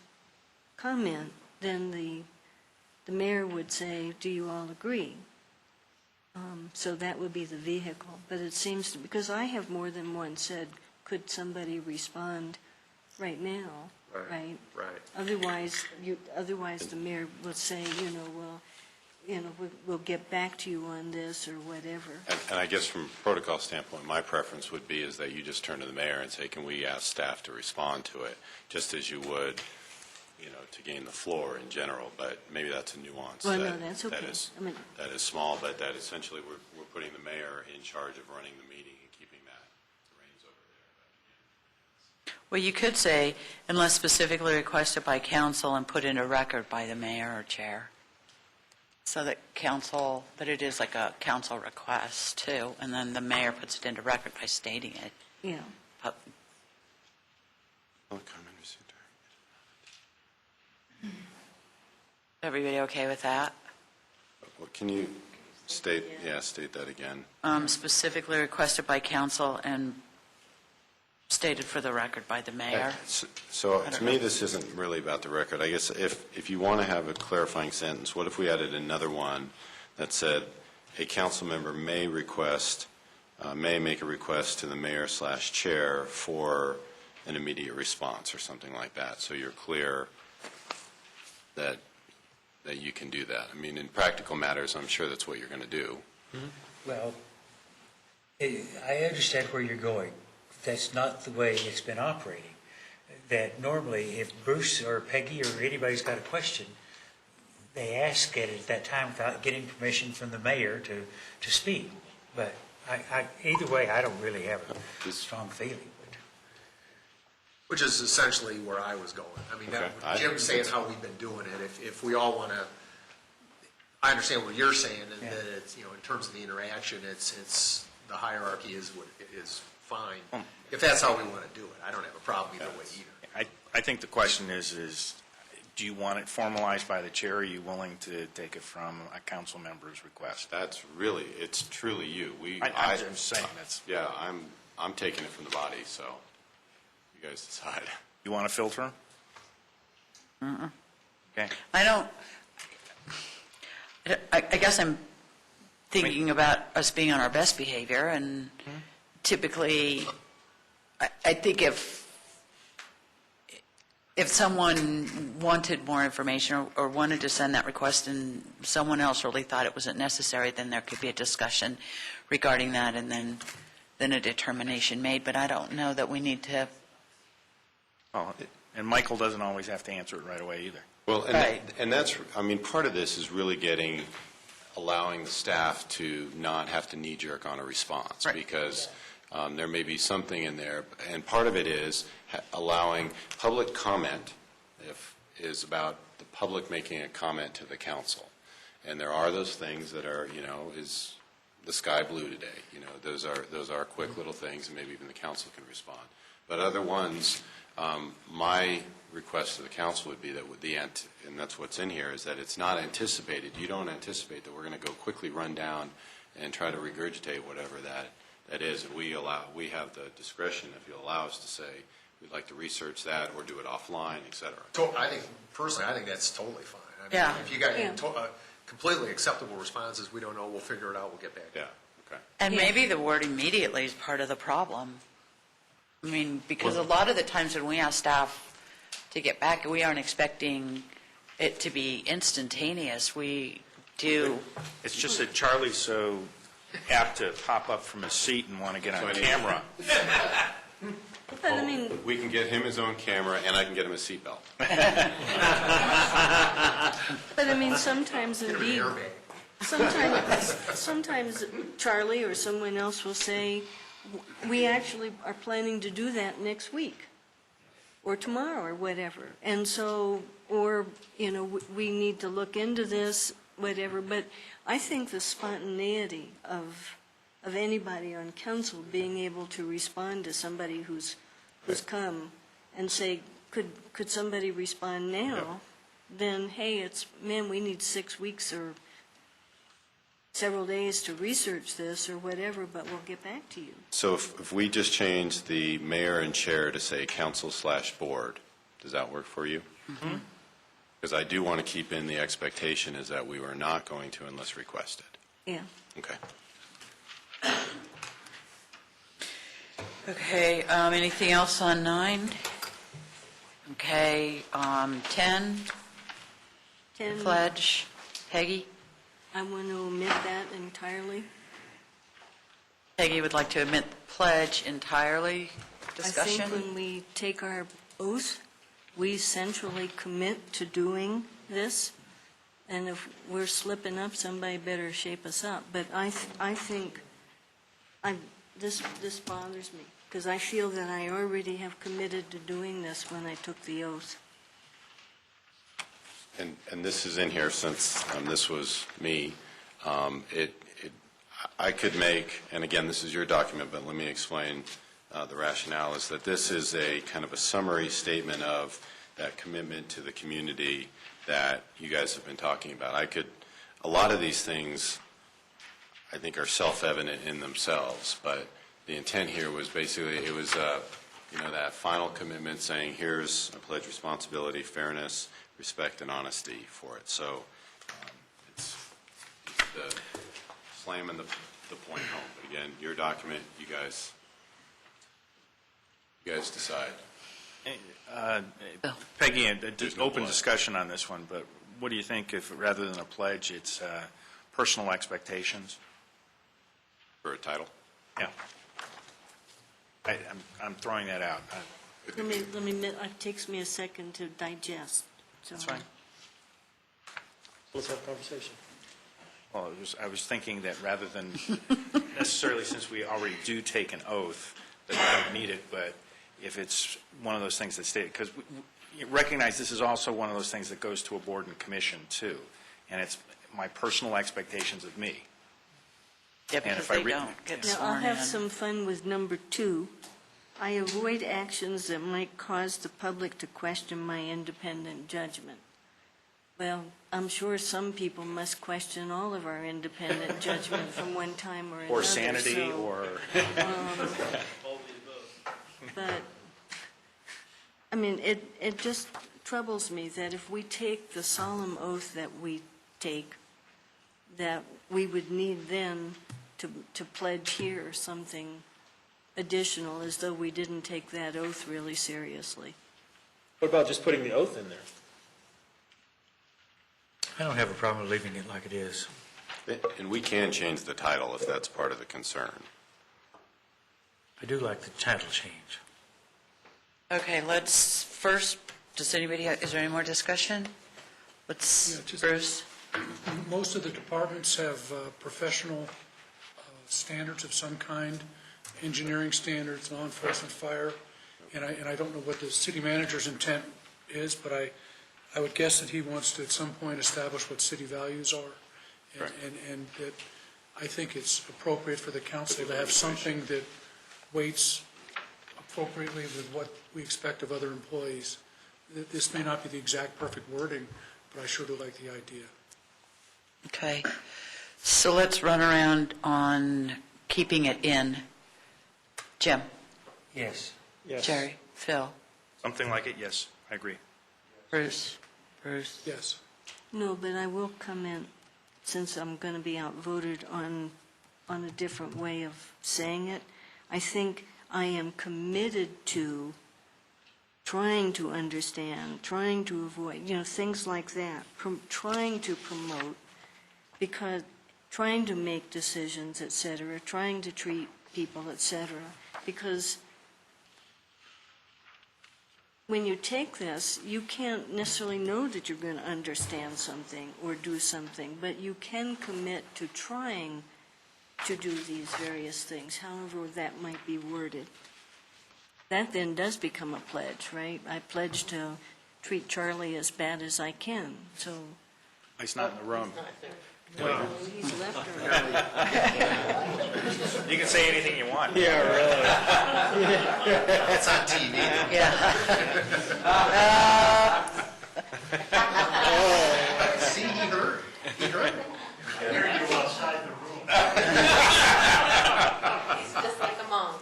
comment, then the mayor would say, do you all agree? So that would be the vehicle. But it seems to, because I have more than once said, could somebody respond right now, right? Right. Otherwise, the mayor will say, we'll get back to you on this or whatever. and I guess from a protocol standpoint, my preference would be is that you just turn to the mayor and say, can we ask staff to respond to it, just as you would, to gain the floor in general, but maybe that's a nuance. Well, that- no, that's okay. That is small, but that essentially we're putting the mayor in charge of running the meeting and keeping that reins over there. Well, you could say, unless specifically requested by council and put into record by the mayor or chair. So that it is like a council request too, and then the mayor puts it into record by stating it. Yeah. Public comment received. Everybody okay with that? Well, can you state that again? Specifically requested by council and stated for the record by the mayor. So to me, this isn't really about the record. I guess if you want to have a clarifying sentence, what if we added another one that said, a council member may make a request to the mayor/chair for an immediate response or something like that, so you're clear that you can do that. I mean, in practical matters, I'm sure that's what you're going to do. Well, I understand where you're going. That's not the way it's been operating. That normally, if Bruce or Peggy or anybody's got a question, they ask it at that time without getting permission from the mayor to speak. But either way, I don't really have a strong feeling. Which is essentially where I was going. I mean, Jim's saying how we've been doing it. If we all want to, I understand what you're saying, and that it's, in terms of the interaction, it's the hierarchy is fine. If that's how we want to do it, I don't have a problem either way either. I think the question is do you want it formalized by the chair, or are you willing to take it from a council member's request? It's truly you. I'm just saying that's. Yeah, I'm taking it from the body, so you guys decide. You want to filter them? Okay. I guess I'm thinking about us being on our best behavior, and typically, I think if someone wanted more information or wanted to send that request and someone else really thought it wasn't necessary, then there could be a discussion regarding that and then a determination made. But I don't know that we need to. Well, and Michael doesn't always have to answer it right away either. Well, and that's, I mean, part of this is really allowing the staff to not have to knee-jerk on a response, because there may be something in there, and part of it is allowing public comment is about the public making a comment to the council. And there are those things that are, is the sky blue today? Those are quick little things, and maybe even the council can respond. But other ones, my request to the council would be that and that's what's in here, is that it's not anticipated. You don't anticipate that we're going to go quickly run down and try to regurgitate whatever that is. And we have the discretion, if you allow us to say, we'd like to research that or do it offline, et cetera. I think that's totally fine. I mean, Yeah. If you got completely acceptable responses, we don't know, we'll figure it out, we'll get back. Yeah, okay. And maybe the word immediately is part of the problem. I mean, because a lot of the times when we ask staff to get back, we aren't expecting it to be instantaneous. We do. It's just that Charlie's so apt to pop up from his seat and want to get on camera. But I mean, We can get him his own camera, and I can get him a seatbelt. but I mean, sometimes indeed, sometimes Charlie or someone else will say, we actually are planning to do that next week or tomorrow or whatever. And so, or, we need to look into this, whatever. But I think the spontaneity of anybody on council being able to respond to somebody who's come and say, could somebody respond now? Then, hey, we need 6 weeks or several days to research this or whatever, but we'll get back to you. So if we just change the mayor and chair to say council/board, does that work for you? Mm-hmm. Because I do want to keep in the expectation is that we were not going to unless requested. Yeah. Okay. Okay, anything else on 9? Okay, 10, 10, pledge. Peggy? I want to omit that entirely. Peggy would like to omit the pledge entirely. Discussion? I think when we take our oath, we centrally commit to doing this, and if we're slipping up, somebody better shape us up. But I think this bothers me, because I feel that I already have committed to doing this when I took the oath. And this is in here since this was me. I could make, and again, this is your document, but let me explain the rationale is that this is a kind of a summary statement of that commitment to the community that you guys have been talking about. A lot of these things, I think, are self-evident in themselves, but the intent here was basically, it was, that final commitment saying, here's a pledge responsibility, fairness, respect, and honesty for it. So it's the slamming the point home. But again, your document, you guys decide. Peggy, There's no open pledge. discussion on this one, but what do you think if, rather than a pledge, it's personal expectations? For a title? Yeah. I'm throwing that out. Let me, it takes me a second to digest. So. That's fine. Let's have a conversation. Well, I was thinking that rather than necessarily, since we already do take an oath, that we don't need it, but if it's one of those things that stated, because you recognize this is also one of those things that goes to a board and commission too, and it's my personal expectations of me. Yeah, And because if I they re- don't get Now, I'll sworn have in. some fun with number 2. I avoid actions that might cause the public to question my independent judgment. Well, I'm sure some people must question all of our independent judgment from one time or another. Or sanity, so, or... But, I mean, it just troubles me that if we take the solemn oath that we take, that we would need then to pledge here something additional, as though we didn't take that oath really seriously. What about just putting the oath in there? I don't have a problem leaving it like it is. And we can change the title if that's part of the concern. I do like the title change. Okay, let's first, is there any more discussion? Let's, Yeah, just- Bruce? Most of the departments have professional standards of some kind, engineering standards, law enforcement, fire, and I don't know what the city manager's intent is, but I would guess that he wants to at some point establish what city values are. And that I think it's appropriate for the council to have something that weights appropriately with what we expect of other employees. This may not be the exact perfect wording, but I sure do like the idea. Okay, so let's run around on keeping it in. Jim? Yes. Yes. Jerry? Phil? Something like it, yes, I agree. Bruce? Bruce? Yes. No, but I will comment, since I'm going to be outvoted on a different way of saying it. I think I am committed to trying to understand, trying to avoid, things like that, trying to promote, because trying to make decisions, et cetera, trying to treat people, et cetera, because when you take this, you can't necessarily know that you're going to understand something or do something, but you can commit to trying to do these various things, however that might be worded. That then does become a pledge, right? I pledge to treat Charlie as bad as I can, so... He's not in the room. No, he's left already. You can say anything you want. Yeah, really. It's on TV. Yeah. See, he heard. He heard. He's just like a mom.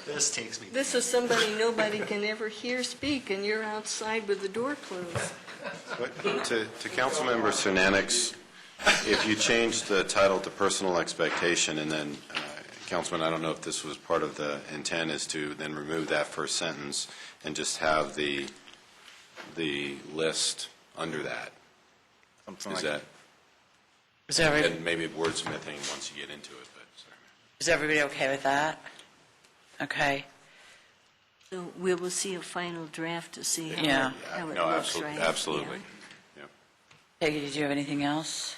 This takes me. This is somebody nobody can ever hear speak, and you're outside with the door closed. But to Councilmember Cernanic's, if you change the title to personal expectation, and then, Councilman, I don't know if this was part of the intent, is to then remove that first sentence and just have the list under that. Something Is like that, Is everybody, and maybe wordsmithing once you get into it, but, sorry. is everybody okay with that? Okay. So we will see a final draft to see Yeah. how it No, looks, right? absolutely. Yeah. Yep. Peggy, did you have anything else?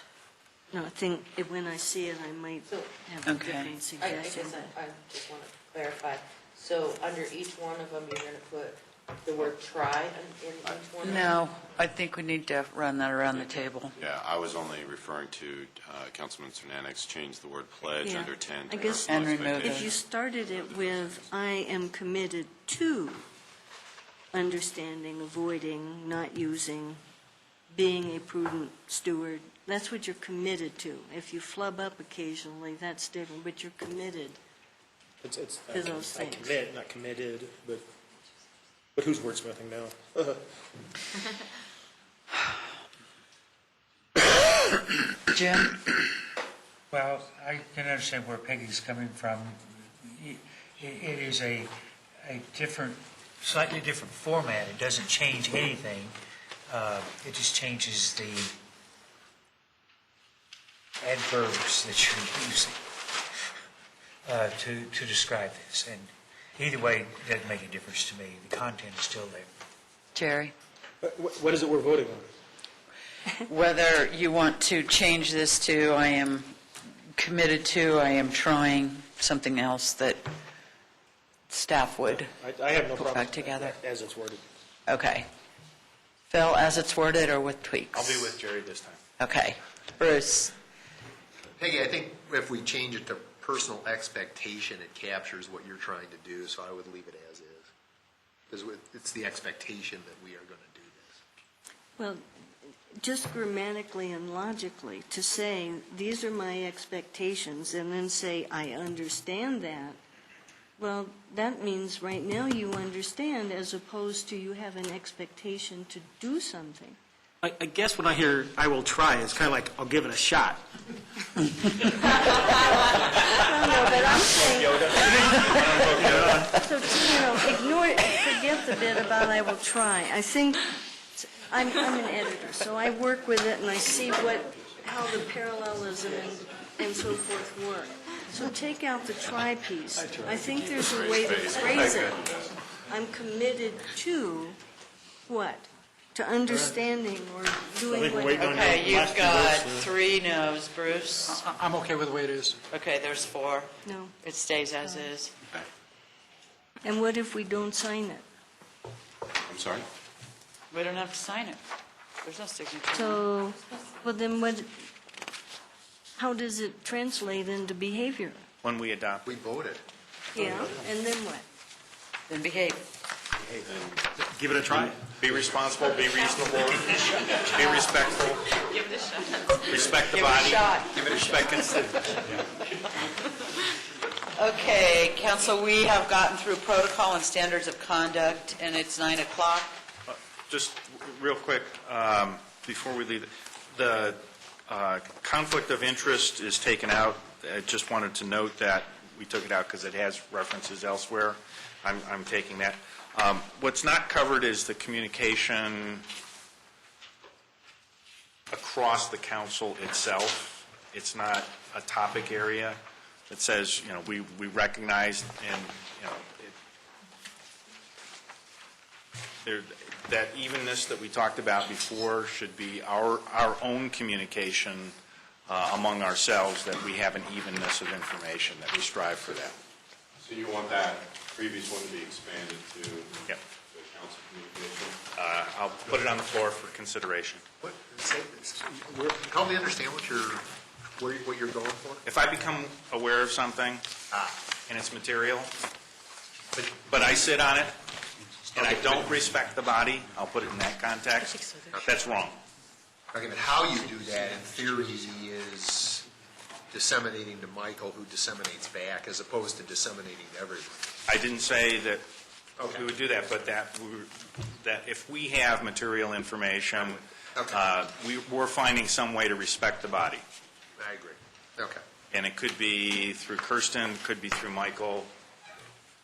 No, I think when I see it, I might have a Okay. different I suggestion. guess I just want to clarify. So under each one of them, you're going to put the word try in each one? No, I think we need to run that around the table. Yeah, I was only referring to Councilman Cernanix changed the word pledge Yeah. under 10. I guess And remove if you started it with, I am committed to understanding, avoiding, not using, being a prudent steward, that's what you're committed to. If you flub up occasionally, that's different, but you're committed. It's To those I things. commit, not committed, but who's wordsmithing now? Jim? Well, I can understand where Peggy's coming from. It is a different, slightly different format. It doesn't change anything. It just changes the adverbs that you're using to describe this. And either way, it doesn't make a difference to me. The content is still there. Jerry? What is it we're voting on? Whether you want to change this to I am committed to, I am trying, something else that staff would I have no put problem back together. as it's worded. Okay. Phil, as it's worded or with tweaks? I'll be with Jerry this time. Okay. Bruce? Peggy, I think if we change it to personal expectation, it captures what you're trying to do, so I would leave it as is. Because it's the expectation that we are going to do this. Well, just grammatically and logically, to say, these are my expectations, and then say, I understand that, well, that means right now you understand, as opposed to you have an expectation to do something. I guess when I hear "I will try," it's kind of like I'll give it a shot. No, but I'm saying, so, ignore, forget the bit about I will try. I think, I'm an editor, so I work with it and I see how the parallelism and so forth work. So take out the try piece. I think there's a way to phrase it. I'm committed to what? To understanding or doing what. Okay, you've got 3 no's. Bruce? I'm okay with the way it is. Okay, there's 4. No. It stays as is. And what if we don't sign it? I'm sorry? We don't have to sign it. There's no signature. So, well then how does it translate into behavior? When we adopt. We voted. Yeah, and then what? Then behave. Give it a try. Be responsible, be reasonable, be respectful, Give it a shot. respect the Give it a body. shot. Respect constituents. Okay, council, we have gotten through protocol and standards of conduct, and it's 9 o'clock. Just real quick, before we leave, the conflict of interest is taken out. I just wanted to note that we took it out because it has references elsewhere. I'm taking that. What's not covered is the communication across the council itself. It's not a topic area. It says, we recognize and, that evenness that we talked about before should be our own communication among ourselves, that we have an evenness of information, that we strive for that. So you want that previous one to be expanded to Yep. the council communication? I'll put it on the floor for consideration. Help me understand what you're going for? If I become aware of something and it's material, but I sit on it and I don't respect the body, I'll put it in that context, that's wrong. Okay, but how you do that, in theory, is disseminating to Michael, who disseminates back, as opposed to disseminating to everyone. I didn't say that we would do that, but that if we have material information, we're finding some way to respect the body. I agree. Okay. And it could be through Kirsten, could be through Michael.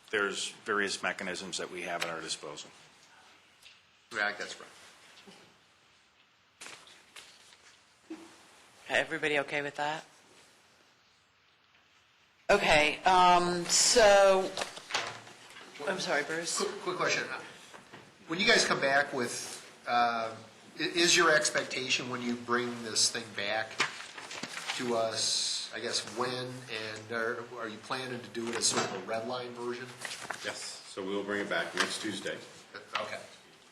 There's various mechanisms that we have at our disposal. Right, that's right. Everybody okay with that? Okay, so, I'm sorry, Bruce? Quick question. When you guys come back with, is your expectation when you bring this thing back to us, I guess, when, and are you planning to do it as sort of a red line version? Yes. So we will bring it back next Tuesday. Okay.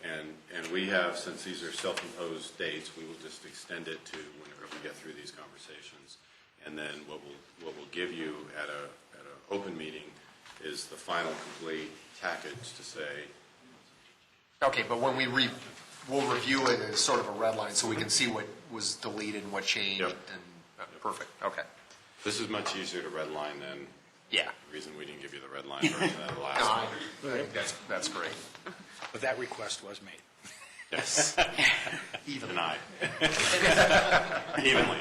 And we have, since these are self-imposed dates, we will just extend it to whenever we get through these conversations. And then what we'll give you at an open meeting is the final complete package to say. Okay, but when we'll review it as sort of a red line so we can see what was deleted and what changed. Yep. And perfect, okay. This is much easier to redline than Yeah. the reason we didn't give you the red line version of the last No, one. I think that's great. But that request was made. Yes. Even. Denied. Evenly.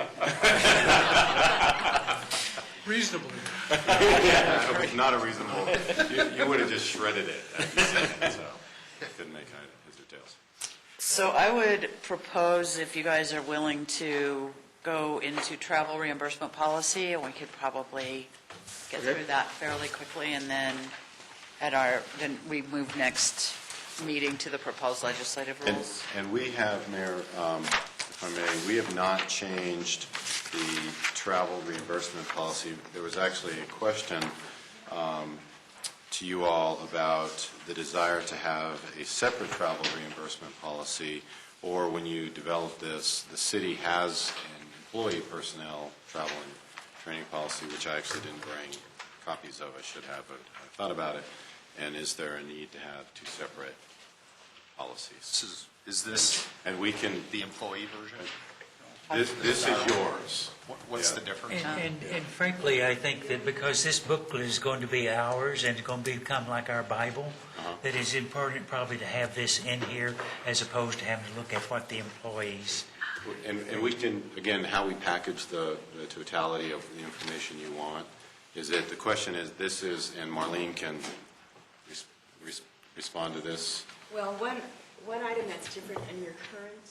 Reasonably. Yeah, not a reasonable, you would have just shredded it at the second, so couldn't make heads or tails. So I would propose, if you guys are willing to go into travel reimbursement policy, and we could probably get through that fairly quickly, and then then we move next meeting to the proposed legislative rules. And we have, Mayor, if I may, we have not changed the travel reimbursement policy. There was actually a question to you all about the desire to have a separate travel reimbursement policy, or when you develop this, the city has an employee personnel travel and training policy, which I actually didn't bring copies of. I should have, but I thought about it. And is there a need to have two separate policies? Is this and we can the employee version? This is yours. What's Yeah. the difference? And frankly, I think that because this booklet is going to be ours and it's going to become like our Bible, that it's important probably to have this in here as opposed to having to look at what the employees. And we can, again, how we package the totality of the information you want is that the question is, this is, and Marlene can respond to this. Well, one item that's different in your current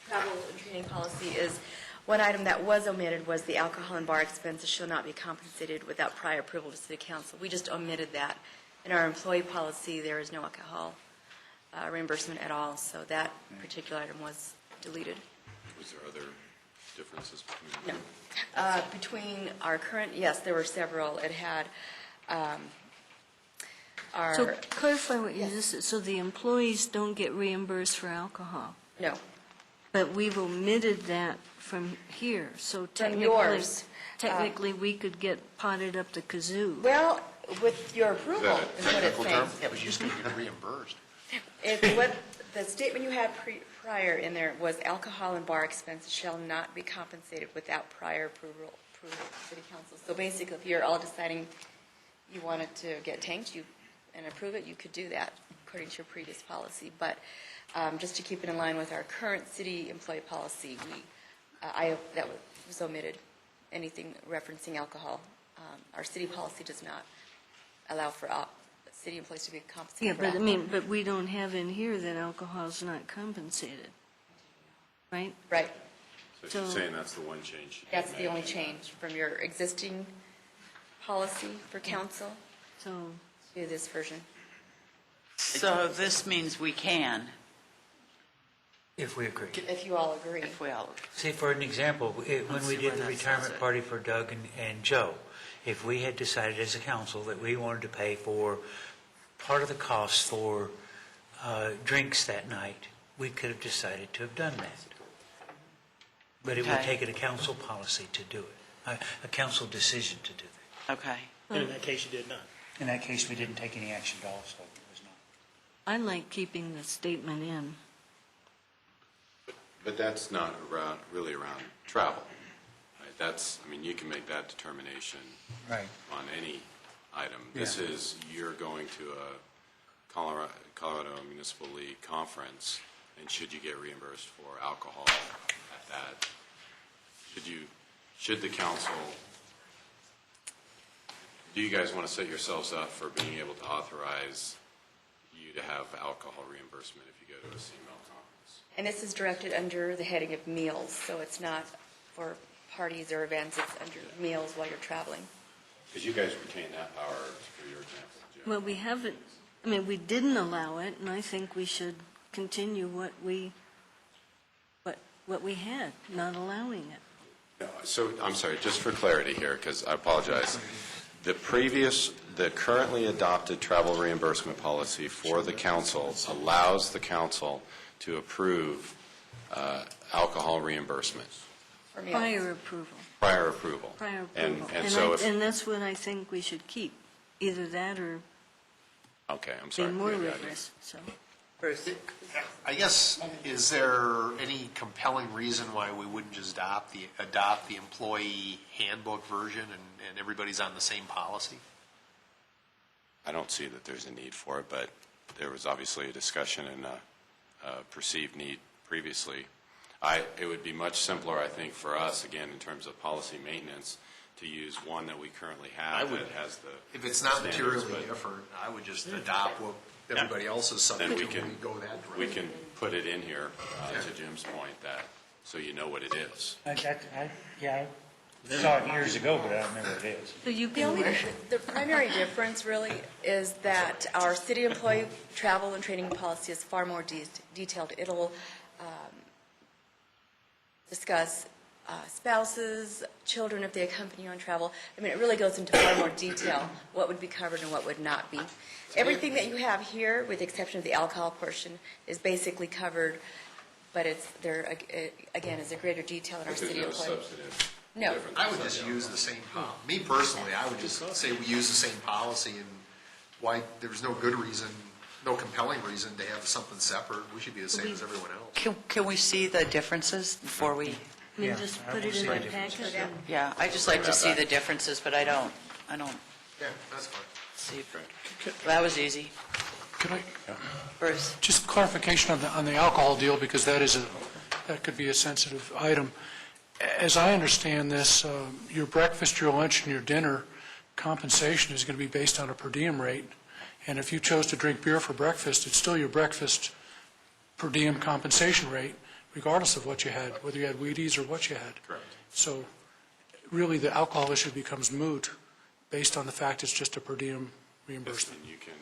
travel and training policy is, one item that was omitted was the alcohol and bar expenses shall not be compensated without prior approval to City Council. We just omitted that. In our employee policy, there is no alcohol reimbursement at all, so that particular item was deleted. Was there other differences between them? No. Between our current, yes, there were several. It had So clarify what you just said. So the employees don't get reimbursed for alcohol? No. But we've omitted that from here, so From yours. technically we could get potted up the kazoo. Well, with your approval, is what it's saying. Yeah, but you just get reimbursed. The statement you had prior in there was alcohol and bar expenses shall not be compensated without prior approval of City Council. So basically, if you're all deciding you wanted to get tanked and approve it, you could do that according to your previous policy. But just to keep it in line with our current city employee policy, that was omitted, anything referencing alcohol. Our city policy does not allow for city employees to be compensated Yeah, for but alcohol. but we don't have in here that alcohol is not compensated, right? Right. So she's saying that's the one change. That's the only change from your existing policy for council So to this version. So this means we can, If we agree. If you all agree. if we all, See, for an example, when we did the retirement party for Doug and Joe, if we had decided as a council that we wanted to pay for part of the cost for drinks that night, we could have decided to have done that. But it would Okay. take a council policy to do it, a council decision to do that. okay. And in that case, you did not. In that case, we didn't take any action at all, so it was not. I like keeping the statement in. But that's not really around travel. Right? That's, I mean, you can make that determination Right. on any item. This is, you're going to a Colorado Municipal League conference, and should you get reimbursed for alcohol at that? Should the council, do you guys want to set yourselves up for being able to authorize you to have alcohol reimbursement if you go to a CML conference? And this is directed under the heading of meals, so it's not for parties or events, it's under meals while you're traveling. Because you guys retain that power for your example, Jim. Well, we haven't, we didn't allow it, and I think we should continue what we had, not allowing it. No, so, I'm sorry, just for clarity here, because I apologize. The previous the currently adopted travel reimbursement policy for the council allows the council to approve alcohol reimbursement. For meals. Prior approval. Prior approval. Prior And- approval. and so if- And that's what I think we should keep, either that or Okay, I'm be sorry. more Maybe I didn't- rigorous, so. Bruce? I guess, is there any compelling reason why we wouldn't just adopt the employee handbook version and everybody's on the same policy? I don't see that there's a need for it, but there was obviously a discussion and a perceived need previously. It would be much simpler, I think, for us, again, in terms of policy maintenance, to use one that we currently have that has the If it's not standards, materially but different, I would just adopt what everybody else is then subject we to when can, we go that direction. we can put it in here, to Jim's point, that, so you know what it is. Yeah, I saw it years ago, but I don't remember what it is. So you The only, can, the primary difference really is that our city employee travel and training policy is far more detailed. It'll discuss spouses, children if they accompany you on travel. I mean, it really goes into far more detail what would be covered and what would not be. Everything that you have here, with the exception of the alcohol portion, is basically covered, but it's, there, again, is a greater detail in our But there's city no employee. substantive No. difference. I would just use the same, me personally, I would just say we use the same policy, and why, there's no good reason, no compelling reason to have something separate. We should be the same as everyone else. Can we see the differences before we, I mean, just put it in the packet. yeah, I just like to see the differences, but I don't Yeah, that's fine. see. That was easy. Can I, Bruce? just clarification on the alcohol deal, because that could be a sensitive item. As I understand this, your breakfast, your lunch, and your dinner compensation is going to be based on a per diem rate. And if you chose to drink beer for breakfast, it's still your breakfast per diem compensation rate, regardless of what you had, whether you had Wheaties or what you had. Correct. So really, the alcohol issue becomes moot based on the fact it's just a per diem reimbursement. And you can,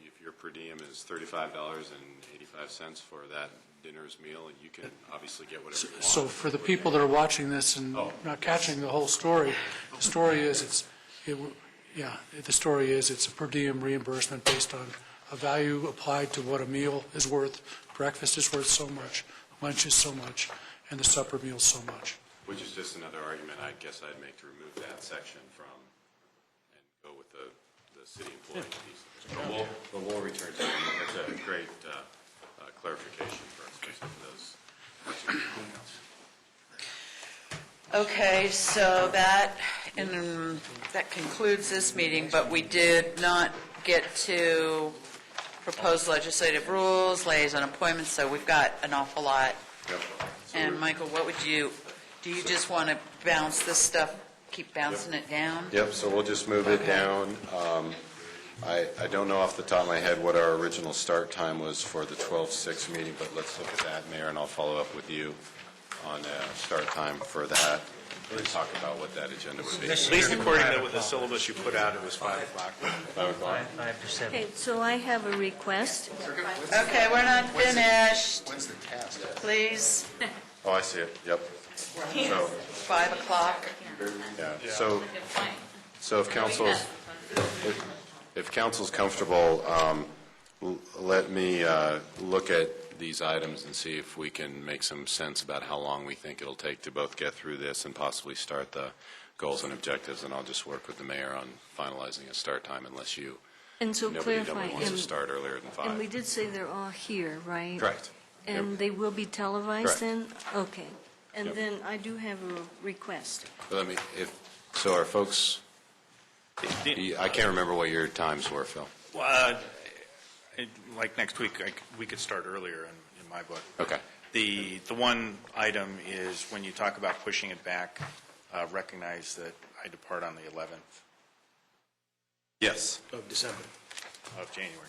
if your per diem is $35.85 for that dinner's meal, you can obviously get whatever you want. So for the people that are watching this and not catching the whole story, the story is it's a per diem reimbursement based on a value applied to what a meal is worth. Breakfast is worth so much, lunch is so much, and the supper meal is so much. Which is just another argument, I guess I'd make to remove that section from, and go with the city employee piece. But we'll return to it. That's a great clarification for those. Okay, so that concludes this meeting, but we did not get to proposed legislative rules, liaison appointments, so we've got an awful lot. Yep. And Michael, do you just want to bounce this stuff, keep bouncing it down? Yep, so we'll just move it down. I don't know off the top of my head what our original start time was for the 12/6 meeting, but let's look at that, Mayor, and I'll follow up with you on start time for that and talk about what that agenda would be. At least according to the syllabus you put out, it was 5 o'clock. 5 o'clock? 5 to 7. Okay, so I have a request. Okay, we're not finished. When's the test? Please, Oh, I see it, yep. So, 5 o'clock. yeah, so if council's comfortable, let me look at these items and see if we can make some sense about how long we think it'll take to both get through this and possibly start the goals and objectives, and I'll just work with the mayor on finalizing a start time unless And so nobody clarify, wants to and start earlier than 5. and we did say they're all here, right? Correct. And they will be televised Correct. then? Okay. And Yep. then I do have a request. But so are folks, I can't remember what your times were, Phil. Like next week, we could start earlier in my book. Okay. The one item is when you talk about pushing it back, recognize that I depart on the 11th Yes. Of December. of January.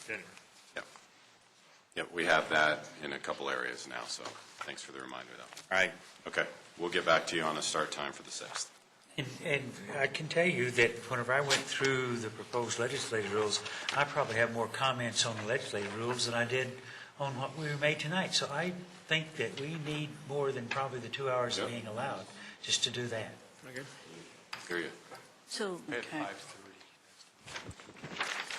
Yep, we have that in a couple areas now, so thanks for the reminder, though. All right. Okay, we'll get back to you on a start time for the 6th. And I can tell you that whenever I went through the proposed legislative rules, I probably have more comments on the legislative rules than I did on what we made tonight. So I think that we need more than probably the 2 hours Yep. being allowed just to do that. Hear you. So Okay.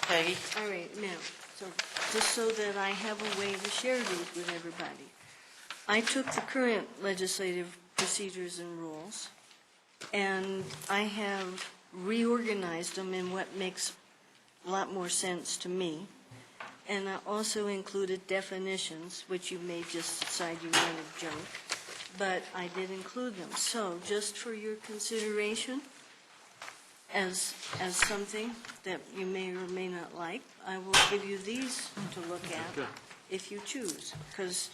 Peggy? All right, now, so just so that I have a way to share these with everybody, I took the current legislative procedures and rules, and I have reorganized them in what makes a lot more sense to me. And I also included definitions, which you may just decide you want to junk, but I did include them. So just for your consideration, as something that you may or may not like, I will give you these to look at if you choose, because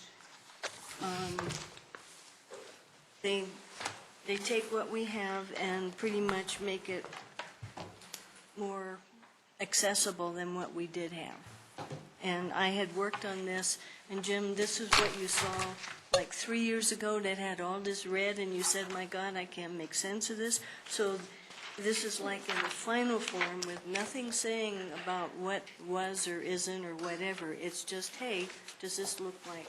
they take what we have and pretty much make it more accessible than what we did have. And I had worked on this, and Jim, this is what you saw like 3 years ago that had all this red, and you said, my God, I can't make sense of this. So this is like in the final form with nothing saying about what was or isn't or whatever. It's just, hey, does this look like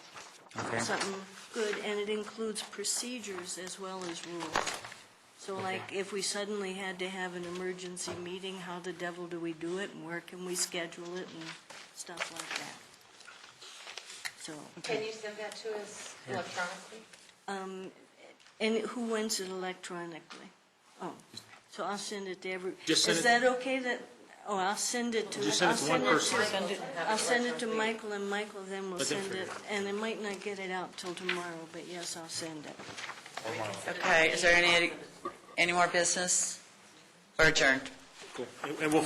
something good? And it includes procedures as well as rules. So like if we suddenly had to have an emergency meeting, how the devil do we do it, and where can we schedule it, and stuff like that. So. Can you send that to us electronically? And who wants it electronically? Oh, so I'll send it to Just send Is it- that okay that, I'll send it to. Just send it to one person. I'll send it to Michael, and Michael then will Let them send figure it, it and I might not get it out till tomorrow, but yes, I'll send it. Okay, is there any more business? Or adjourned? Cool. And we'll